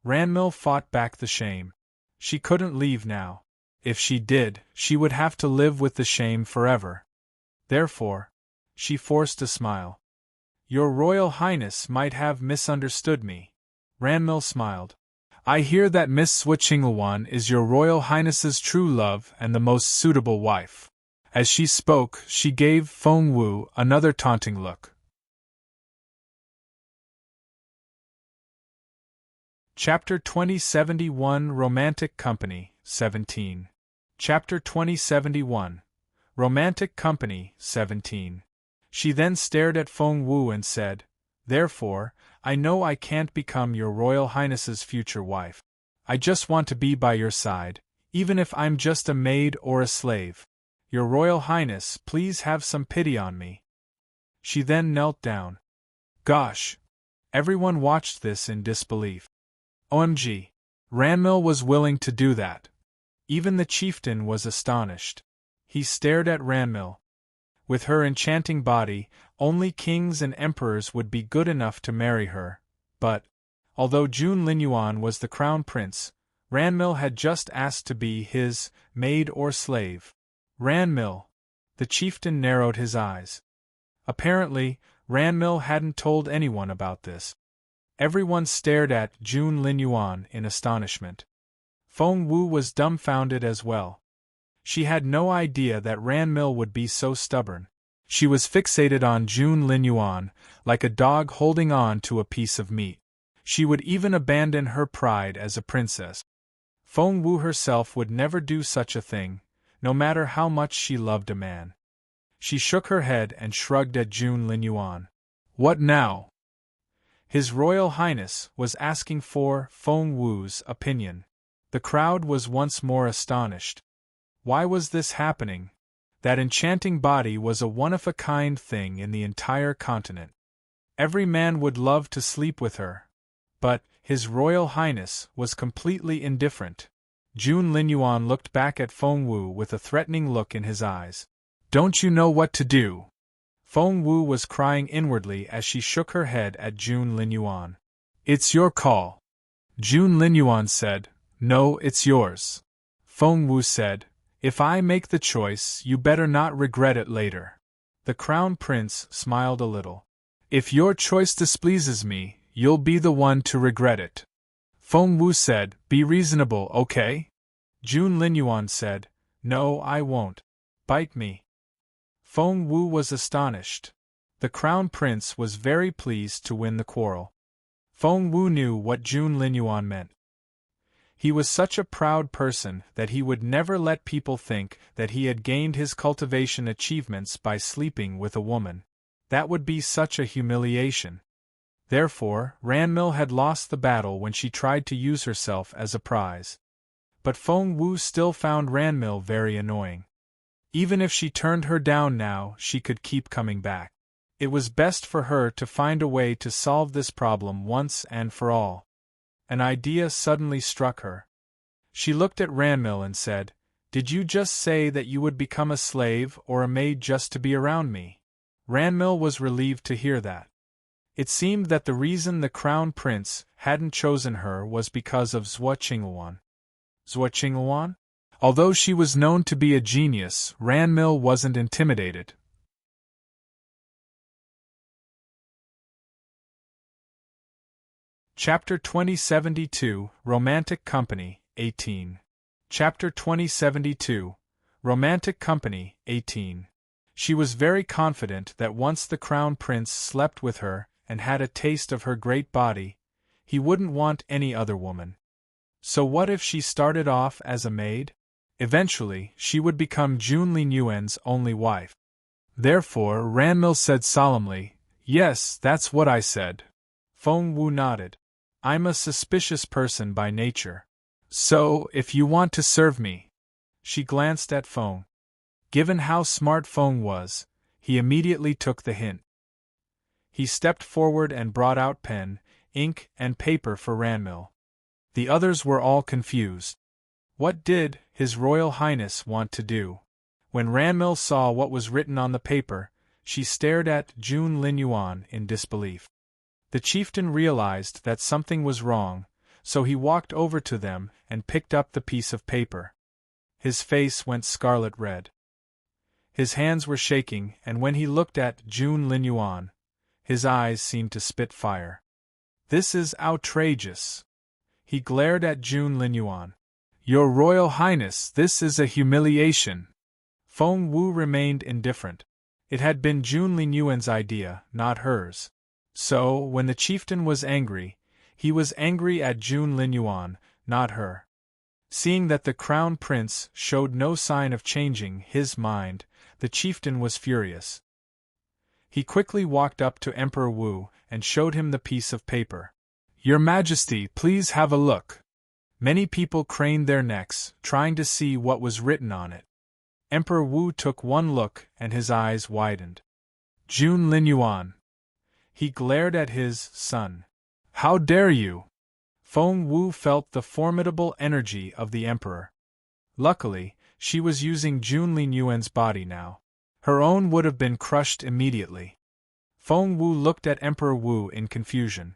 Ranmil fought back the shame. She couldn't leave now. If she did, she would have to live with the shame forever. Therefore, she forced a smile. Your Royal Highness might have misunderstood me. Ranmil smiled. I hear that Miss Zhuo Qingluan is your Royal Highness's true love and the most suitable wife. As she spoke, she gave Feng Wu another taunting look. Chapter 2071 Romantic Company, 17. Chapter 2071 Romantic Company, 17. She then stared at Feng Wu and said, Therefore, I know I can't become your Royal Highness's future wife. I just want to be by your side, even if I'm just a maid or a slave. Your Royal Highness, please have some pity on me. She then knelt down. Gosh! Everyone watched this in disbelief. OMG! Ranmil was willing to do that. Even the chieftain was astonished. He stared at Ranmil. With her enchanting body, only kings and emperors would be good enough to marry her, but, although Jun Linyuan was the crown prince, Ranmil had just asked to be his maid or slave. Ranmil! The chieftain narrowed his eyes. Apparently, Ranmil hadn't told anyone about this. Everyone stared at Jun Linyuan in astonishment. Feng Wu was dumbfounded as well. She had no idea that Ranmil would be so stubborn. She was fixated on Jun Linyuan, like a dog holding on to a piece of meat. She would even abandon her pride as a princess. Feng Wu herself would never do such a thing, no matter how much she loved a man. She shook her head and shrugged at Jun Linyuan. What now? His Royal Highness was asking for Feng Wu's opinion. The crowd was once more astonished. Why was this happening? That enchanting body was a one-of-a-kind thing in the entire continent. Every man would love to sleep with her. But, His Royal Highness was completely indifferent. Jun Linyuan looked back at Feng Wu with a threatening look in his eyes. Don't you know what to do? Feng Wu was crying inwardly as she shook her head at Jun Linyuan. It's your call. Jun Linyuan said, No, it's yours. Feng Wu said, If I make the choice, you better not regret it later. The Crown Prince smiled a little. If your choice displeases me, you'll be the one to regret it. Feng Wu said, Be reasonable, okay? Jun Linyuan said, No, I won't. Bite me. Feng Wu was astonished. The Crown Prince was very pleased to win the quarrel. Feng Wu knew what Jun Linyuan meant. He was such a proud person that he would never let people think that he had gained his cultivation achievements by sleeping with a woman. That would be such a humiliation. Therefore, Ranmil had lost the battle when she tried to use herself as a prize. But Feng Wu still found Ranmil very annoying. Even if she turned her down now, she could keep coming back. It was best for her to find a way to solve this problem once and for all. An idea suddenly struck her. She looked at Ranmil and said, Did you just say that you would become a slave or a maid just to be around me? Ranmil was relieved to hear that. It seemed that the reason the Crown Prince hadn't chosen her was because of Zhuo Qingluan. Zhuo Qingluan? Although she was known to be a genius, Ranmil wasn't intimidated. Chapter 2072, Romantic Company, 18. Chapter 2072, Romantic Company, 18. She was very confident that once the Crown Prince slept with her and had a taste of her great body, he wouldn't want any other woman. So what if she started off as a maid? Eventually, she would become Jun Linyuan's only wife. Therefore, Ranmil said solemnly, Yes, that's what I said. Feng Wu nodded. I'm a suspicious person by nature. So, if you want to serve me. She glanced at Feng. Given how smart Feng was, he immediately took the hint. He stepped forward and brought out pen, ink, and paper for Ranmil. The others were all confused. What did His Royal Highness want to do? When Ranmil saw what was written on the paper, she stared at Jun Linyuan in disbelief. The chieftain realized that something was wrong, so he walked over to them and picked up the piece of paper. His face went scarlet red. His hands were shaking, and when he looked at Jun Linyuan, his eyes seemed to spit fire. This is outrageous. He glared at Jun Linyuan. Your Royal Highness, this is a humiliation. Feng Wu remained indifferent. It had been Jun Linyuan's idea, not hers. So, when the chieftain was angry, he was angry at Jun Linyuan, not her. Seeing that the Crown Prince showed no sign of changing his mind, the chieftain was furious. He quickly walked up to Emperor Wu and showed him the piece of paper. Your Majesty, please have a look. Many people craned their necks, trying to see what was written on it. Emperor Wu took one look and his eyes widened. Jun Linyuan. He glared at his son. How dare you? Feng Wu felt the formidable energy of the emperor. Luckily, she was using Jun Linyuan's body now. Her own would have been crushed immediately. Feng Wu looked at Emperor Wu in confusion.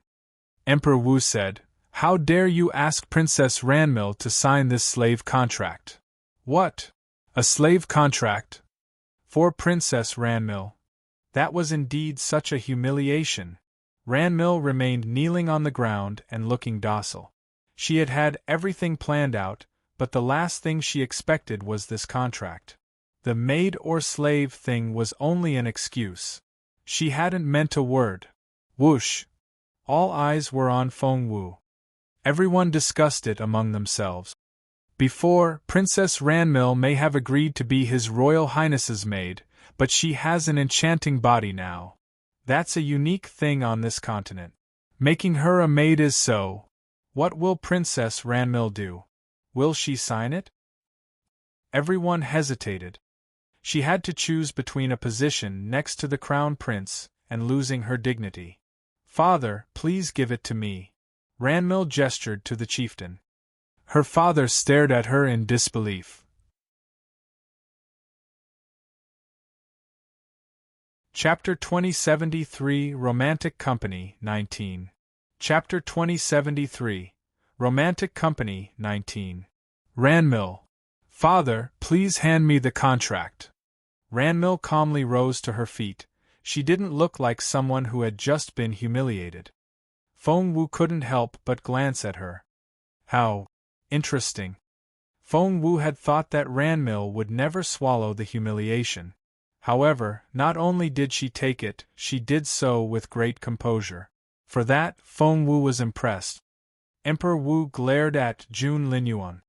Emperor Wu said, How dare you ask Princess Ranmil to sign this slave contract? What? A slave contract? For Princess Ranmil. That was indeed such a humiliation. Ranmil remained kneeling on the ground and looking docile. She had had everything planned out, but the last thing she expected was this contract. The maid or slave thing was only an excuse. She hadn't meant a word. Whoosh! All eyes were on Feng Wu. Everyone discussed it among themselves. Before, Princess Ranmil may have agreed to be His Royal Highness's maid, but she has an enchanting body now. That's a unique thing on this continent. Making her a maid is so. What will Princess Ranmil do? Will she sign it? Everyone hesitated. She had to choose between a position next to the Crown Prince and losing her dignity. Father, please give it to me. Ranmil gestured to the chieftain. Her father stared at her in disbelief. Chapter 2073 Romantic Company 19. Chapter 2073 Romantic Company 19. Ranmil. Father, please hand me the contract. Ranmil calmly rose to her feet. She didn't look like someone who had just been humiliated. Feng Wu couldn't help but glance at her. How interesting. Feng Wu had thought that Ranmil would never swallow the humiliation. However, not only did she take it, she did so with great composure. For that, Feng Wu was impressed. Emperor Wu glared at Jun Linyuan.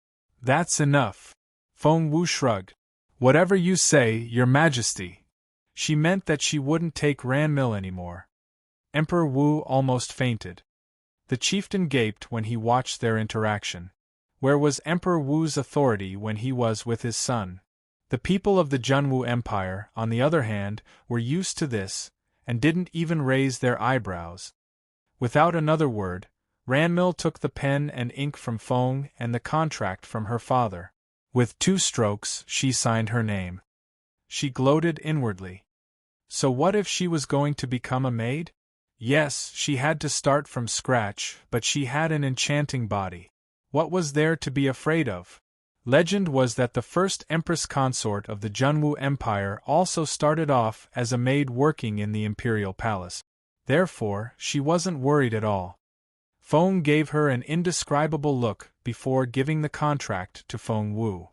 That's enough. Feng Wu shrugged. Whatever you say, Your Majesty. She meant that she wouldn't take Ranmil anymore. Emperor Wu almost fainted. The chieftain gaped when he watched their interaction. Where was Emperor Wu's authority when he was with his son? The people of the Junwu Empire, on the other hand, were used to this, and didn't even raise their eyebrows. Without another word, Ranmil took the pen and ink from Feng and the contract from her father. With 2 strokes, she signed her name. She gloated inwardly. So what if she was going to become a maid? Yes, she had to start from scratch, but she had an enchanting body. What was there to be afraid of? Legend was that the first Empress consort of the Junwu Empire also started off as a maid working in the imperial palace. Therefore, she wasn't worried at all. Feng gave her an indescribable look before giving the contract to Feng Wu.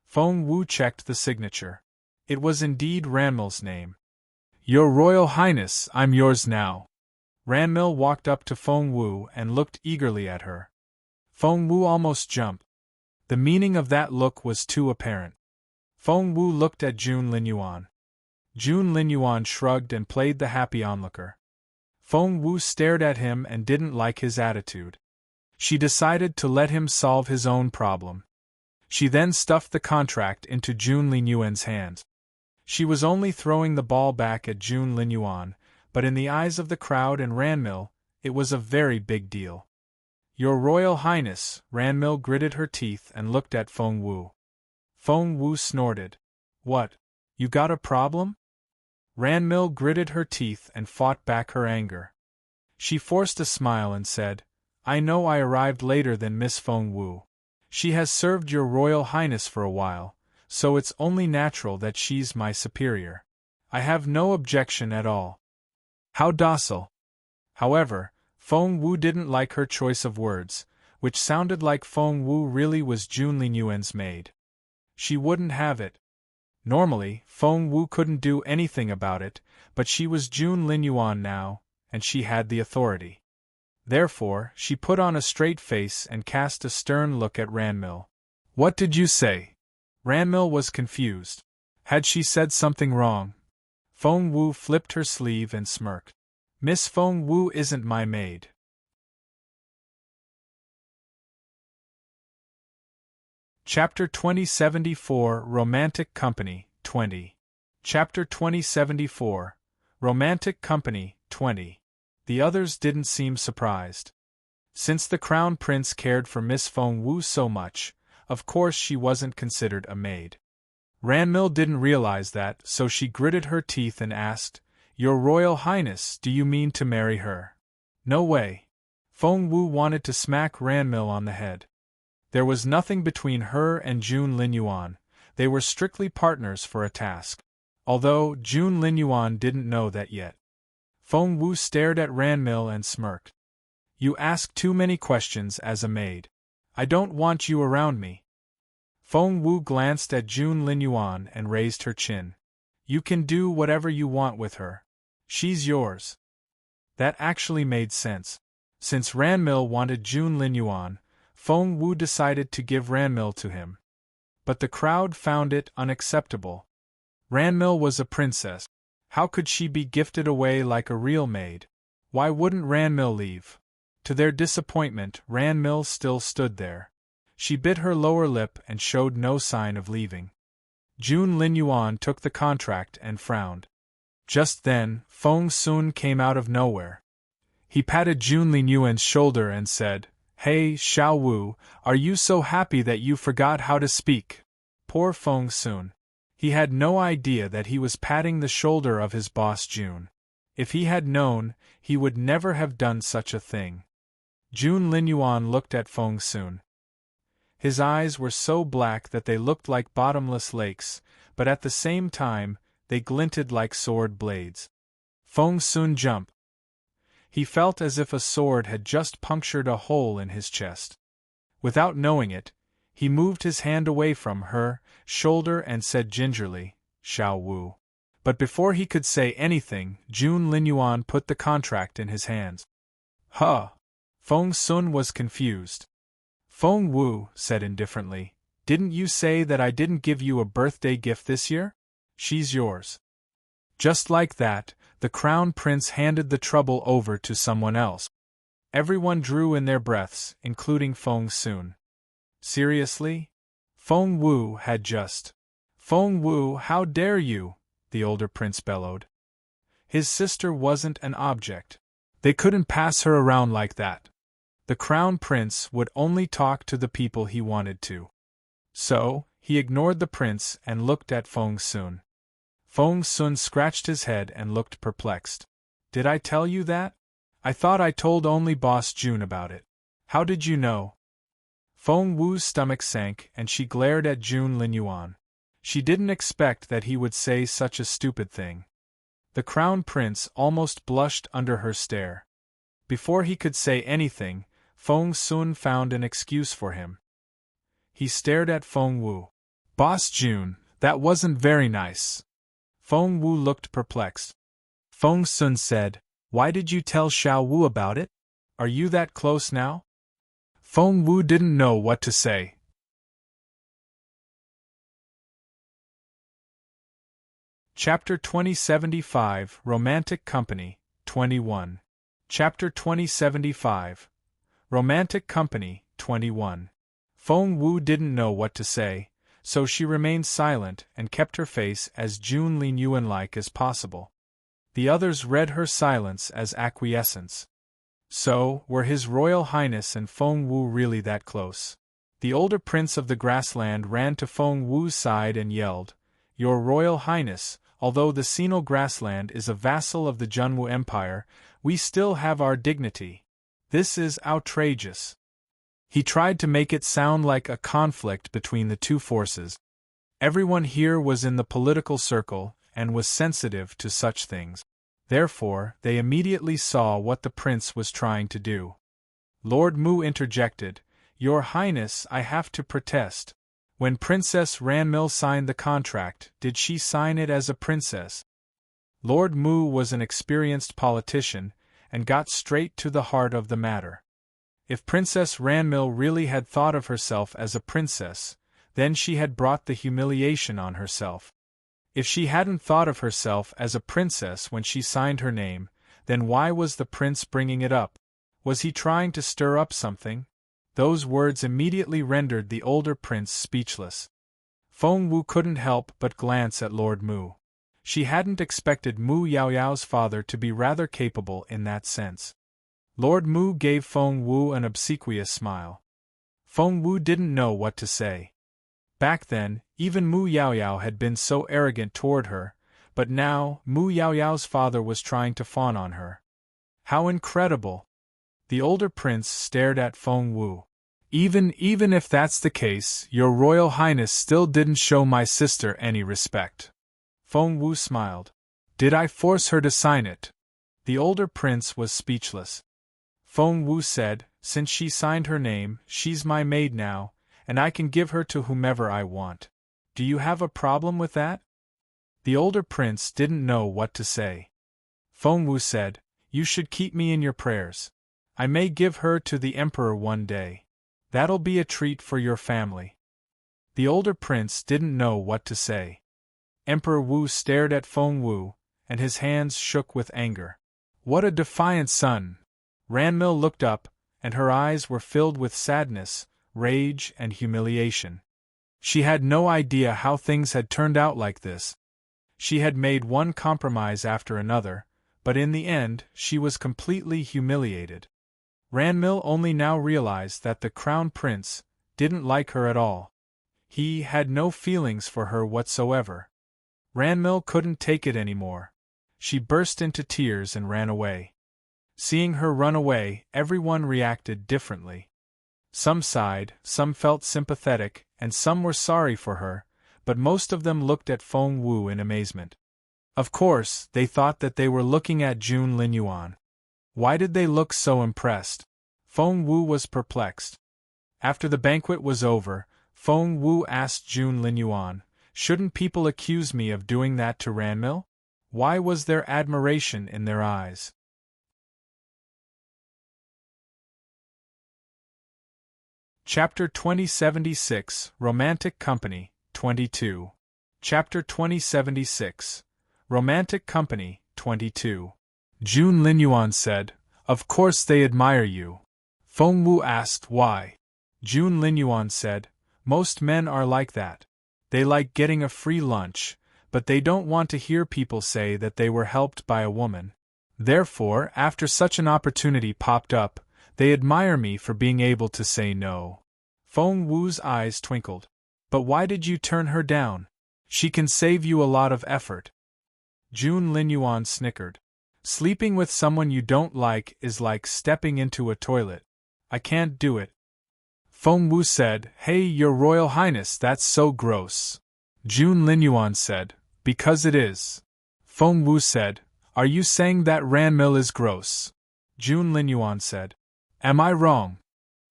Feng Wu checked the signature. It was indeed Ranmil's name. Your Royal Highness, I'm yours now. Ranmil walked up to Feng Wu and looked eagerly at her. Feng Wu almost jumped. The meaning of that look was too apparent. Feng Wu looked at Jun Linyuan. Jun Linyuan shrugged and played the happy onlooker. Feng Wu stared at him and didn't like his attitude. She decided to let him solve his own problem. She then stuffed the contract into Jun Linyuan's hands. She was only throwing the ball back at Jun Linyuan, but in the eyes of the crowd and Ranmil, it was a very big deal. Your Royal Highness, Ranmil gritted her teeth and looked at Feng Wu. Feng Wu snorted. What? You got a problem? Ranmil gritted her teeth and fought back her anger. She forced a smile and said, I know I arrived later than Miss Feng Wu. She has served your Royal Highness for a while, so it's only natural that she's my superior. I have no objection at all. How docile. However, Feng Wu didn't like her choice of words, which sounded like Feng Wu really was Jun Linyuan's maid. She wouldn't have it. Normally, Feng Wu couldn't do anything about it, but she was Jun Linyuan now, and she had the authority. Therefore, she put on a straight face and cast a stern look at Ranmil. What did you say? Ranmil was confused. Had she said something wrong? Feng Wu flipped her sleeve and smirked. Miss Feng Wu isn't my maid. Chapter 2074 Romantic Company 20. Chapter 2074 Romantic Company 20. The others didn't seem surprised. Since the Crown Prince cared for Miss Feng Wu so much, of course she wasn't considered a maid. Ranmil didn't realize that, so she gritted her teeth and asked, Your Royal Highness, do you mean to marry her? No way. Feng Wu wanted to smack Ranmil on the head. There was nothing between her and Jun Linyuan. They were strictly partners for a task. Although Jun Linyuan didn't know that yet. Feng Wu stared at Ranmil and smirked. You ask too many questions as a maid. I don't want you around me. Feng Wu glanced at Jun Linyuan and raised her chin. You can do whatever you want with her. She's yours. That actually made sense. Since Ranmil wanted Jun Linyuan, Feng Wu decided to give Ranmil to him. But the crowd found it unacceptable. Ranmil was a princess. How could she be gifted away like a real maid? Why wouldn't Ranmil leave? To their disappointment, Ranmil still stood there. She bit her lower lip and showed no sign of leaving. Jun Linyuan took the contract and frowned. Just then, Feng Sun came out of nowhere. He patted Jun Linyuan's shoulder and said, "Hey, Xiao Wu, are you so happy that you forgot how to speak?" Poor Feng Sun. He had no idea that he was patting the shoulder of his boss Jun. If he had known, he would never have done such a thing. Jun Linyuan looked at Feng Sun. His eyes were so black that they looked like bottomless lakes, but at the same time, they glinted like sword blades. Feng Sun jumped. He felt as if a sword had just punctured a hole in his chest. Without knowing it, he moved his hand away from her shoulder and said gingerly, "Xiao Wu." But before he could say anything, Jun Linyuan put the contract in his hands. Huh! Feng Sun was confused. Feng Wu said indifferently, "Didn't you say that I didn't give you a birthday gift this year? She's yours." Just like that, the crown prince handed the trouble over to someone else. Everyone drew in their breaths, including Feng Sun. Seriously? Feng Wu had just. "Feng Wu, how dare you?" the older prince bellowed. His sister wasn't an object. They couldn't pass her around like that. The crown prince would only talk to the people he wanted to. So, he ignored the prince and looked at Feng Sun. Feng Sun scratched his head and looked perplexed. "Did I tell you that? I thought I told only Boss Jun about it. How did you know?" Feng Wu's stomach sank and she glared at Jun Linyuan. She didn't expect that he would say such a stupid thing. The crown prince almost blushed under her stare. Before he could say anything, Feng Sun found an excuse for him. He stared at Feng Wu. "Boss Jun, that wasn't very nice." Feng Wu looked perplexed. Feng Sun said, "Why did you tell Xiao Wu about it? Are you that close now?" Feng Wu didn't know what to say. Chapter 2075, Romantic Company, 21. Chapter 2075, Romantic Company, 21. Feng Wu didn't know what to say, so she remained silent and kept her face as Jun Linyuan-like as possible. The others read her silence as acquiescence. So, were His Royal Highness and Feng Wu really that close? The older prince of the grassland ran to Feng Wu's side and yelled, "Your Royal Highness, although the Sino grassland is a vassal of the Junwu Empire, we still have our dignity. This is outrageous." He tried to make it sound like a conflict between the two forces. Everyone here was in the political circle and was sensitive to such things. Therefore, they immediately saw what the prince was trying to do. Lord Mu interjected, "Your Highness, I have to protest. When Princess Ranmil signed the contract, did she sign it as a princess?" Lord Mu was an experienced politician, and got straight to the heart of the matter. If Princess Ranmil really had thought of herself as a princess, then she had brought the humiliation on herself. If she hadn't thought of herself as a princess when she signed her name, then why was the prince bringing it up? Was he trying to stir up something? Those words immediately rendered the older prince speechless. Feng Wu couldn't help but glance at Lord Mu. She hadn't expected Mu Yaoyao's father to be rather capable in that sense. Lord Mu gave Feng Wu an obsequious smile. Feng Wu didn't know what to say. Back then, even Mu Yaoyao had been so arrogant toward her, but now, Mu Yaoyao's father was trying to fawn on her. How incredible! The older prince stared at Feng Wu. Even if that's the case, your Royal Highness still didn't show my sister any respect." Feng Wu smiled. "Did I force her to sign it?" The older prince was speechless. Feng Wu said, "Since she signed her name, she's my maid now, and I can give her to whomever I want. Do you have a problem with that?" The older prince didn't know what to say. Feng Wu said, "You should keep me in your prayers. I may give her to the emperor one day. That'll be a treat for your family." The older prince didn't know what to say. Emperor Wu stared at Feng Wu, and his hands shook with anger. What a defiant son! Ranmil looked up, and her eyes were filled with sadness, rage, and humiliation. She had no idea how things had turned out like this. She had made one compromise after another, but in the end, she was completely humiliated. Ranmil only now realized that the Crown Prince didn't like her at all. He had no feelings for her whatsoever. Ranmil couldn't take it anymore. She burst into tears and ran away. Seeing her run away, everyone reacted differently. Some sighed, some felt sympathetic, and some were sorry for her, but most of them looked at Feng Wu in amazement. Of course, they thought that they were looking at Jun Linyuan. Why did they look so impressed? Feng Wu was perplexed. After the banquet was over, Feng Wu asked Jun Linyuan, "Shouldn't people accuse me of doing that to Ranmil?" Why was there admiration in their eyes? Chapter 2076, Romantic Company, 22. Chapter 2076, Romantic Company, 22. Jun Linyuan said, "Of course they admire you." Feng Wu asked why. Jun Linyuan said, "Most men are like that. They like getting a free lunch, but they don't want to hear people say that they were helped by a woman. Therefore, after such an opportunity popped up, they admire me for being able to say no." Feng Wu's eyes twinkled. "But why did you turn her down? She can save you a lot of effort." Jun Linyuan snickered. "Sleeping with someone you don't like is like stepping into a toilet. I can't do it." Feng Wu said, "Hey, Your Royal Highness, that's so gross." Jun Linyuan said, "Because it is." Feng Wu said, "Are you saying that Ranmil is gross?" Jun Linyuan said, "Am I wrong?"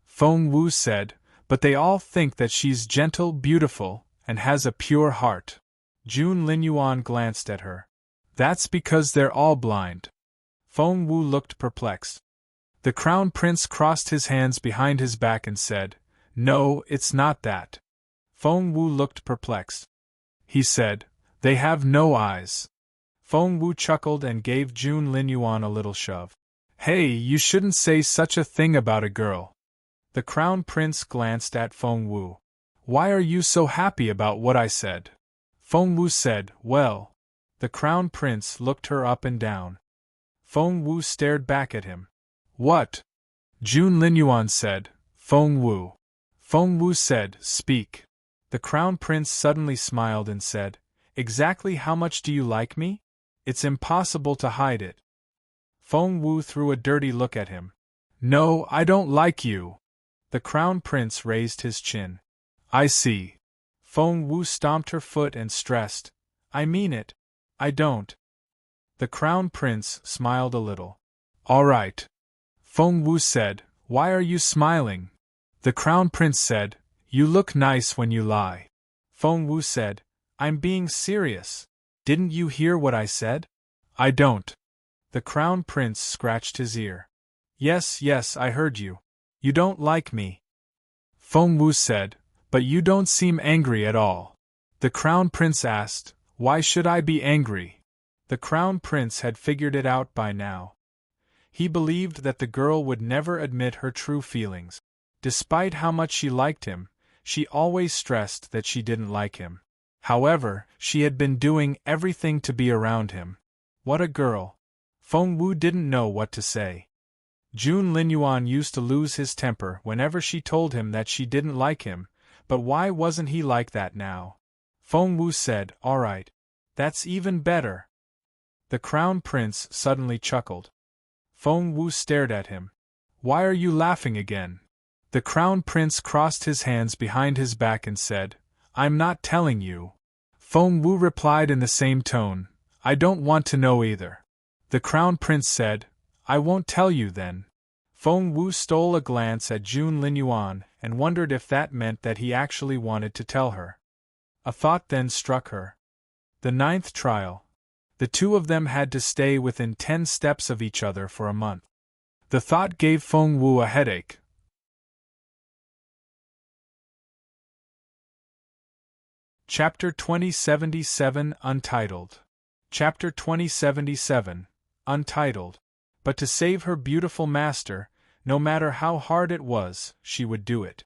Feng Wu said, "But they all think that she's gentle, beautiful, and has a pure heart." Jun Linyuan glanced at her. "That's because they're all blind." Feng Wu looked perplexed. The Crown Prince crossed his hands behind his back and said, "No, it's not that." Feng Wu looked perplexed. He said, "They have no eyes." Feng Wu chuckled and gave Jun Linyuan a little shove. "Hey, you shouldn't say such a thing about a girl." The Crown Prince glanced at Feng Wu. "Why are you so happy about what I said?" Feng Wu said, "Well." The Crown Prince looked her up and down. Feng Wu stared back at him. "What?" Jun Linyuan said, "Feng Wu." Feng Wu said, "Speak." The Crown Prince suddenly smiled and said, "Exactly how much do you like me? It's impossible to hide it." Feng Wu threw a dirty look at him. "No, I don't like you." The Crown Prince raised his chin. "I see." Feng Wu stomped her foot and stressed, "I mean it. I don't." The Crown Prince smiled a little. "All right." Feng Wu said, "Why are you smiling?" The Crown Prince said, "You look nice when you lie." Feng Wu said, "I'm being serious. Didn't you hear what I said?" "I don't." The Crown Prince scratched his ear. Yes, I heard you. You don't like me." Feng Wu said, "But you don't seem angry at all." The Crown Prince asked, "Why should I be angry?" The Crown Prince had figured it out by now. He believed that the girl would never admit her true feelings. Despite how much she liked him, she always stressed that she didn't like him. However, she had been doing everything to be around him. What a girl! Feng Wu didn't know what to say. Jun Linyuan used to lose his temper whenever she told him that she didn't like him, but why wasn't he like that now? Feng Wu said, "All right. That's even better." The Crown Prince suddenly chuckled. Feng Wu stared at him. "Why are you laughing again?" The Crown Prince crossed his hands behind his back and said, "I'm not telling you." Feng Wu replied in the same tone, "I don't want to know either." The Crown Prince said, "I won't tell you then." Feng Wu stole a glance at Jun Linyuan and wondered if that meant that he actually wanted to tell her. A thought then struck her. The 9th trial. The two of them had to stay within 10 steps of each other for a month. The thought gave Feng Wu a headache. Chapter 2077, Untitled. Chapter 2077, Untitled. But to save her beautiful master, no matter how hard it was, she would do it.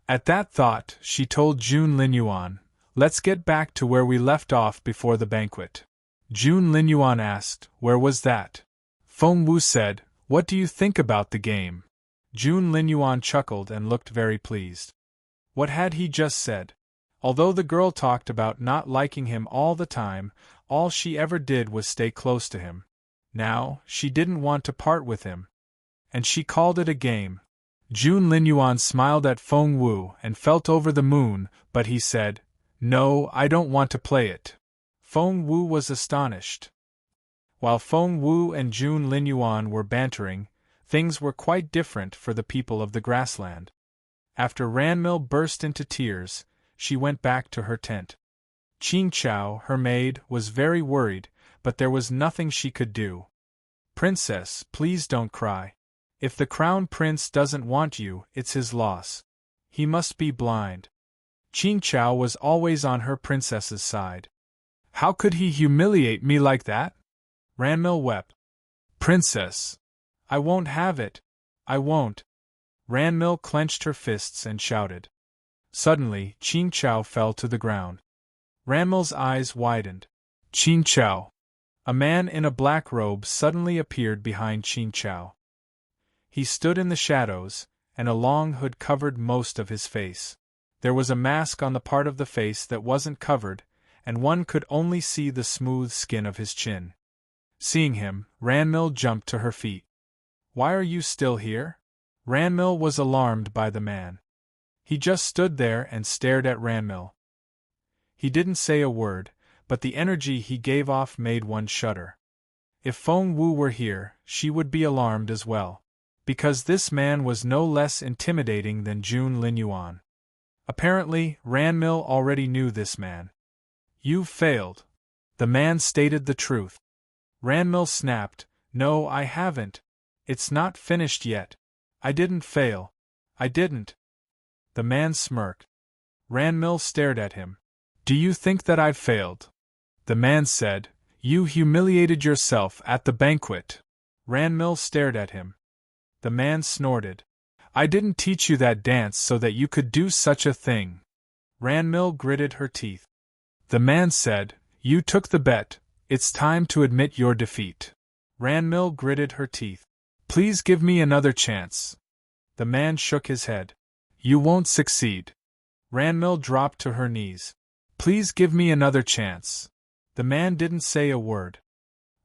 At that thought, she told Jun Linyuan, "Let's get back to where we left off before the banquet." Jun Linyuan asked, "Where was that?" Feng Wu said, "What do you think about the game?" Jun Linyuan chuckled and looked very pleased. What had he just said? Although the girl talked about not liking him all the time, all she ever did was stay close to him. Now, she didn't want to part with him. And she called it a game. Jun Linyuan smiled at Feng Wu and felt over the moon, but he said, "No, I don't want to play it." Feng Wu was astonished. While Feng Wu and Jun Linyuan were bantering, things were quite different for the people of the grassland. After Ranmil burst into tears, she went back to her tent. Qingqiao, her maid, was very worried, but there was nothing she could do. "Princess, please don't cry. If the crown prince doesn't want you, it's his loss. He must be blind." Qingqiao was always on her princess's side. "How could he humiliate me like that?" Ranmil wept. "Princess! I won't have it! I won't!" Ranmil clenched her fists and shouted. Suddenly, Qingqiao fell to the ground. Ranmil's eyes widened. "Qingqiao!" A man in a black robe suddenly appeared behind Qingqiao. He stood in the shadows, and a long hood covered most of his face. There was a mask on the part of the face that wasn't covered, and one could only see the smooth skin of his chin. Seeing him, Ranmil jumped to her feet. "Why are you still here?" Ranmil was alarmed by the man. He just stood there and stared at Ranmil. He didn't say a word, but the energy he gave off made one shudder. If Feng Wu were here, she would be alarmed as well, because this man was no less intimidating than Jun Linyuan. Apparently, Ranmil already knew this man. "You've failed." The man stated the truth. Ranmil snapped, "No, I haven't. It's not finished yet. I didn't fail. I didn't." The man smirked. Ranmil stared at him. "Do you think that I've failed?" The man said, "You humiliated yourself at the banquet." Ranmil stared at him. The man snorted. "I didn't teach you that dance so that you could do such a thing." Ranmil gritted her teeth. The man said, "You took the bet, it's time to admit your defeat." Ranmil gritted her teeth. "Please give me another chance." The man shook his head. "You won't succeed." Ranmil dropped to her knees. "Please give me another chance." The man didn't say a word.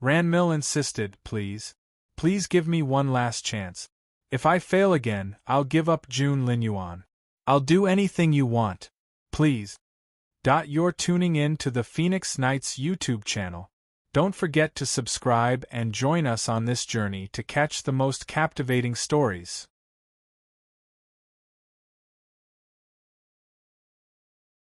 Ranmil insisted, "Please. Please give me one last chance. If I fail again, I'll give up Jun Linyuan. I'll do anything you want. Please." You're tuning in to the Phoenix Knights YouTube channel. Don't forget to subscribe and join us on this journey to catch the most captivating stories.